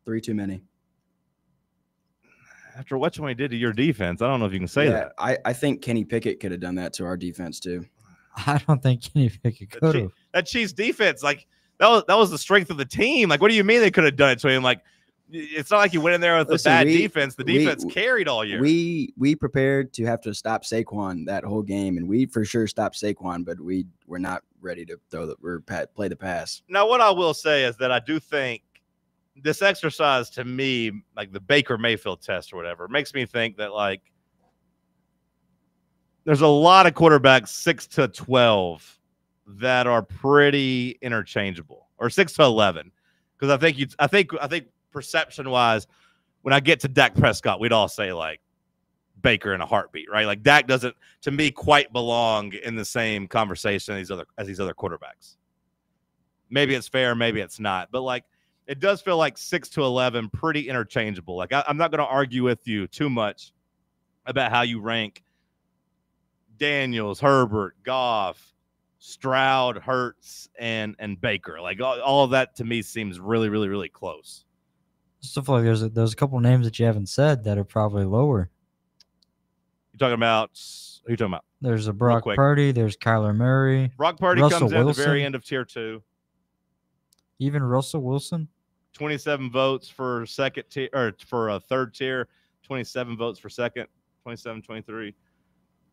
3 too many. After watching what he did to your defense, I don't know if you can say that. I think Kenny Pickett could have done that to our defense too. I don't think Kenny Pickett could have. That Chiefs defense, like that was the strength of the team. Like, what do you mean they could have done it to him? Like, it's not like you went in there with a bad defense. The defense carried all year. We prepared to have to stop Saquon that whole game, and we for sure stopped Saquon, but we're not ready to play the pass. Now, what I will say is that I do think this exercise, to me, like the Baker Mayfield test or whatever, makes me think that like there's a lot of quarterbacks 6 to 12 that are pretty interchangeable, or 6 to 11, because I think perception wise, when I get to Dak Prescott, we'd all say like Baker in a heartbeat, right? Like Dak doesn't, to me, quite belong in the same conversation as these other quarterbacks. Maybe it's fair, maybe it's not, but like it does feel like 6 to 11 pretty interchangeable. Like I'm not going to argue with you too much about how you rank Daniels, Herbert, Goff, Stroud, Hurts, and Baker. Like all of that to me seems really, really, really close. Stuff like there's a couple names that you haven't said that are probably lower. You're talking about who are you talking about? There's a Brock Purdy. There's Kyler Murray. Brock Purdy comes in at the very end of tier 2. Even Russell Wilson. 27 votes for second tier, or for a third tier. 27 votes for second. 27, 23.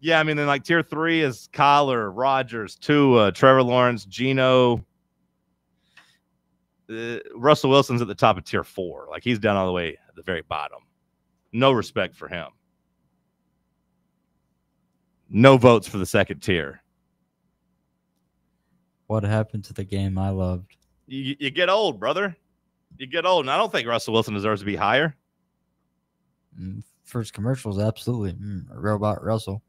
Yeah, I mean, then like tier 3 is Kyler, Rodgers, Tua, Trevor Lawrence, Geno. Russell Wilson's at the top of tier 4. Like he's down all the way at the very bottom. No respect for him. No votes for the second tier. What happened to the game I loved? You get old, brother. You get old. And I don't think Russell Wilson deserves to be higher. First commercials, absolutely. Robot Russell.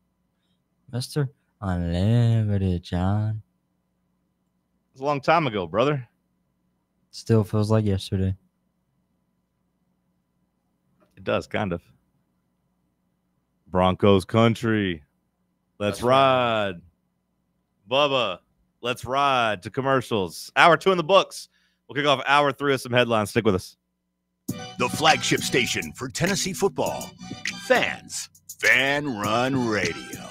Mr. Unlimited, John. It was a long time ago, brother. Still feels like yesterday. It does, kind of. Broncos country. Let's ride. Bubba, let's ride to commercials. Hour 2 in the books. We'll kick off hour 3 with some headlines. Stick with us. The flagship station for Tennessee football. Fans. FANRUN Radio.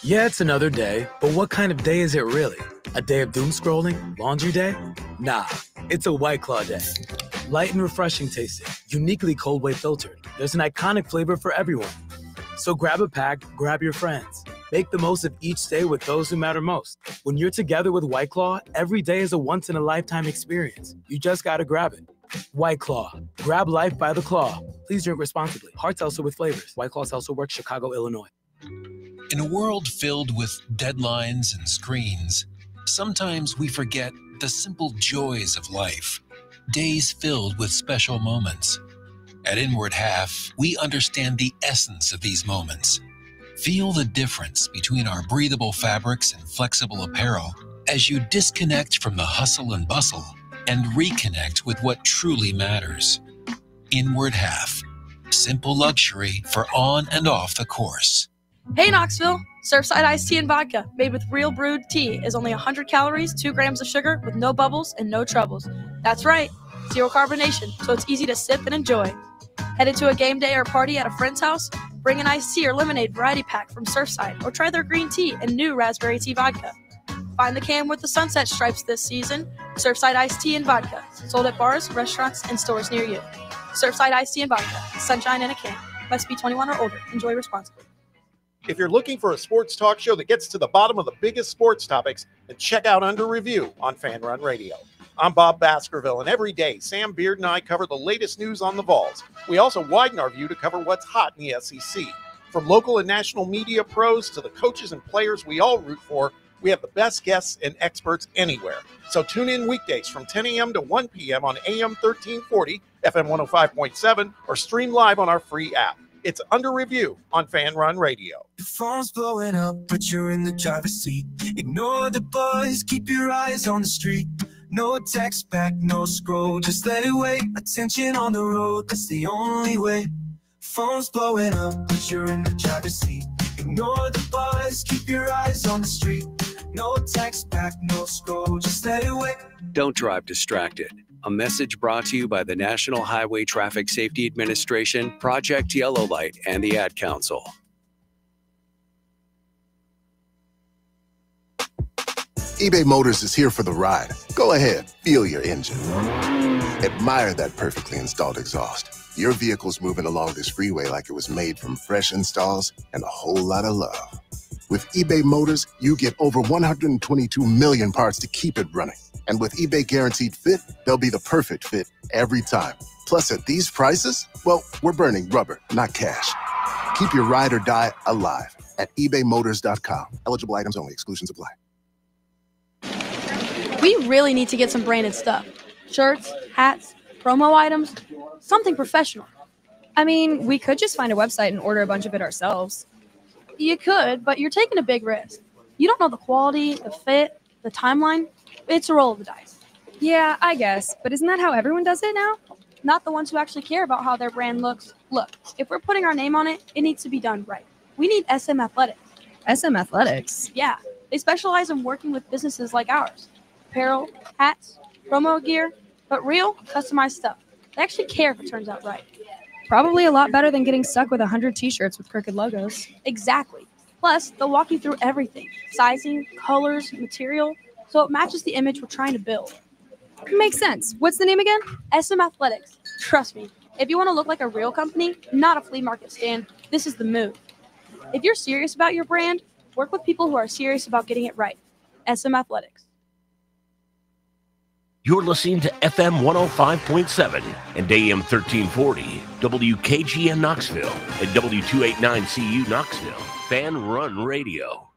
Yeah, it's another day, but what kind of day is it really? A day of doom scrolling? Laundry day? Nah, it's a White Claw day. Light and refreshing tasting, uniquely cold wave filtered. There's an iconic flavor for everyone. So grab a pack, grab your friends. Make the most of each day with those who matter most. When you're together with White Claw, every day is a once-in-a-lifetime experience. You just gotta grab it. White Claw. Grab life by the claw. Please drink responsibly. Hard seltzer with flavors. White Claw Seltzer Works, Chicago, Illinois. In a world filled with deadlines and screens, sometimes we forget the simple joys of life. Days filled with special moments. At Inward Half, we understand the essence of these moments. Feel the difference between our breathable fabrics and flexible apparel as you disconnect from the hustle and bustle and reconnect with what truly matters. Inward Half. Simple luxury for on and off the course. Hey Knoxville! Surfside iced tea and vodka, made with real brewed tea, is only 100 calories, 2 grams of sugar, with no bubbles and no troubles. That's right, zero carbonation, so it's easy to sip and enjoy. Headed to a game day or party at a friend's house? Bring an iced tea or lemonade variety pack from Surfside, or try their green tea and new raspberry tea vodka. Find the can with the sunset stripes this season. Surfside iced tea and vodka, sold at bars, restaurants, and stores near you. Surfside iced tea and vodka, sunshine in a can. Must be 21 or older. Enjoy responsibly. If you're looking for a sports talk show that gets to the bottom of the biggest sports topics, then check out Under Review on FANRUN Radio. I'm Bob Baskerville, and every day, Sam Beard and I cover the latest news on the Vols. We also widen our view to cover what's hot in the SEC. From local and national media pros to the coaches and players we all root for, we have the best guests and experts anywhere. So tune in weekdays from 10 a.m. to 1 p.m. on AM 1340, FM 105.7, or stream live on our free app. It's under review on FanRun Radio. The phone's blowing up, but you're in the driver's seat. Ignore the buzz, keep your eyes on the street. No text back, no scroll, just let it wait. Attention on the road, that's the only way. Phone's blowing up, but you're in the driver's seat. Ignore the buzz, keep your eyes on the street. No text back, no scroll, just let it wait. Don't drive distracted. A message brought to you by the National Highway Traffic Safety Administration, Project Yellow Light, and the Ad Council. eBay Motors is here for the ride. Go ahead, feel your engine. Admire that perfectly installed exhaust. Your vehicle's moving along this freeway like it was made from fresh installs and a whole lot of love. With eBay Motors, you get over 122 million parts to keep it running. And with eBay Guaranteed Fit, they'll be the perfect fit every time. Plus, at these prices, well, we're burning rubber, not cash. Keep your ride or die alive at ebaymotors.com. Eligible items only. Exclusions apply. We really need to get some branded stuff. Shirts, hats, promo items, something professional. I mean, we could just find a website and order a bunch of it ourselves. You could, but you're taking a big risk. You don't know the quality, the fit, the timeline. It's a roll of the dice. Yeah, I guess. But isn't that how everyone does it now? Not the ones who actually care about how their brand looks. Look, if we're putting our name on it, it needs to be done right. We need SM Athletics. SM Athletics? Yeah, they specialize in working with businesses like ours. Apparel, hats, promo gear, but real, customized stuff. They actually care if it turns out right. Probably a lot better than getting stuck with 100 t-shirts with crooked logos. Exactly. Plus, they'll walk you through everything. Sizing, colors, material, so it matches the image we're trying to build. Makes sense. What's the name again? SM Athletics. Trust me, if you want to look like a real company, not a flea market stand, this is the move. If you're serious about your brand, work with people who are serious about getting it right. SM Athletics. You're listening to FM 105.7 and AM 1340, WKGN Knoxville, and W289CU Knoxville, FANRUN Radio.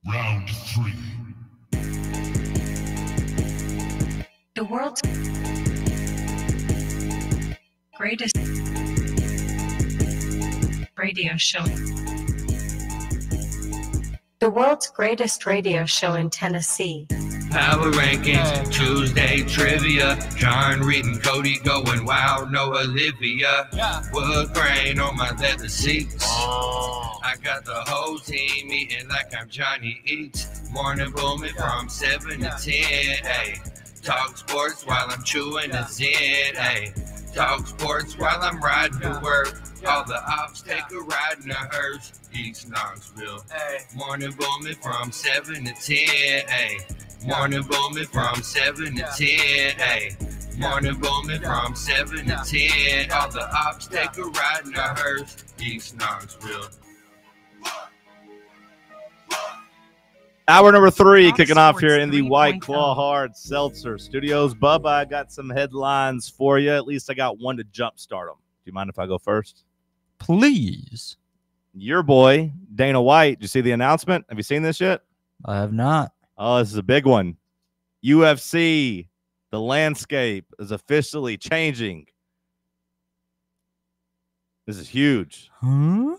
Round 3. The world's greatest radio show. The world's greatest radio show in Tennessee. Power Rankings, Tuesday Trivia. John, Reed, and Cody going wild. No Olivia. Wood grain on my leather seats. I got the whole team eating like I'm Johnny Eats. Morning booming from 7 to 10. Ay. Talk sports while I'm chewing a Zen. Ay. Talk sports while I'm riding to work. All the ops take a ride in a hearse. East Knoxville. Morning booming from 7 to 10. Ay. Morning booming from 7 to 10. Ay. Morning booming from 7 to 10. All the ops take a ride in a hearse. East Knoxville. Hour number 3 kicking off here in the White Claw Hard Seltzer Studios. Bubba, I got some headlines for you. At least I got one to jumpstart them. Do you mind if I go first? Please. Your boy, Dana White. Did you see the announcement? Have you seen this yet? I have not. Oh, this is a big one. UFC, the landscape is officially changing. This is huge. Huh?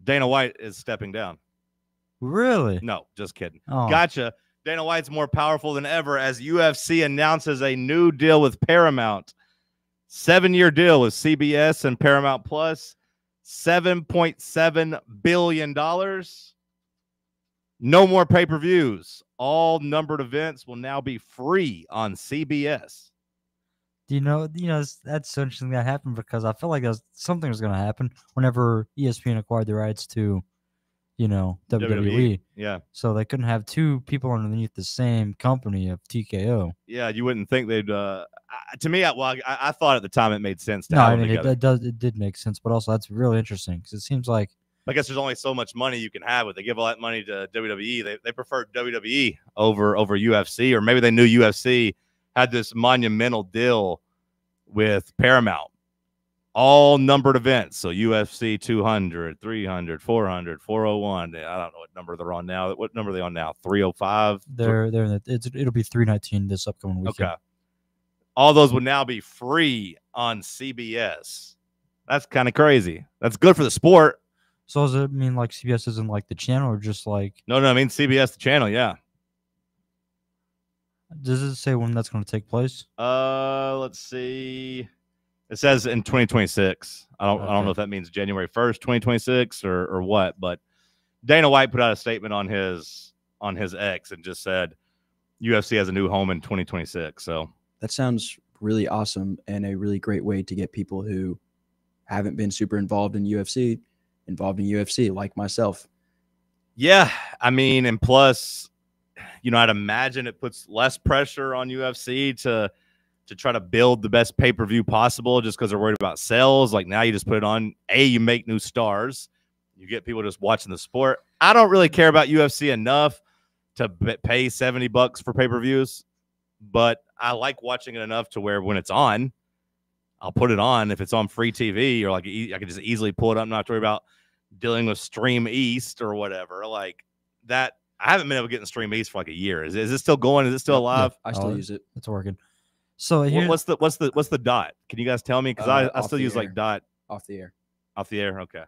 Dana White is stepping down. Really? No, just kidding. Oh. Gotcha. Dana White's more powerful than ever as UFC announces a new deal with Paramount. 7-year deal with CBS and Paramount Plus. $7.7 billion. No more pay-per-views. All numbered events will now be free on CBS. Do you know, that's so interesting that happened because I felt like something was going to happen whenever ESPN acquired the rights to, WWE. Yeah. So they couldn't have two people underneath the same company of TKO. Yeah, you wouldn't think they'd. To me, I thought at the time it made sense to No, have I them mean together. it did make sense, but also that's really interesting because it seems like I guess there's only so much money you can have. If they give all that money to WWE, they preferred WWE over UFC, or maybe they knew UFC had this monumental deal with Paramount. All numbered events. So UFC 200, 300, 400, 401. I don't know what number they're on now. What number are they on now? 305? it'll be 319 this upcoming weekend. Okay. all those would now be free on CBS. That's kind of crazy. That's good for the sport. So does it mean like CBS isn't like the channel or just like? No, I mean CBS the channel. Yeah. Does it say when that's going to take place? Let's see. It says in 2026. I don't know if that means January 1st, 2026 or what, but Dana White put out a statement on his X and just said UFC has a new home in 2026. So that sounds really awesome and a really great way to get people who haven't been super involved in UFC like myself. Yeah, I mean, and plus, I'd imagine it puts less pressure on UFC to try to build the best pay-per-view possible just because they're worried about sales. Like now you just put it on. You make new stars. You get people just watching the sport. I don't really care about UFC enough to pay $70 for pay-per-views, but I like watching it enough to where when it's on, I'll put it on. If it's on free TV or like I can just easily pull it up, not to worry about dealing with Stream East or whatever like that. I haven't been able to get in Stream East for like a year. Is it still going? Is it still alive? Yeah, I still use it. It's working. So what's the dot? Can you guys tell me? Because I still use like dot off the air. Off the air. Okay.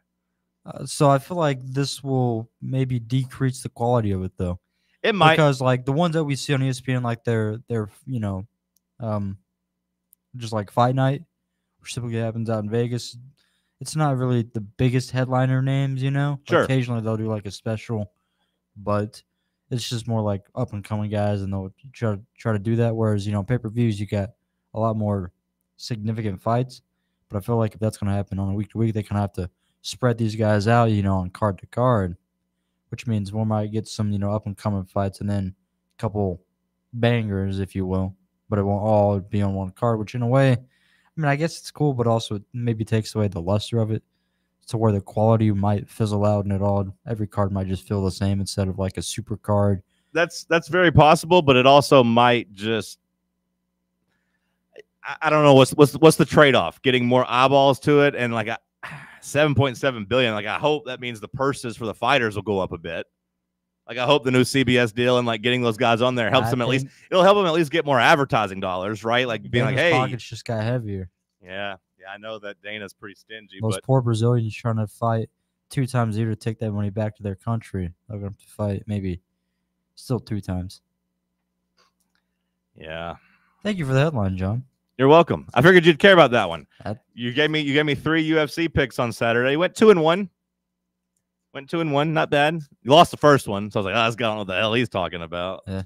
So I feel like this will maybe decrease the quality of it though. It might, because like the ones that we see on ESPN, like they're just like Fight Night, which typically happens out in Vegas. It's not really the biggest headliner names, Sure. Occasionally they'll do like a special, but it's just more like up and coming guys, and they'll try to do that. Whereas pay-per-views, you got a lot more significant fights. But I feel like if that's going to happen on a week to week, they kind of have to spread these guys out, on card to card, which means we might get some up and coming fights and then a couple bangers, if you will. But it won't all be on one card, which in a way, I guess it's cool, but also it maybe takes away the luster of it to where the quality might fizzle out and every card might just feel the same instead of like a super card. That's very possible, but it also might just I don't know what's the trade-off. Getting more eyeballs to it and like 7.7 billion. Like I hope that means the purses for the fighters will go up a bit. Like I hope the new CBS deal and like getting those guys on there helps them at least. It'll help them at least get more advertising dollars, right? Like being Dana's like, hey, pockets just got heavier. Yeah, I know that Dana's pretty stingy. Those but poor Brazilians trying to fight 2 times a year to take that money back to their country. They're going to fight maybe still 2 times. Yeah. Thank you for the headline, John. You're welcome. I figured you'd care about that one. You gave me 3 UFC picks on Saturday. You went 2-1. Went 2-1, not bad. You lost the first one, so I was like, this guy don't know what the hell he's talking about. Yeah.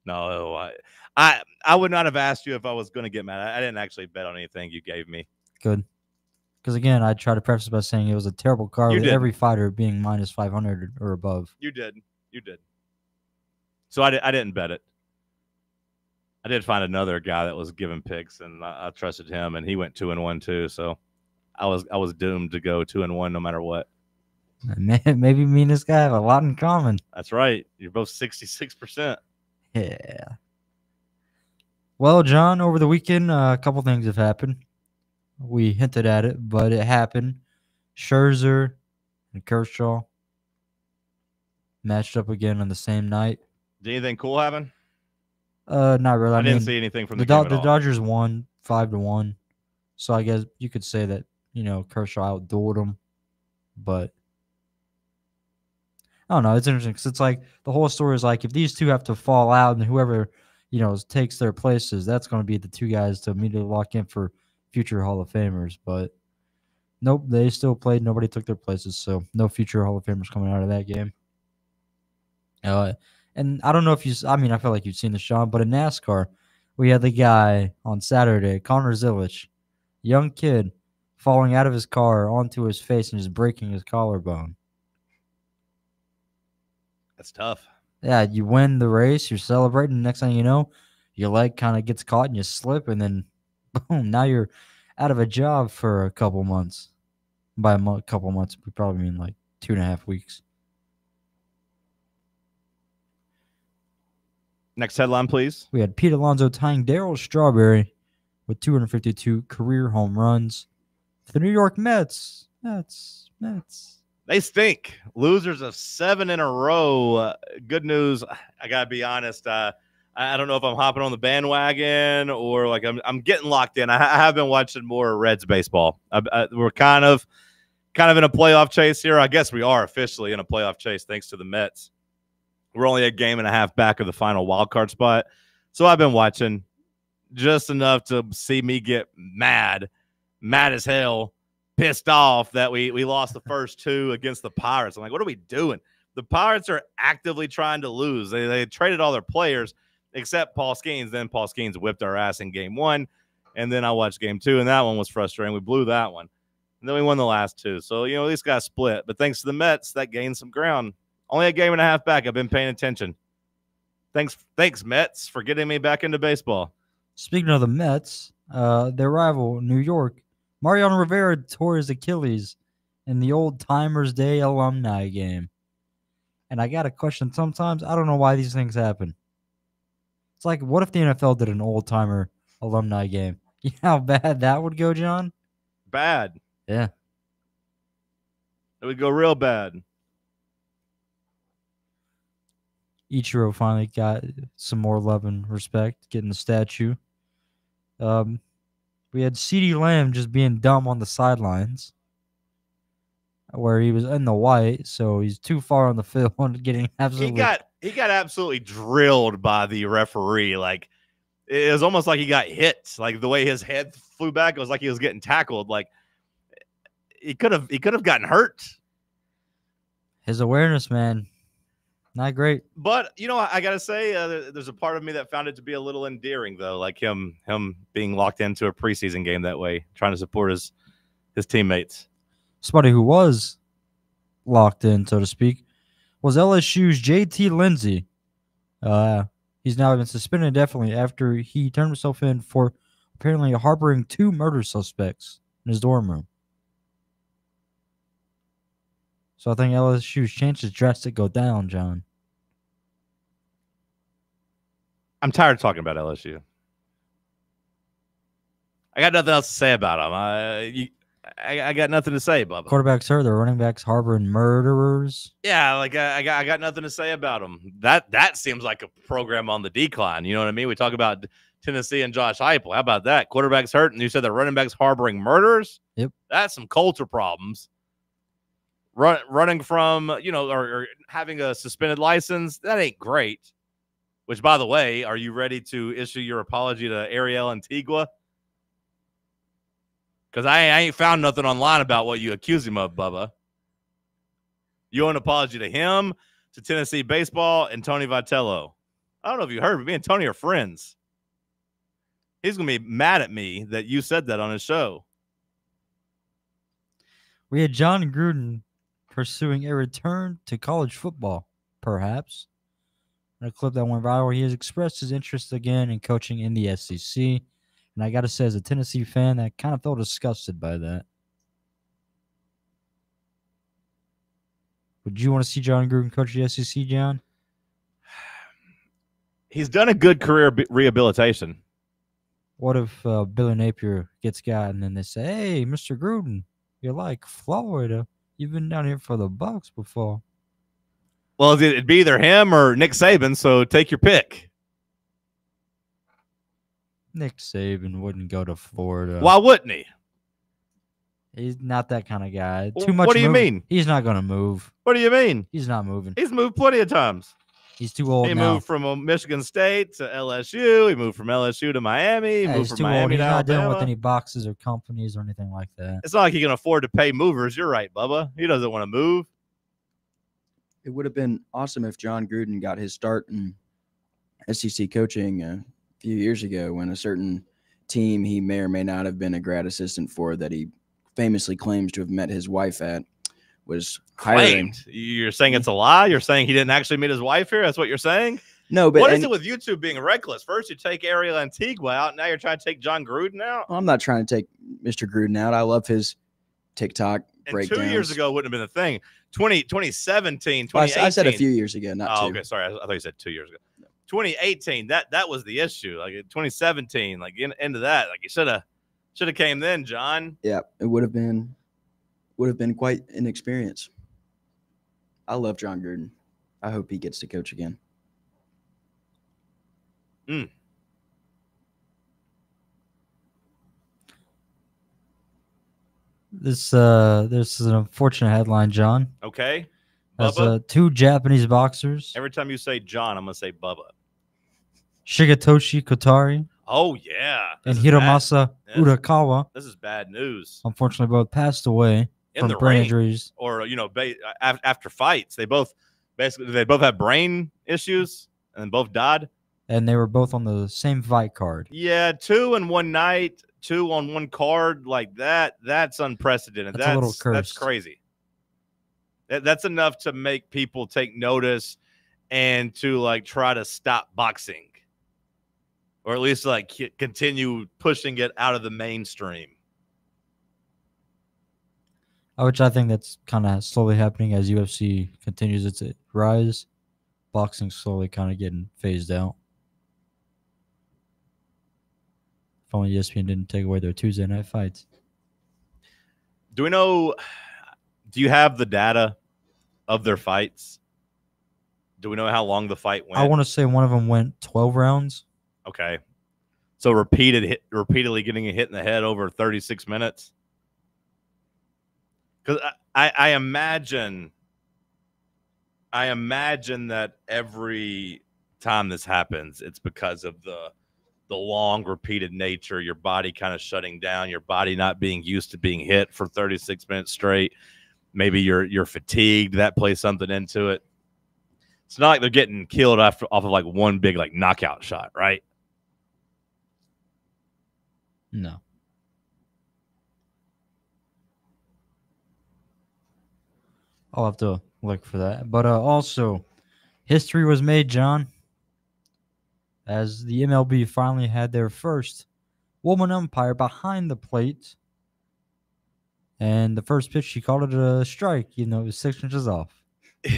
No, I would not have asked you if I was going to get mad. I didn't actually bet on anything you gave me. Good. Because, again, I try to preface by saying it was a terrible card with every fighter being minus 500 or above. You did. So I didn't bet it. I did find another guy that was giving picks, and I trusted him, and he went 2-1 too. So I was doomed to go 2-1 no matter what. Maybe me and this guy have a lot in common. That's right. You're both 66%. Yeah. Well, John, over the weekend, a couple things have happened. We hinted at it, but it happened. Scherzer and Kershaw matched up again on the same night. Did anything cool happen? Not really. I didn't see anything from the game at all. Dodgers won 5-1, so I guess you could say that Kershaw outdueled him, but I don't know. It's interesting because it's like the whole story is like if these two have to fall out and whoever takes their places, that's going to be the 2 guys to immediately lock in for future Hall of Famers. But nope, they still played. Nobody took their places, so no future Hall of Famers coming out of that game. And I don't know if I feel like you've seen this, Sean, but in NASCAR, we had the guy on Saturday, Connor Zilisch, young kid, falling out of his car onto his face and just breaking his collarbone. That's tough. Yeah, you win the race, you're celebrating. Next thing you know, your leg kind of gets caught and you slip, and then boom, now you're out of a job for a couple months. By a couple months, we probably mean like 2.5 weeks. Next headline, please. We had Pete Alonso tying Darryl Strawberry with 252 career home runs. The New York Mets. They stink. Losers of 7 in a row. Good news. I got to be honest. I don't know if I'm hopping on the bandwagon or like I'm getting locked in. I have been watching more Reds baseball. We're kind of in a playoff chase here. I guess we are officially in a playoff chase thanks to the Mets. We're only a game and a half back of the final wild card spot. So I've been watching just enough to see me get mad as hell, pissed off that we lost the first two against the Pirates. I'm like, what are we doing? The Pirates are actively trying to lose. They traded all their players except Paul Skeens. Then Paul Skeens whipped our ass in game one. And then I watched game two, and that one was frustrating. We blew that one. And then we won the last two. So, at least got split. But thanks to the Mets, that gained some ground. Only a game and a half back. I've been paying attention. Thanks, Mets, for getting me back into baseball. Speaking of the Mets, their rival, New York, Mariano Rivera tore his Achilles in the Old Timers Day alumni game. And I got a question. Sometimes I don't know why these things happen. It's like, what if the NFL did an Old Timer alumni game? You know how bad that would go, John? Bad. Yeah. It would go real bad. Ichiro finally got some more love and respect, getting the statue. We had CeeDee Lamb just being dumb on the sidelines, where he was in the white, so he's too far on the field, getting absolutely. He got absolutely drilled by the referee. Like, it was almost like he got hit. Like the way his head flew back, it was like he was getting tackled. Like he could have gotten hurt. His awareness, man. Not great. But, I got to say, there's a part of me that found it to be a little endearing, though, like him being locked into a preseason game that way, trying to support his teammates. Somebody who was locked in, so to speak, was LSU's JT Lindsey. He's now been suspended indefinitely after he turned himself in for apparently harboring 2 murder suspects in his dorm room. So I think LSU's chances drastically go down, John. I'm tired of talking about LSU. I got nothing else to say about them. I got nothing to say, Bubba. Quarterbacks hurt. Their running backs harboring murderers. Yeah, like I got nothing to say about them. That seems like a program on the decline. You know what I mean? We talk about Tennessee and Josh Heupel. How about that? Quarterbacks hurt, and you said the running backs harboring murderers? Yep. That's some culture problems. Running from, or having a suspended license, that ain't great. Which, by the way, are you ready to issue your apology to Ariel Antigua? Because I ain't found nothing online about what you accuse him of, Bubba. You owe an apology to him, to Tennessee baseball, and Tony Vitello. I don't know if you heard, but me and Tony are friends. He's going to be mad at me that you said that on his show. We had John Gruden pursuing a return to college football, perhaps. In a clip that went viral, he has expressed his interest again in coaching in the SEC. And I got to say, as a Tennessee fan, I kind of felt disgusted by that. Would you want to see John Gruden coach the SEC, John? He's done a good career rehabilitation. What if Billy Napier gets got and then they say, hey, Mr. Gruden, you're like Florida. You've been down here for the Bucks before. Well, it'd be either him or Nick Saban, so take your pick. Nick Saban wouldn't go to Florida. Why wouldn't he? He's not that kind of guy. Well, Too much. What do you mean? He's not going to move. What do you mean? He's not moving. He's moved plenty of times. He's too old he now. Moved from Michigan State to LSU. He moved from LSU to Miami. He moved He's from too Miami old. He's to not Alabama. dealing with any boxes or companies or anything like that. It's not like he can afford to pay movers. You're right, Bubba. He doesn't want to move. It would have been awesome if John Gruden got his start in SEC coaching a few years ago when a certain team he may or may not have been a grad assistant for that he famously claims to have met his wife at was hiring. You're saying it's a lie? You're saying he didn't actually meet his wife here? That's what you're saying? No, but what is it with you two being reckless? First you take Ariel Antigua out, now you're trying to take John Gruden out? I'm not trying to take Mr. Gruden out. I love his TikTok breakdowns. 2 years ago wouldn't have been a thing. 2017, 2018. I said a few years ago, not 2. Okay, sorry. I thought you said 2 years ago. 2018, that was the issue. Like 2017, like into that, like you should have came then, John. Yeah, it would have been quite an experience. I love John Gruden. I hope he gets to coach again. This is an unfortunate headline, John. Okay. As Bubba? two Japanese boxers, Every time you say John, I'm going to say Bubba. Shigetoshi Kotari Oh, yeah. and This is bad. Hiromasa Urakawa, This is bad news. unfortunately both passed away In from the brain ring, injuries. or after fights, they both had brain issues and both died. And they were both on the same fight card. Yeah, 2 in one night, 2 on one card like that. That's unprecedented. That's a little That's cursed. crazy. That's enough to make people take notice and to like try to stop boxing, or at least like continue pushing it out of the mainstream. Which I think that's kind of slowly happening as UFC continues its rise. Boxing slowly kind of getting phased out. If only ESPN didn't take away their Tuesday night fights. Do you have the data of their fights? Do we know how long the fight went? I want to say one of them went 12 rounds. Okay. So repeatedly getting a hit in the head over 36 minutes. Because I imagine that every time this happens, it's because of the long repeated nature, your body kind of shutting down, your body not being used to being hit for 36 minutes straight. Maybe you're fatigued. That plays something into it. It's not like they're getting killed off of like one big like knockout shot, right? No. I'll have to look for that. But also, history was made, John, as the MLB finally had their first woman umpire behind the plate. And the first pitch, she called it a strike, even though it was 6 inches off.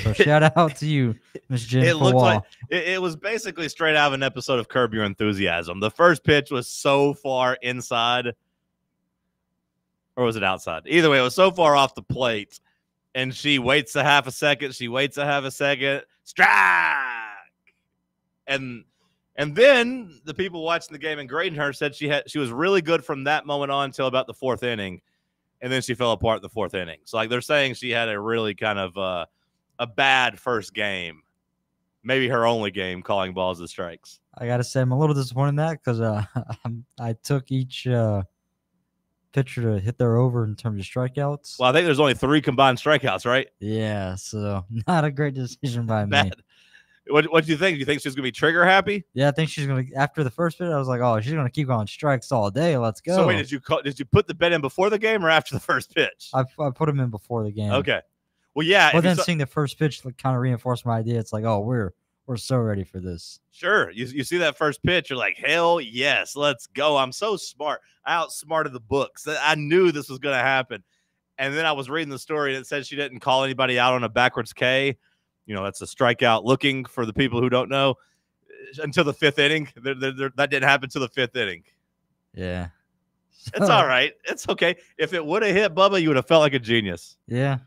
So shout out to you, Miss Jennifer It looked Wall. like it was basically straight out of an episode of Curb Your Enthusiasm. The first pitch was so far inside, or was it outside? Either way, it was so far off the plate, and she waits a half a second. She waits a half a second. Strike! And then the people watching the game and grading her said she was really good from that moment on until about the 4th inning, and then she fell apart in the 4th inning. So like they're saying she had a really kind of a bad first game, maybe her only game calling balls and strikes. I got to say, I'm a little disappointed in that because I took each pitcher to hit their over in terms of strikeouts. Well, I think there's only 3 combined strikeouts, right? Yeah, so not a great decision by me. What do you think? Do you think she's going to be trigger happy? Yeah, I think she's going to, after the first pitch, I was like, oh, she's going to keep going strikes all day. Let's go. So wait, did you put the bet in before the game or after the first pitch? I put them in before the game. Okay. Well, yeah. But then seeing the first pitch kind of reinforced my idea. It's like, oh, we're so ready for this. Sure. You see that first pitch, you're like, hell yes, let's go. I'm so smart. I outsmarted the books. I knew this was going to happen. And then I was reading the story and it said she didn't call anybody out on a backwards K. You know, that's a strikeout looking for the people who don't know until the 5th inning. That didn't happen until the 5th inning. Yeah. It's all right. It's okay. If it would have hit Bubba, you would have felt like a genius. Yeah.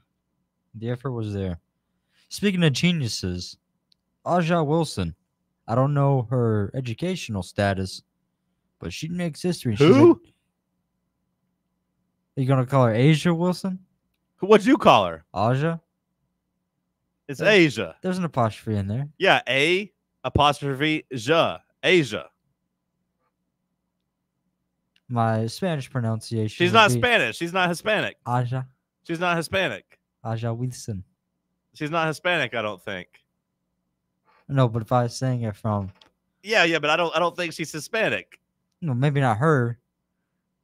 The effort was there. Speaking of geniuses, Aja Wilson. I don't know her educational status, but she makes history. Who? Are you going to call her Asia Wilson? What'd you call her? Aja? It's Asia. There's an apostrophe in there. Yeah, A apostrophe Ja. Asia. My Spanish pronunciation. She's not Spanish. She's not Hispanic. Aja. She's not Hispanic. Aja Wilson. She's not Hispanic, I don't think. No, but if I was saying it from. Yeah, but I don't think she's Hispanic. No, maybe not her.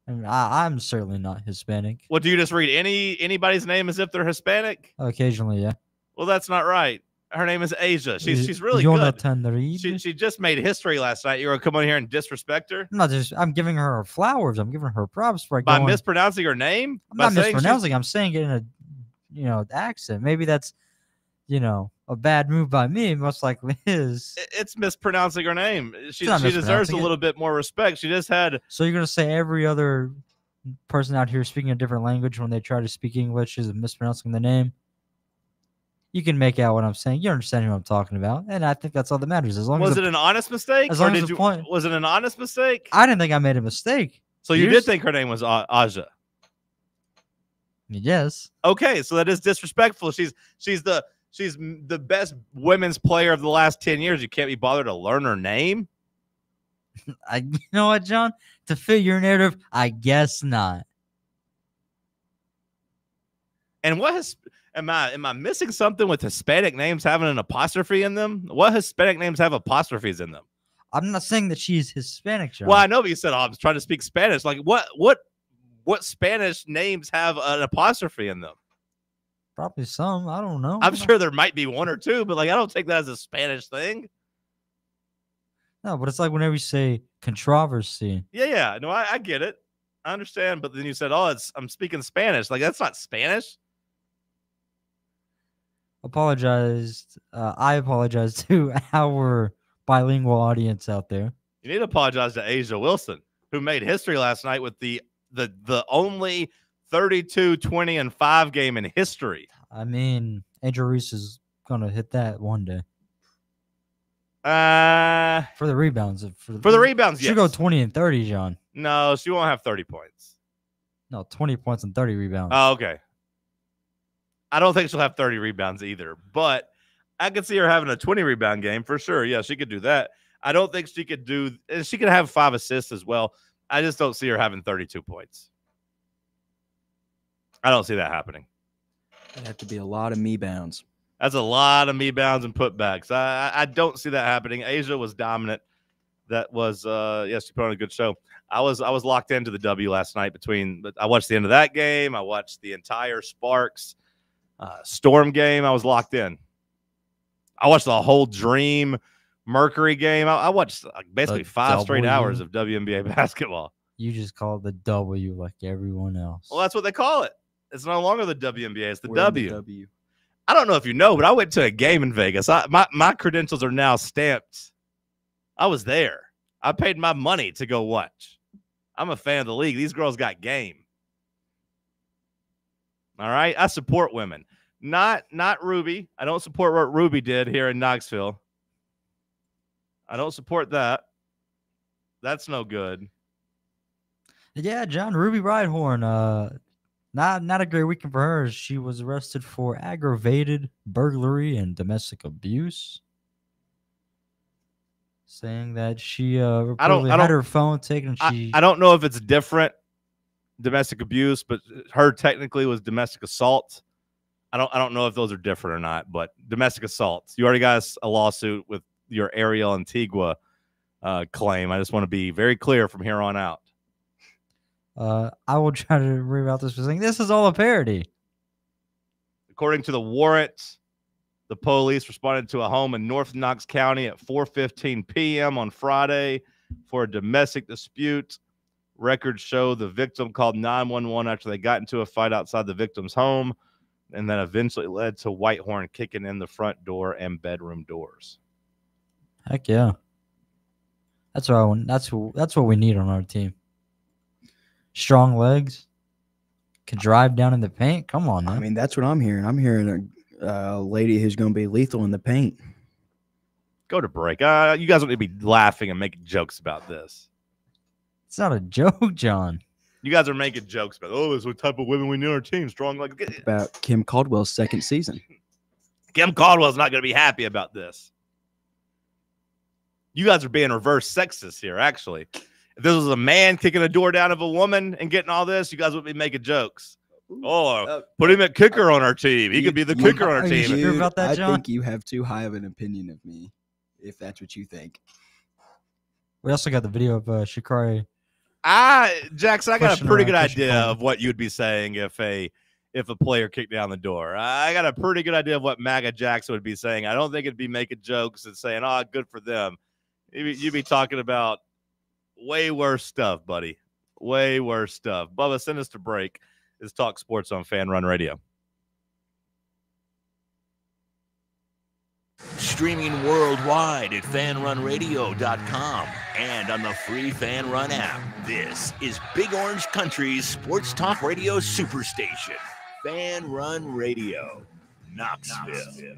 I mean, I'm certainly not Hispanic. Well, do you just read anybody's name as if they're Hispanic? Occasionally, yeah. Well, that's not right. Her name is Asia. She's really good. She just made history last night. You were come on here and disrespect her? I'm giving her flowers. I'm giving her props for by mispronouncing her name. I'm not mispronouncing. I'm saying it in a accent. Maybe that's a bad move by me. Most likely is. It's mispronouncing her name. She deserves a little bit more respect. She just had. So you're gonna say every other person out here speaking a different language when they try to speak English is mispronouncing the name? You can make out what I'm saying. You understand who I'm talking about, and I think that's all that matters. As long Was as it an honest mistake? As long or as did the you, point, was it an honest mistake? I didn't think I made a mistake. So you did think her name was Aja? Yes. Okay, so that is disrespectful. She's the best women's player of the last 10 years. You can't be bothered to learn her name. You know what, John? To fit your narrative, I guess not. And what has am I missing something with Hispanic names having an apostrophe in them? What Hispanic names have apostrophes in them? I'm not saying that she's Hispanic, John. Well, I know, but you said, I was trying to speak Spanish. Like, what Spanish names have an apostrophe in them? Probably some. I don't know. I'm sure there might be one or two, but like, I don't take that as a Spanish thing. No, but it's like whenever you say controversy. Yeah. No, I get it. I understand. But then you said, I'm speaking Spanish. Like, that's not Spanish. I apologize to our bilingual audience out there. You need to apologize to Asia Wilson, who made history last night with the only 32-20-5 game in history. I mean, Angel Reese is gonna hit that one day. For the rebounds. For the rebounds, she'll go 20 and 30, John. No, she won't have 30 points. No, 20 points and 30 rebounds. Oh, okay. I don't think she'll have 30 rebounds either, but I could see her having a 20 rebound game for sure. Yeah, she could do that. I don't think she could have 5 assists as well. I just don't see her having 32 points. I don't see that happening. It'd have to be a lot of me bounds. That's a lot of me bounds and putbacks. I don't see that happening. Asia was dominant. That was yes, she put on a good show. I was locked into the W last night. I watched the end of that game. I watched the entire Sparks Storm game. I was locked in. I watched the whole Dream Mercury game. I watched basically 5 straight hours of WNBA basketball. You just call it the W like everyone else. Well, that's what they call it. It's no longer the WNBA. It's the We're in W. the W. I don't know if you know, but I went to a game in Vegas. My credentials are now stamped. I was there. I paid my money to go watch. I'm a fan of the league. These girls got game. All right? I support women. Not Ruby. I don't support what Ruby did here in Knoxville. I don't support that. That's no good. Yeah, John, Ruby Rhyhorn, not a great weekend for her. She was arrested for aggravated burglary and domestic abuse, saying that she reportedly had her phone taken. I don't know if it's different domestic abuse, but her technically was domestic assault. I don't know if those are different or not, but domestic assault. You already got a lawsuit with your Ariel Antigua claim. I just want to be very clear from here on out. I will try to reroute this for saying this is all a parody. According to the warrant, the police responded to a home in North Knox County at 4:15 p.m. on Friday for a domestic dispute. Records show the victim called 911 after they got into a fight outside the victim's home, and then eventually led to Whitehorn kicking in the front door and bedroom doors. Heck yeah. That's what we need on our team. Strong legs, can drive down in the paint. Come on, man. I mean, that's what I'm hearing. I'm hearing a lady who's going to be lethal in the paint. Go to break. You guys don't need to be laughing and making jokes about this. It's not a joke, John. You guys are making jokes about, this is what type of women we need on our team. Strong legs. About Kim Caldwell's second season. Kim Caldwell's not going to be happy about this. You guys are being reverse sexist here, actually. If this was a man kicking the door down of a woman and getting all this, you guys would be making jokes. Put him at kicker on our team. He could be the kicker on our team. You sure about that, John? I think you have too high of an opinion of me, if that's what you think. We also got the video of Shikari. Jackson, I got a pretty good idea of what you'd be saying if a player kicked down the door. I got a pretty good idea of what MAGA Jackson would be saying. I don't think it'd be making jokes and saying, good for them. You'd be talking about way worse stuff, buddy. Way worse stuff. Bubba, send us to break. It's Talk Sports on FanRun Radio. Streaming worldwide at FanRunRadio.com and on the free FanRun app. This is Big Orange Country's Sports Talk Radio Superstation, FanRun Radio. Knoxville.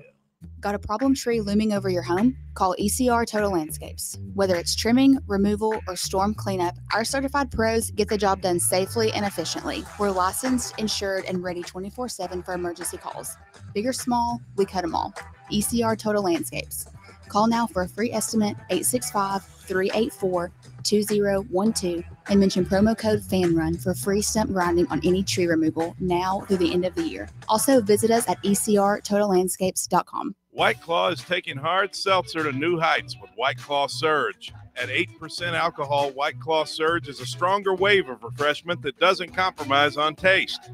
Got a problem tree looming over your home? Call ECR Total Landscapes. Whether it's trimming, removal, or storm cleanup, our certified pros get the job done safely and efficiently. We're licensed, insured, and ready 24/7 for emergency calls. Big or small, we cut them all. ECR Total Landscapes. Call now for a free estimate, 865-384-2012, and mention promo code FANRUN for free stump grinding on any tree removal now through the end of the year. Also, visit us at ecrtotallandscapes.com. White Claw is taking hard seltzer to new heights with White Claw Surge. At 8% alcohol, White Claw Surge is a stronger wave of refreshment that doesn't compromise on taste.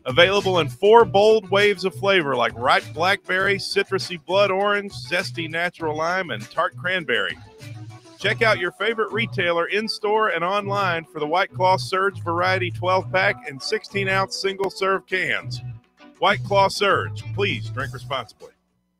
Available in 4 bold waves of flavor like ripe blackberry, citrusy blood orange, zesty natural lime, and tart cranberry. Check out your favorite retailer in-store and online for the White Claw Surge Variety 12-pack and 16-ounce single-serve cans. White Claw Surge. Please drink responsibly.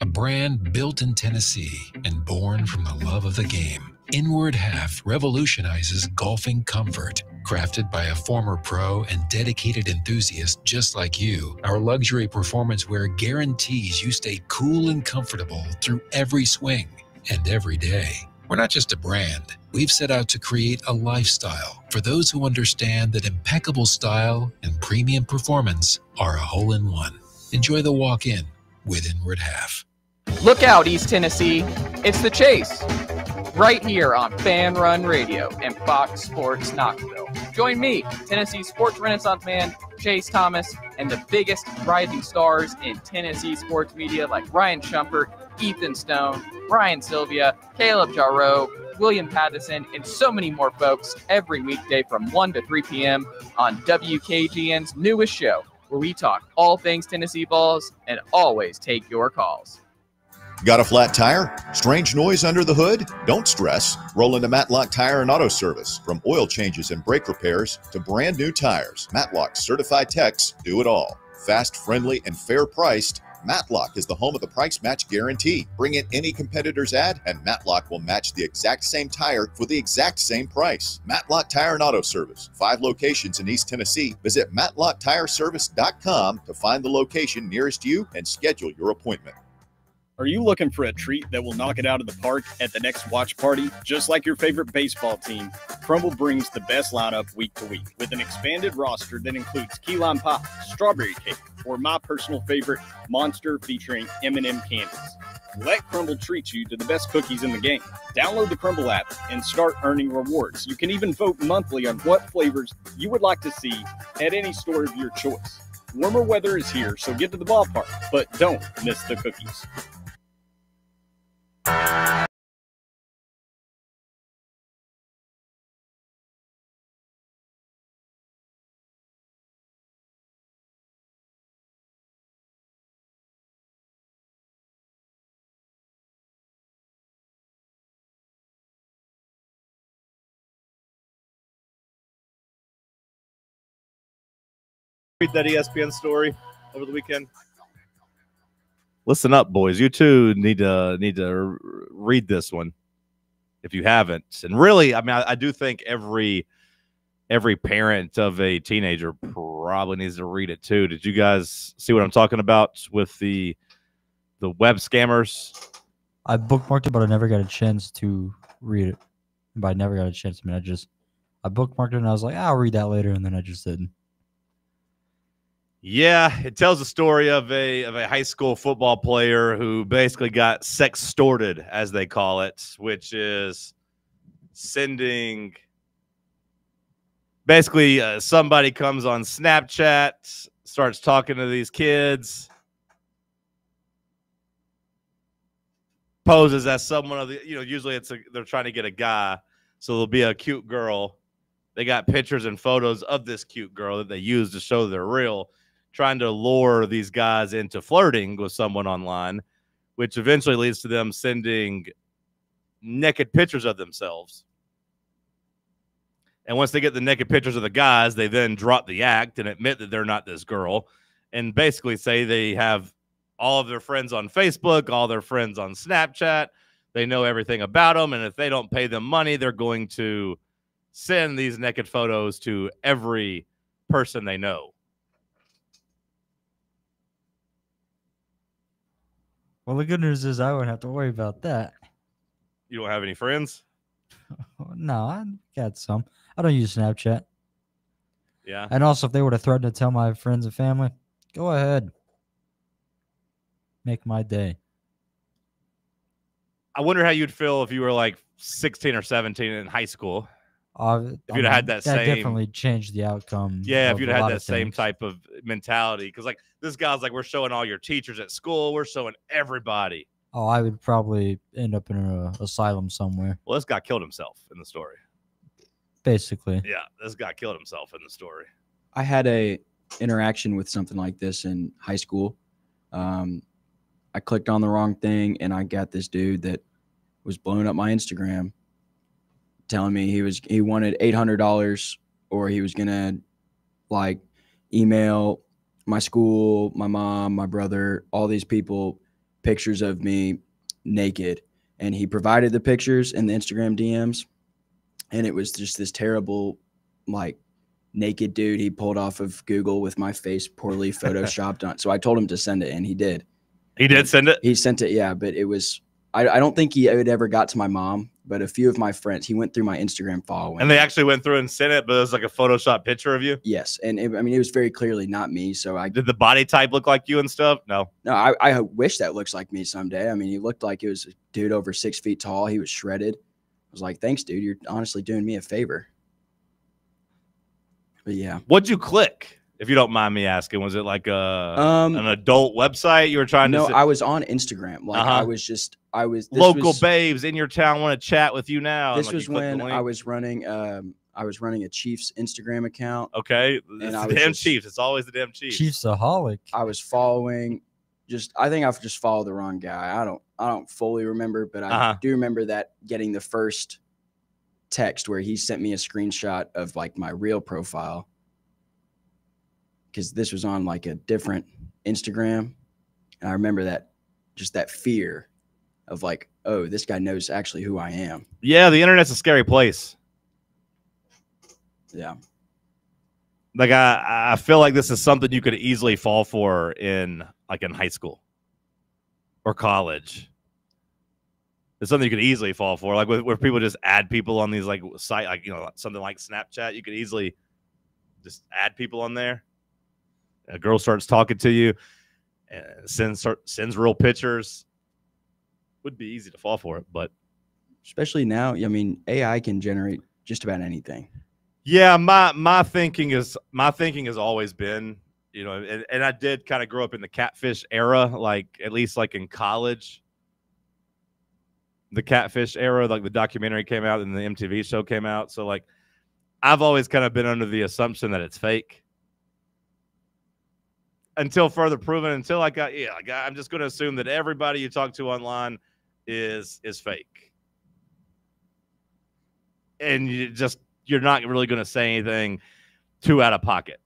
A brand built in Tennessee and born from the love of the game. Inward Half revolutionizes golfing comfort. Crafted by a former pro and dedicated enthusiast just like you, our luxury performance wear guarantees you stay cool and comfortable through every swing and every day. We're not just a brand. We've set out to create a lifestyle for those who understand that impeccable style and premium performance are a hole-in-one. Enjoy the walk-in with Inward Half. Look out, East Tennessee. It's The Chase. Right here on FanRun Radio and Fox Sports Knoxville. Join me, Tennessee sports renaissance man, Chase Thomas, and the biggest rising stars in Tennessee sports media like Ryan Shumpert, Ethan Stone, Brian Sylvia, Caleb Jarreau, William Pattison, and so many more folks every weekday from 1 to 3 p.m. on WKGN's newest show, where we talk all things Tennessee balls and always take your calls. Got a flat tire? Strange noise under the hood? Don't stress. Roll into Matlock Tire and Auto Service. From oil changes and brake repairs to brand new tires, Matlock's certified techs do it all. Fast, friendly, and fair priced, Matlock is the home of the price match guarantee. Bring in any competitor's ad and Matlock will match the exact same tire for the exact same price. Matlock Tire and Auto Service. 5 locations in East Tennessee. Visit MatlockTireService.com to find the location nearest you and schedule your appointment. Are you looking for a treat that will knock it out of the park at the next watch party? Just like your favorite baseball team, Crumble brings the best lineup week to week with an expanded roster that includes key lime pie, strawberry cake, or my personal favorite, Monster featuring M&M candies. Let Crumble treat you to the best cookies in the game. Download the Crumble app and start earning rewards. You can even vote monthly on what flavors you would like to see at any store of your choice. Warmer weather is here, so get to the ballpark, but don't miss the cookies. Read that ESPN story over the weekend. Listen up, boys. You two need to read this one if you haven't. And really, I mean, I do think every parent of a teenager probably needs to read it too. Did you guys see what I'm talking about with the web scammers? I bookmarked it, but I never got a chance to read it. And by never got a chance, I mean I bookmarked it and I was like, I'll read that later, and then I just didn't. Yeah, it tells the story of a high school football player who basically got sextorted, as they call it, which is sending basically somebody comes on Snapchat, starts talking to these kids, poses as someone of the, usually they're trying to get a guy, so there'll be a cute girl. They got pictures and photos of this cute girl that they use to show they're real, trying to lure these guys into flirting with someone online, which eventually leads to them sending naked pictures of themselves. And once they get the naked pictures of the guys, they then drop the act and admit that they're not this girl and basically say they have all of their friends on Facebook, all their friends on Snapchat. They know everything about them. And if they don't pay them money, they're going to send these naked photos to every person they know. Well, the good news is I wouldn't have to worry about that. You don't have any friends? No, I got some. I don't use Snapchat. Yeah. And also, if they were to threaten to tell my friends and family, go ahead. Make my day. I wonder how you'd feel if you were like 16 or 17 in high school. If you'd have had that same, definitely changed the outcome. Yeah, if of you'd a had lot that of same things. type of mentality, because like this guy's like, we're showing all your teachers at school, we're showing everybody. Oh, I would probably end up in an asylum somewhere. Well, this guy killed himself in the story. Basically. Yeah, this guy killed himself in the story. I had a interaction with something like this in high school. I clicked on the wrong thing, and I got this dude that was blowing up my Instagram, telling me he wanted $800, or he was gonna like email my school, my mom, my brother, all these people pictures of me naked, and he provided the pictures in the Instagram DMs, and it was just this terrible like naked dude he pulled off of Google with my face poorly photoshopped on. So I told him to send it, and he did. He did send it? He sent it, yeah, but it was I don't think it ever got to my mom, but a few of my friends, he went through my Instagram following. And they actually went through and sent it, but it was like a Photoshop picture of you? Yes, and it was very clearly not me. So Did the body type look like you and stuff? No. No, I wish that looks like me someday. I mean, he looked like he was a dude over 6 feet tall. He was shredded. I was like, thanks, dude. You're honestly doing me a favor. But yeah. What'd you click? If you don't mind me asking, was it like an adult website you were trying to? No, I was on Instagram. Like I was local babes in your town want to chat with you now. This and, like, was when I was running a Chiefs Instagram account. Okay, and it's the damn Chiefs. It's always the damn Chiefs. Chiefsaholic. I was following. I think I've just followed the wrong guy. I don't fully remember, but I do remember that getting the first text where he sent me a screenshot of like my real profile. Because this was on like a different Instagram. And I remember that, just that fear of like, oh, this guy knows actually who I am. Yeah, the internet's a scary place. Yeah. Like I feel like this is something you could easily fall for in high school or college. It's something you could easily fall for. Like where people just add people on these like site, like, you know, something like Snapchat, you could easily just add people on there. A girl starts talking to you and sends real pictures. Would be easy to fall for it, but especially now, I mean, AI can generate just about anything. Yeah, my thinking has always been, you know, and I did kind of grow up in the catfish era, like at least like in college. The catfish era, like the documentary came out and the MTV show came out. So like I've always kind of been under the assumption that it's fake. Until further proven, I'm just going to assume that everybody you talk to online is fake, and you're not really going to say anything too out of pocket,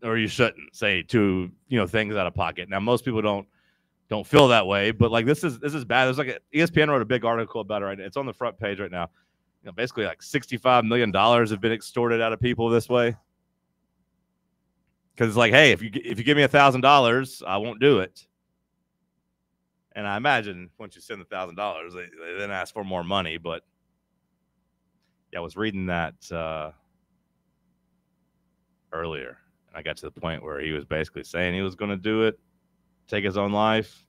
or you shouldn't say too things out of pocket. Now most people don't feel that way, but like this is bad. There's like ESPN wrote a big article about it right now. It's on the front page right now. You know, basically like $65 million have been extorted out of people this way. Because it's like, hey, if you give me $1,000, I won't do it. And I imagine once you send the $1,000, they then ask for more money. But yeah, I was reading that earlier, and I got to the point where he was basically saying he was going to do it, take his own life,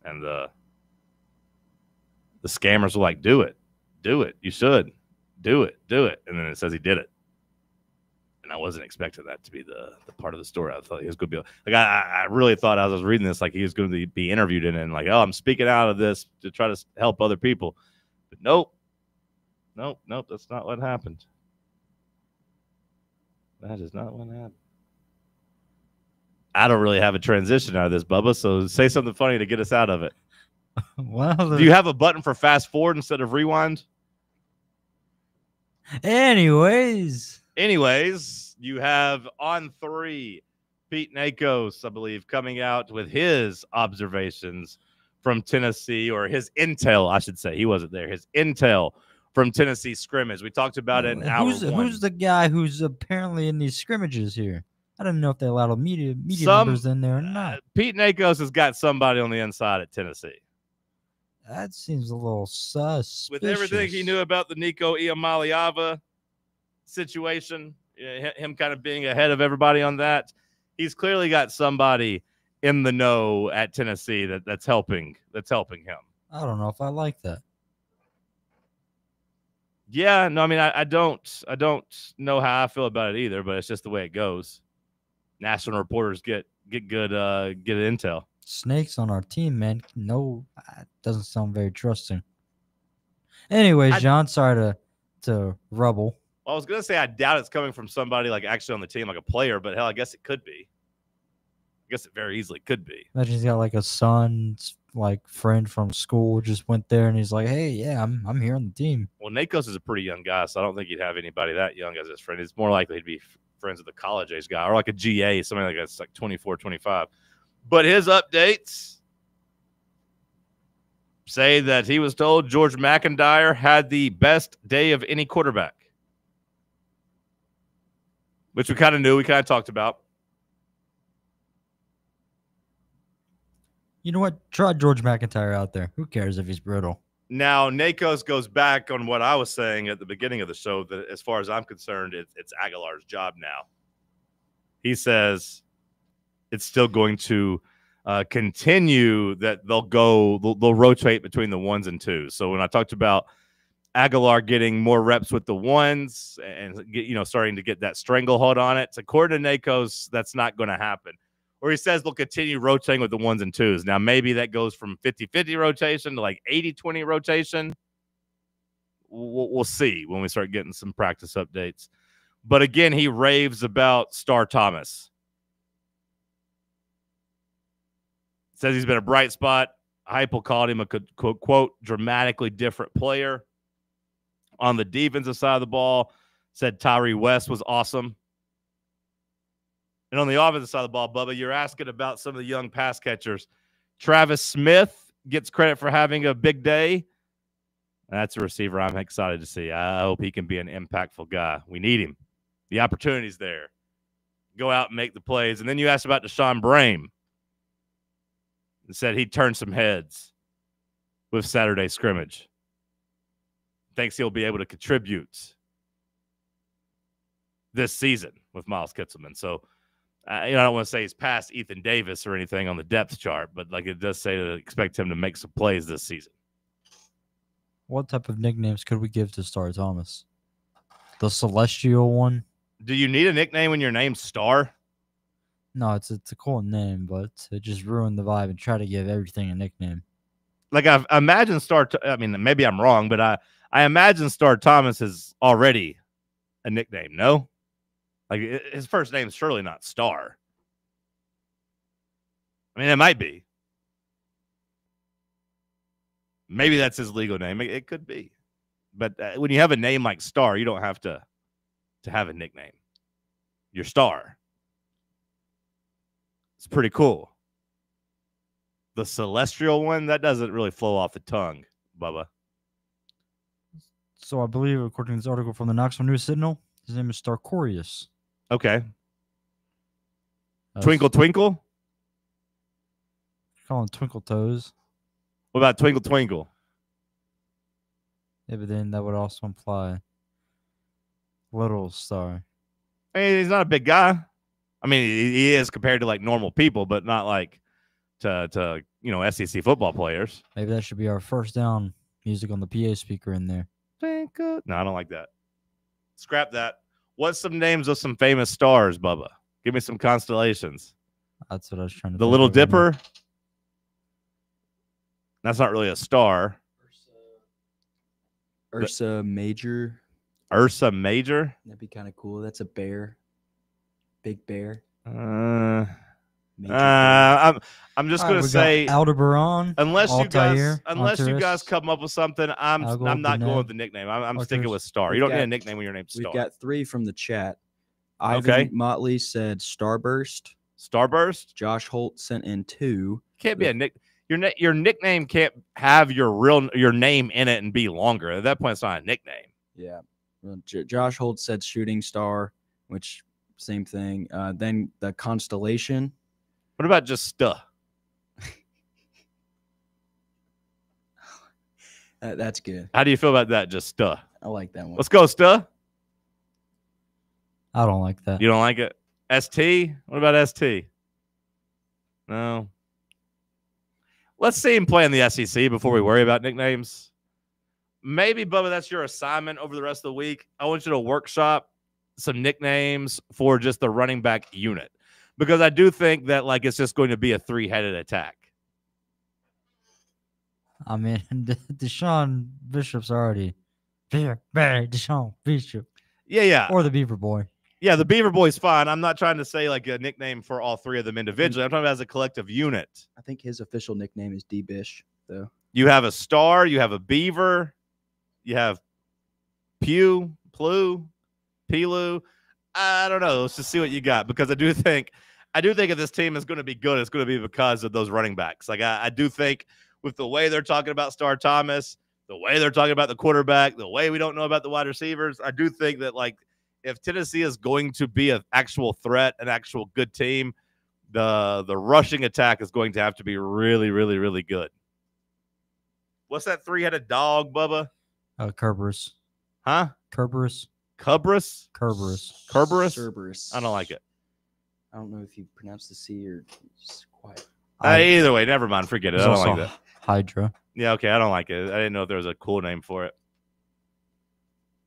and the scammers were like, "Do it, you should, do it," and then it says he did it. And I wasn't expecting that to be the part of the story. I thought he was going to be like, I really thought as I was reading this, like he was going to be interviewed in it and like, oh, I'm speaking out of this to try to help other people. But nope, that's not what happened. That is not what happened. I don't really have a transition out of this, Bubba, so say something funny to get us out of it. Well, do you have a button for fast forward instead of rewind? Anyways, you have on 3 Pete Nakos, I believe, coming out with his observations from Tennessee, or his intel, I should say. He wasn't there. His intel from Tennessee scrimmage. We talked about it in hour 1. Who's the guy who's apparently in these scrimmages here? I don't know if they allowed media Some- members in there or not. Pete Nakos has got somebody on the inside at Tennessee. That seems a little suspicious. With everything he knew about the Nico Iamaleava situation, him kind of being ahead of everybody on that, he's clearly got somebody in the know at Tennessee that's helping him. I don't know if I like that. Yeah, no, I mean, I don't know how I feel about it either, but it's just the way it goes. National reporters get good intel. Snakes on our team, man. No, doesn't sound very trusting. Anyways, John, sorry to rubble. I was gonna say I doubt it's coming from somebody like actually on the team, like a player, but hell, I guess it could be. I guess it very easily could be. Imagine he's got like a son's like friend from school just went there and he's like, "Hey, yeah, I'm here on the team." Well, Nakos is a pretty young guy, so I don't think he'd have anybody that young as his friend. It's more likely he'd be friends with a college age guy or like a GA, something like that's like 24, 25. But his updates say that he was told George McIntyre had the best day of any quarterback, which we kind of knew. We kind of talked about. You know what? Try George McIntyre out there. Who cares if he's brutal? Now, Nakos goes back on what I was saying at the beginning of the show, that as far as I'm concerned, it's Aguilar's job now. He says it's still going to continue, that they'll rotate between the ones and twos. So when I talked about Aguilar getting more reps with the ones and starting to get that stranglehold on it, according to Nakos, that's not going to happen. Or he says they'll continue rotating with the ones and twos. Now, maybe that goes from 50-50 rotation to like 80-20 rotation. We'll see when we start getting some practice updates. But again, he raves about Star Thomas. Says he's been a bright spot. Heupel called him a, quote, dramatically different player. On the defensive side of the ball, said Tyree West was awesome. And on the offensive side of the ball, Bubba, you're asking about some of the young pass catchers. Travis Smith gets credit for having a big day. That's a receiver I'm excited to see. I hope he can be an impactful guy. We need him. The opportunity's there. Go out and make the plays. And then you asked about Deshaun Brame and said he turned some heads with Saturday scrimmage. Thinks he'll be able to contribute this season with Miles Kitselman. So, I don't want to say he's past Ethan Davis or anything on the depth chart, but like it does say to expect him to make some plays this season. What type of nicknames could we give to Star Thomas? The Celestial one? Do you need a nickname when your name's Star? No, it's a cool name, but it just ruined the vibe and try to give everything a nickname. Like I imagine I mean, maybe I'm wrong, but I imagine Star Thomas is already a nickname, no? Like, his first name is surely not Star. I mean, it might be. Maybe that's his legal name. It could be. But when you have a name like Star, you don't have to have a nickname. You're Star. It's pretty cool. The Celestial one, that doesn't really flow off the tongue, Bubba. So I believe, according to this article from the Knoxville News Sentinel, his name is Starcorius. Okay. Twinkle Twinkle? Call him Twinkle Toes. What about Twinkle Twinkle? Yeah, but then that would also imply Little Star. I mean, he's not a big guy. I mean, he is compared to like normal people, but not like to SEC football players. Maybe that should be our first down music on the PA speaker in there. No, I don't like that. Scrap that. What's some names of some famous stars, Bubba? Give me some constellations. That's what I was trying to The think Little of right now. Dipper. That's not really a star. Ursa Major. Ursa Major? That'd be kind of cool. That's a bear. Big bear. I'm just gonna say Aldebaran. unless Altair, you guys Altairus, come up with something, I'm not going with the nickname. I'm sticking with Star. You don't need a nickname when your name's Star. We've got 3 from the chat. Ivan Motley said Starburst. Starburst. Josh Holt sent in 2. Can't be a nick. Your nickname can't have your name in it and be longer. At that point, it's not a nickname. Yeah. Well, Josh Holt said Shooting Star, which same thing. Then the Constellation. What about just Stuh? That's good. How do you feel about that? Just Stuh. I like that one. Let's go, Stuh. I don't like that. You don't like it? ST? What about ST? No. Let's see him play in the SEC before we worry about nicknames. Maybe, Bubba, that's your assignment over the rest of the week. I want you to workshop some nicknames for just the running back unit, because I do think that like it's just going to be a 3-headed attack. I mean, Deshaun Bishop's already Deshaun Bishop. Yeah. Or the Beaver Boy. Yeah, the Beaver Boy's fine. I'm not trying to say like a nickname for all three of them individually. I'm talking about as a collective unit. I think his official nickname is D Bish, though. You have a Star, you have a Beaver, you have Pew, Plu, Pilu. I don't know. Let's just see what you got, because I do think if this team is going to be good, it's going to be because of those running backs. Like I do think with the way they're talking about Star Thomas, the way they're talking about the quarterback, the way we don't know about the wide receivers, I do think that like if Tennessee is going to be an actual threat, an actual good team, the rushing attack is going to have to be really, really, really good. What's that 3-headed dog, Bubba? Kerberos. Huh? Kerberos. Kerberos? Cerberus. I don't like it. I don't know if you pronounce the C or just quiet. Either way, never mind. Forget it. I don't like that. Hydra. Yeah, okay. I don't like it. I didn't know if there was a cool name for it.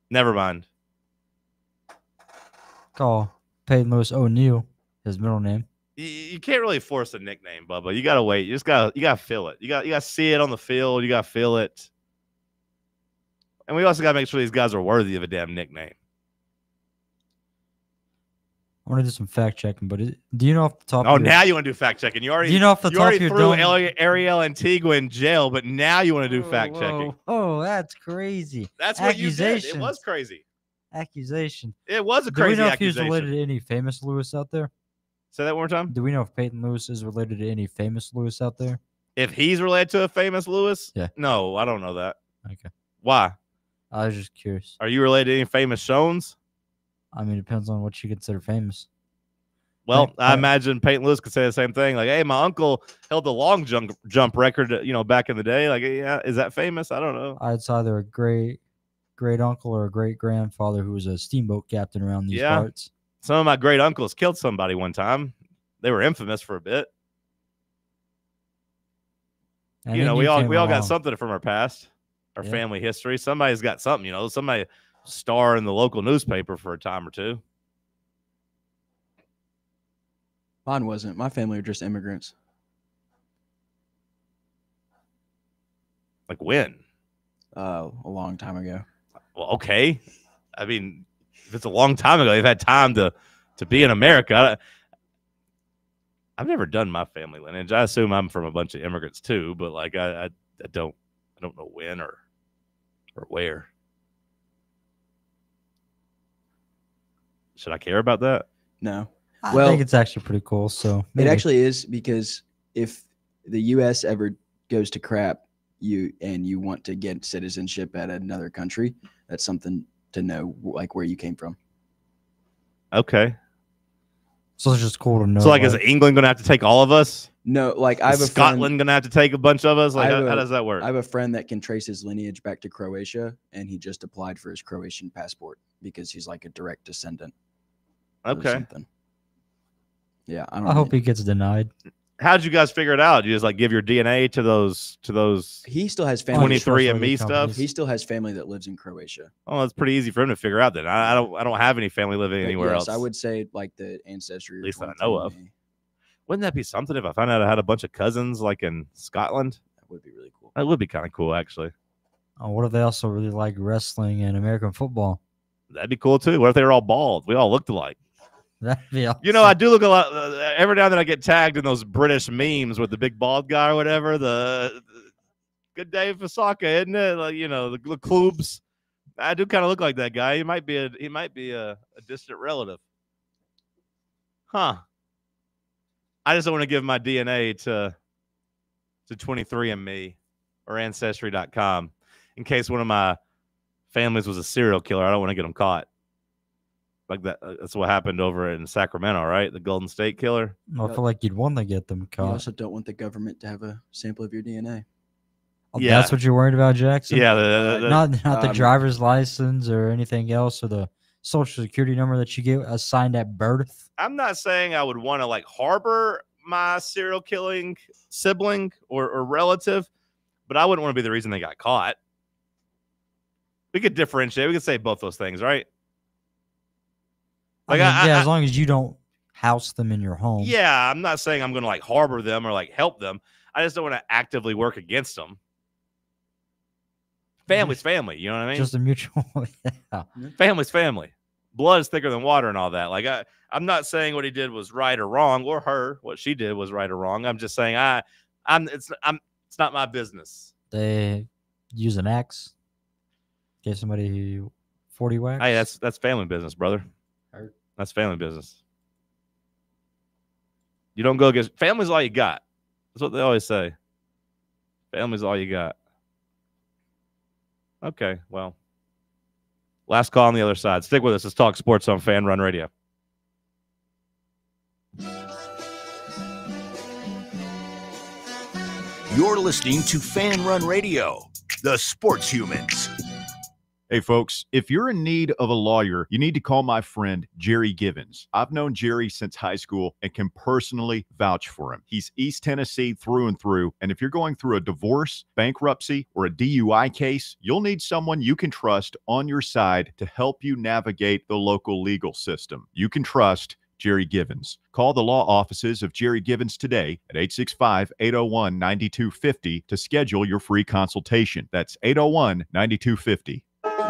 Never mind. Call Peyton Lewis O'Neal, his middle name. You can't really force a nickname, Bubba. You gotta wait. You gotta feel it. You gotta see it on the field. You gotta feel it. And we also gotta make sure these guys are worthy of a damn nickname. I want to do some fact checking, but do you know off the top? Oh, now you want to do fact checking? You already. Do you know off the top of your threw dome? Ariel Antigua in jail, but now you want to do fact checking. Oh, that's crazy. That's what you did. It was crazy. Accusation. It was a crazy accusation. Do we know if he's related to any famous Lewis out there? Say that one more time. Do we know if Peyton Lewis is related to any famous Lewis out there? If he's related to a famous Lewis? Yeah. No, I don't know that. Okay. Why? I was just curious. Are you related to any famous Shones? I mean, it depends on what you consider famous. Well, I imagine Peyton Lewis could say the same thing. Like, hey, my uncle held the long jump record, back in the day. Like, yeah, is that famous? I don't know. It's either a great uncle or a great grandfather who was a steamboat captain around these parts. Some of my great uncles killed somebody one time. They were infamous for a bit. And we all got something from our past, our family history. Somebody's got something, somebody star in the local newspaper for a time or two. Mine wasn't. My family were just immigrants. Like when? A long time ago. Well, okay. I mean, if it's a long time ago, they've had time to be in America. I've never done my family lineage. I assume I'm from a bunch of immigrants too, but like I don't know when or where. Should I care about that? No. I think it's actually pretty cool. So it actually is, because if the U.S. ever goes to crap, you want to get citizenship at another country, that's something to know, like where you came from. Okay. So it's just cool to know. So like, is England going to have to take all of us? No, like I have a Scotland going to have to take a bunch of us. Like, how does that work? I have a friend that can trace his lineage back to Croatia, and he just applied for his Croatian passport because he's like a direct descendant. Okay. Yeah, I hope he gets denied. How'd you guys figure it out? You just like give your DNA to those. He still has family. 23andMe stuff. He still has family that lives in Croatia. Oh, it's pretty easy for him to figure out. Then I don't have any family living anywhere else. I would say like the ancestry. At least that I know of. Wouldn't that be something if I found out I had a bunch of cousins like in Scotland? That would be really cool. That would be kind of cool, actually. Oh, what if they also really like wrestling and American football? That'd be cool too. What if they were all bald? We all looked alike. That'd be awesome. I do look a lot. Every now and then I get tagged in those British memes with the big bald guy or whatever. The good day for soccer, isn't it? Like, the clubs. I do kind of look like that guy. He might be a distant relative. Huh. I just don't want to give my DNA to 23andMe or Ancestry.com in case one of my families was a serial killer. I don't want to get them caught. Like that's what happened over in Sacramento, right? The Golden State Killer. I feel like you'd want to get them You caught. also don't want the government to have a sample of your DNA. Oh, that's what you're worried about, Jackson? Yeah, not the driver's license or anything else, or the social security number that you get assigned at birth. I'm not saying I would want to like harbor my serial killing sibling or relative, but I wouldn't want to be the reason they got caught. We could differentiate. We could say both those things, right? Like, as long as you don't house them in your home. Yeah, I'm not saying I'm going to like harbor them or like help them. I just don't want to actively work against them. Family's family, you know what I mean? Just a mutual. Yeah. Family's family. Blood is thicker than water and all that. Like I'm not saying what he did was right or wrong, or what she did was right or wrong. I'm just saying it's not my business. They use an axe. Gave somebody 40 whacks. Hey, that's family business, brother. That's family business. You don't go against family's all you got. That's what they always say. Family's all you got. Okay, well. Last call on the other side. Stick with us. Let's talk sports on FanRun Radio. You're listening to FanRun Radio, the sports humans. Hey, folks, if you're in need of a lawyer, you need to call my friend Jerry Givens. I've known Jerry since high school and can personally vouch for him. He's East Tennessee through and through. And if you're going through a divorce, bankruptcy, or a DUI case, you'll need someone you can trust on your side to help you navigate the local legal system. You can trust Jerry Givens. Call the law offices of Jerry Givens today at 865-801-9250 to schedule your free consultation. That's 801-9250.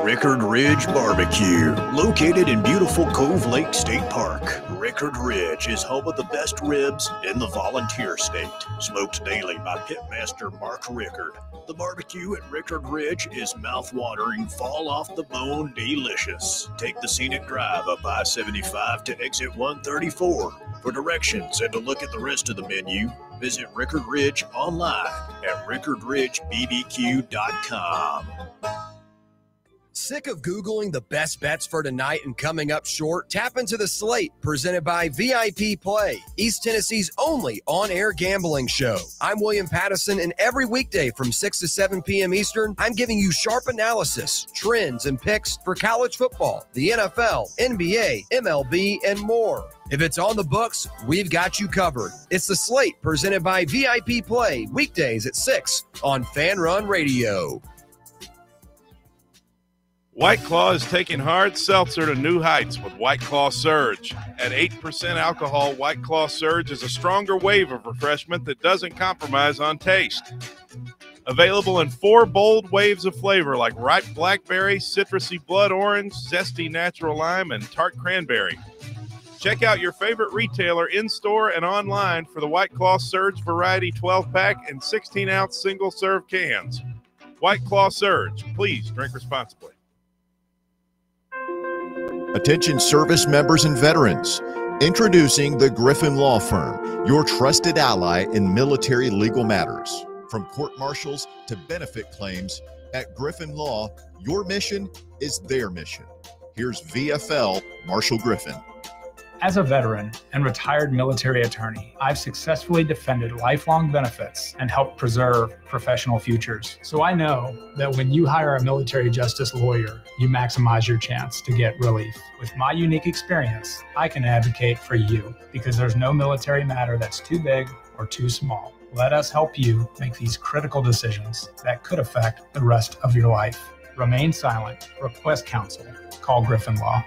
Rickard Ridge Barbecue, located in beautiful Cove Lake State Park. Rickard Ridge is home of the best ribs in the volunteer state. Smoked daily by pitmaster Mark Rickard. The barbecue at Rickard Ridge is mouth-watering, fall-off-the-bone delicious. Take the scenic drive up I-75 to exit 134. For directions and to look at the rest of the menu, visit Rickard Ridge online at rickardridgebbq.com. Sick of Googling the best bets for tonight and coming up short? Tap into the slate presented by VIP Play, East Tennessee's only on-air gambling show. I'm William Pattison, and every weekday from 6 to 7 p.m. Eastern, I'm giving you sharp analysis, trends, and picks for college football, the NFL, NBA, MLB, and more. If it's on the books, we've got you covered. It's the slate presented by VIP Play, weekdays at 6 on FanRun Radio. White Claw is taking hard seltzer to new heights with White Claw Surge. At 8% alcohol, White Claw Surge is a stronger wave of refreshment that doesn't compromise on taste. Available in 4 bold waves of flavor like ripe blackberry, citrusy blood orange, zesty natural lime, and tart cranberry. Check out your favorite retailer in-store and online for the White Claw Surge Variety 12-pack and 16-ounce single-serve cans. White Claw Surge. Please drink responsibly. Attention service members and veterans. Introducing the Griffin Law Firm, your trusted ally in military legal matters. From court martials to benefit claims, at Griffin Law, your mission is their mission. Here's VFL Marshall Griffin. As a veteran and retired military attorney, I've successfully defended lifelong benefits and helped preserve professional futures. So I know that when you hire a military justice lawyer, you maximize your chance to get relief. With my unique experience, I can advocate for you because there's no military matter that's too big or too small. Let us help you make these critical decisions that could affect the rest of your life. Remain silent. Request counsel. Call Griffin Law.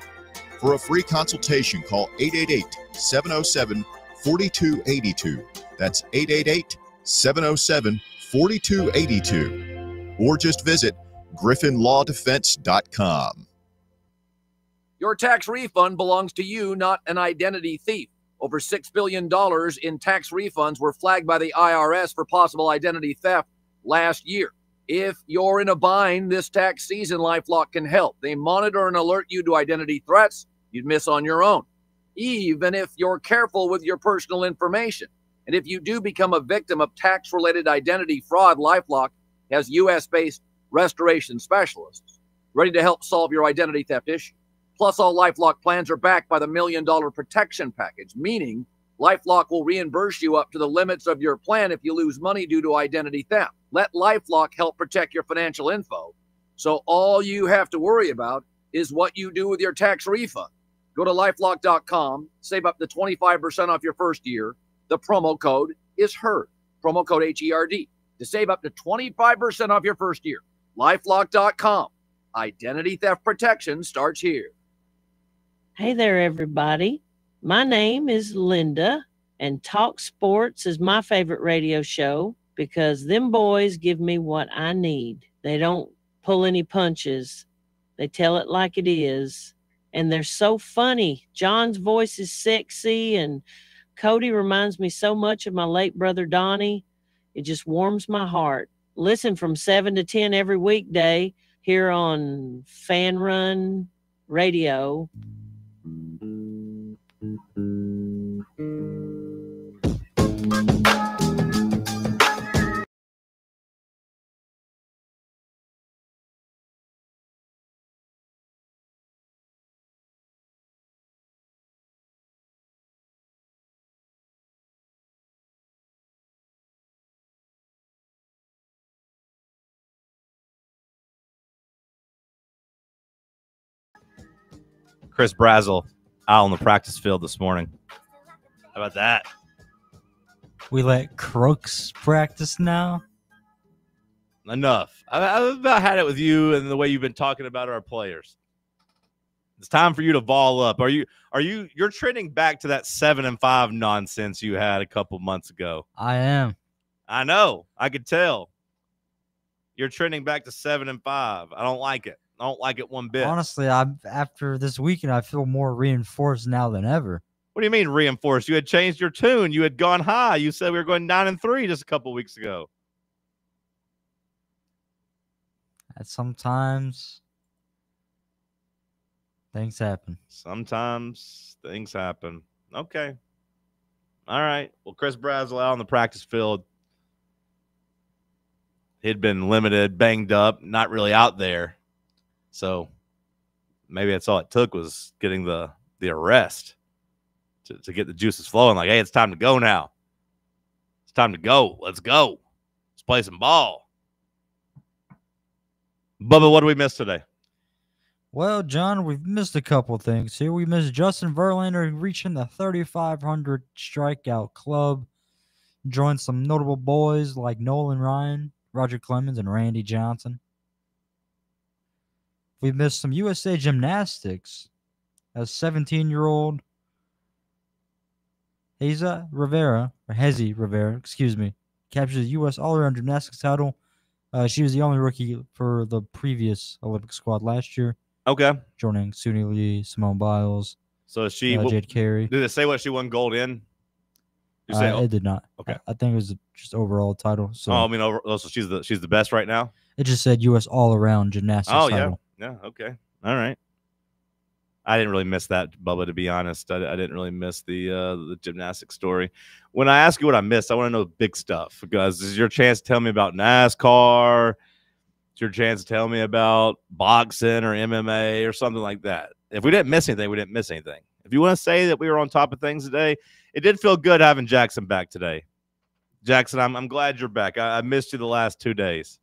For a free consultation, call 888-707-4282. That's 888-707-4282. Or just visit griffinlawdefense.com. Your tax refund belongs to you, not an identity thief. Over $6 billion in tax refunds were flagged by the IRS for possible identity theft last year. If you're in a bind this tax season, LifeLock can help. They monitor and alert you to identity threats you'd miss on your own, even if you're careful with your personal information. And if you do become a victim of tax-related identity fraud, LifeLock has U.S.-based restoration specialists ready to help solve your identity theft issue. Plus, all LifeLock plans are backed by the $1 Million Protection Package, meaning LifeLock will reimburse you up to the limits of your plan if you lose money due to identity theft. Let LifeLock help protect your financial info, so all you have to worry about is what you do with your tax refund. Go to LifeLock.com, save up to 25% off your first year. The promo code is HERD, promo code HERD, to save up to 25% off your first year. LifeLock.com. Identity theft protection starts here. Hey there, everybody. My name is Linda, and Talk Sports is my favorite radio show because them boys give me what I need. They don't pull any punches. They tell it like it is, and they're so funny. John's voice is sexy, and Cody reminds me so much of my late brother Donnie. It just warms my heart. Listen from 7 to 10 every weekday here on FANRUN Radio. Chris Brazel out on the practice field this morning. How about that? We let Crooks practice now. Enough. I've about had it with you and the way you've been talking about our players. It's time for you to ball up. You're trending back to that 7-5 nonsense you had a couple months ago. I am. I know. I could tell. You're trending back to 7-5. I don't like it. I don't like it one bit. Honestly, after this weekend, I feel more reinforced now than ever. What do you mean reinforced? You had changed your tune. You had gone high. You said we were going 9-3 just a couple weeks ago. And sometimes things happen. Sometimes things happen. Okay. All right. Well, Chris Brazel out on the practice field. He'd been limited, banged up, not really out there. So maybe that's all it took was getting the arrest to get the juices flowing. Like, hey, it's time to go now. It's time to go. Let's go. Let's play some ball. Bubba, what do we miss today? Well, John, we've missed a couple things here. We missed Justin Verlander reaching the 3,500 strikeout club. Joined some notable boys like Nolan Ryan, Roger Clemens, and Randy Johnson. We missed some USA Gymnastics as 17-year-old Hezi Rivera, captures the U.S. all-around gymnastics title. She was the only rookie for the previous Olympic squad last year. Okay. Joining Suni Lee, Simone Biles, So she Jade Carey. Did it say what she won gold in? You say, It did not. Okay. I think it was just overall title. So so she's the best right now? It just said U.S. all-around gymnastics title. Yeah, okay. All right. I didn't really miss that, Bubba, to be honest. I didn't really miss the gymnastics story. When I ask you what I missed, I want to know big stuff, because this is your chance to tell me about NASCAR. It's your chance to tell me about boxing or MMA or something like that. If we didn't miss anything, we didn't miss anything. If you want to say that we were on top of things today, it did feel good having Jackson back today. Jackson, I'm glad you're back. I missed you the last 2 days.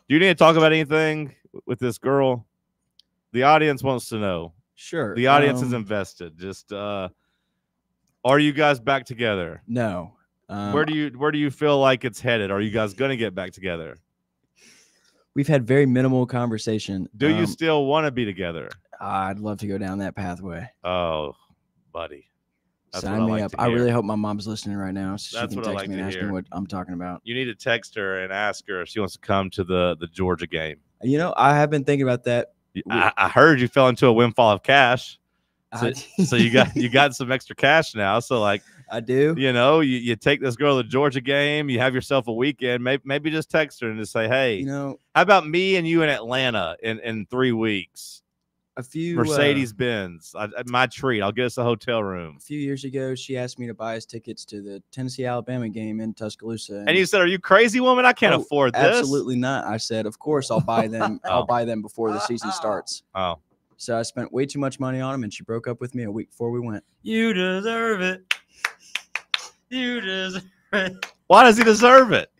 Do you need to talk about anything with this girl? The audience wants to know. Sure. The audience is invested. Just are you guys back together? No. Where do you feel like it's headed? Are you guys going to get back together? We've had very minimal conversation. Do you still want to be together? I'd love to go down that pathway. Oh, buddy. That's Sign me up. I really hope my mom's listening right now, so she can text me and ask me what I'm talking about. You need to text her and ask her if she wants to come to the Georgia game. You know, I have been thinking about that. I heard you fell into a windfall of cash. So you got some extra cash now. So like I do. You know, you take this girl to the Georgia game, you have yourself a weekend. Maybe just text her and just say, hey, you know, how about me and you in Atlanta in 3 weeks? A few Mercedes Benz, my treat. I'll get us a hotel room. A few years ago, she asked me to buy us tickets to the Tennessee-Alabama game in Tuscaloosa, and you said, "Are you crazy, woman? I can't afford this." Absolutely not. I said, "Of course, I'll buy them. I'll buy them before the season starts." Oh, So I spent way too much money on him, and she broke up with me a week before we went. You deserve it. You deserve it. Why does he deserve it?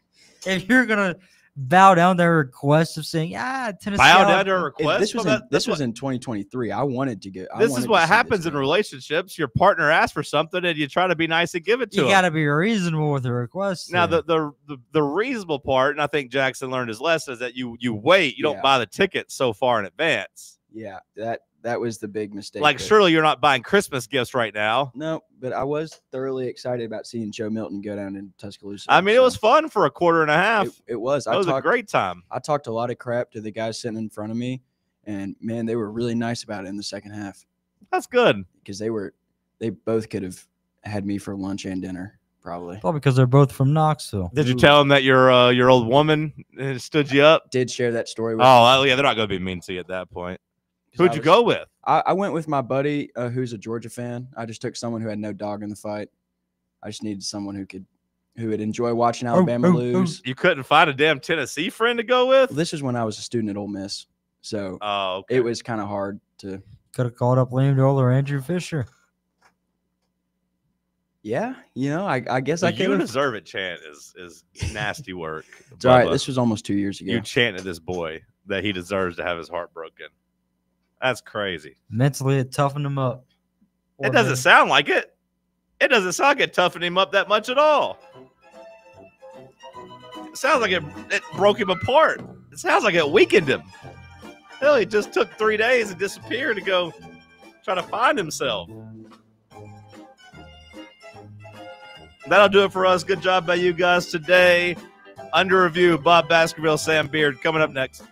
If you're gonna bow down their request of saying, Tennessee. Bow down to a request. This was in 2023. I wanted to get. This is what happens in relationships. Your partner asks for something, and you try to be nice and give it to him. You got to be reasonable with the request. Now, the reasonable part, and I think Jackson learned his lesson, is that you wait. You don't buy the ticket so far in advance. Yeah, that was the big mistake. Like, surely you're not buying Christmas gifts right now. No, but I was thoroughly excited about seeing Joe Milton go down in Tuscaloosa. I mean, it was fun for a quarter and a half. It was. It was a great time. I talked a lot of crap to the guys sitting in front of me, and man, they were really nice about it in the second half. That's good because they both could have had me for lunch and dinner. Probably because they're both from Knoxville. Did you tell them that your old woman stood you up? Did share that story with me. Yeah, they're not going to be mean to you at that point. Who'd you go with? I went with my buddy who's a Georgia fan. I just took someone who had no dog in the fight. I just needed someone who would enjoy watching Alabama lose. You couldn't find a damn Tennessee friend to go with? Well, this is when I was a student at Ole Miss, so okay. It was kind of hard to. Could have called up Liam Doyle or Andrew Fisher. Yeah, I guess I could. You deserve it. Chant is nasty work. It's all right. This was almost 2 years ago. You chanted this boy that he deserves to have his heart broken. That's crazy. Mentally, it toughened him up. It doesn't sound like it. It doesn't sound like it toughened him up that much at all. It sounds like it broke him apart. It sounds like it weakened him. Hell, he just took 3 days and disappeared to go try to find himself. That'll do it for us. Good job by you guys today. Under review, Bob Baskerville, Sam Beard. Coming up next.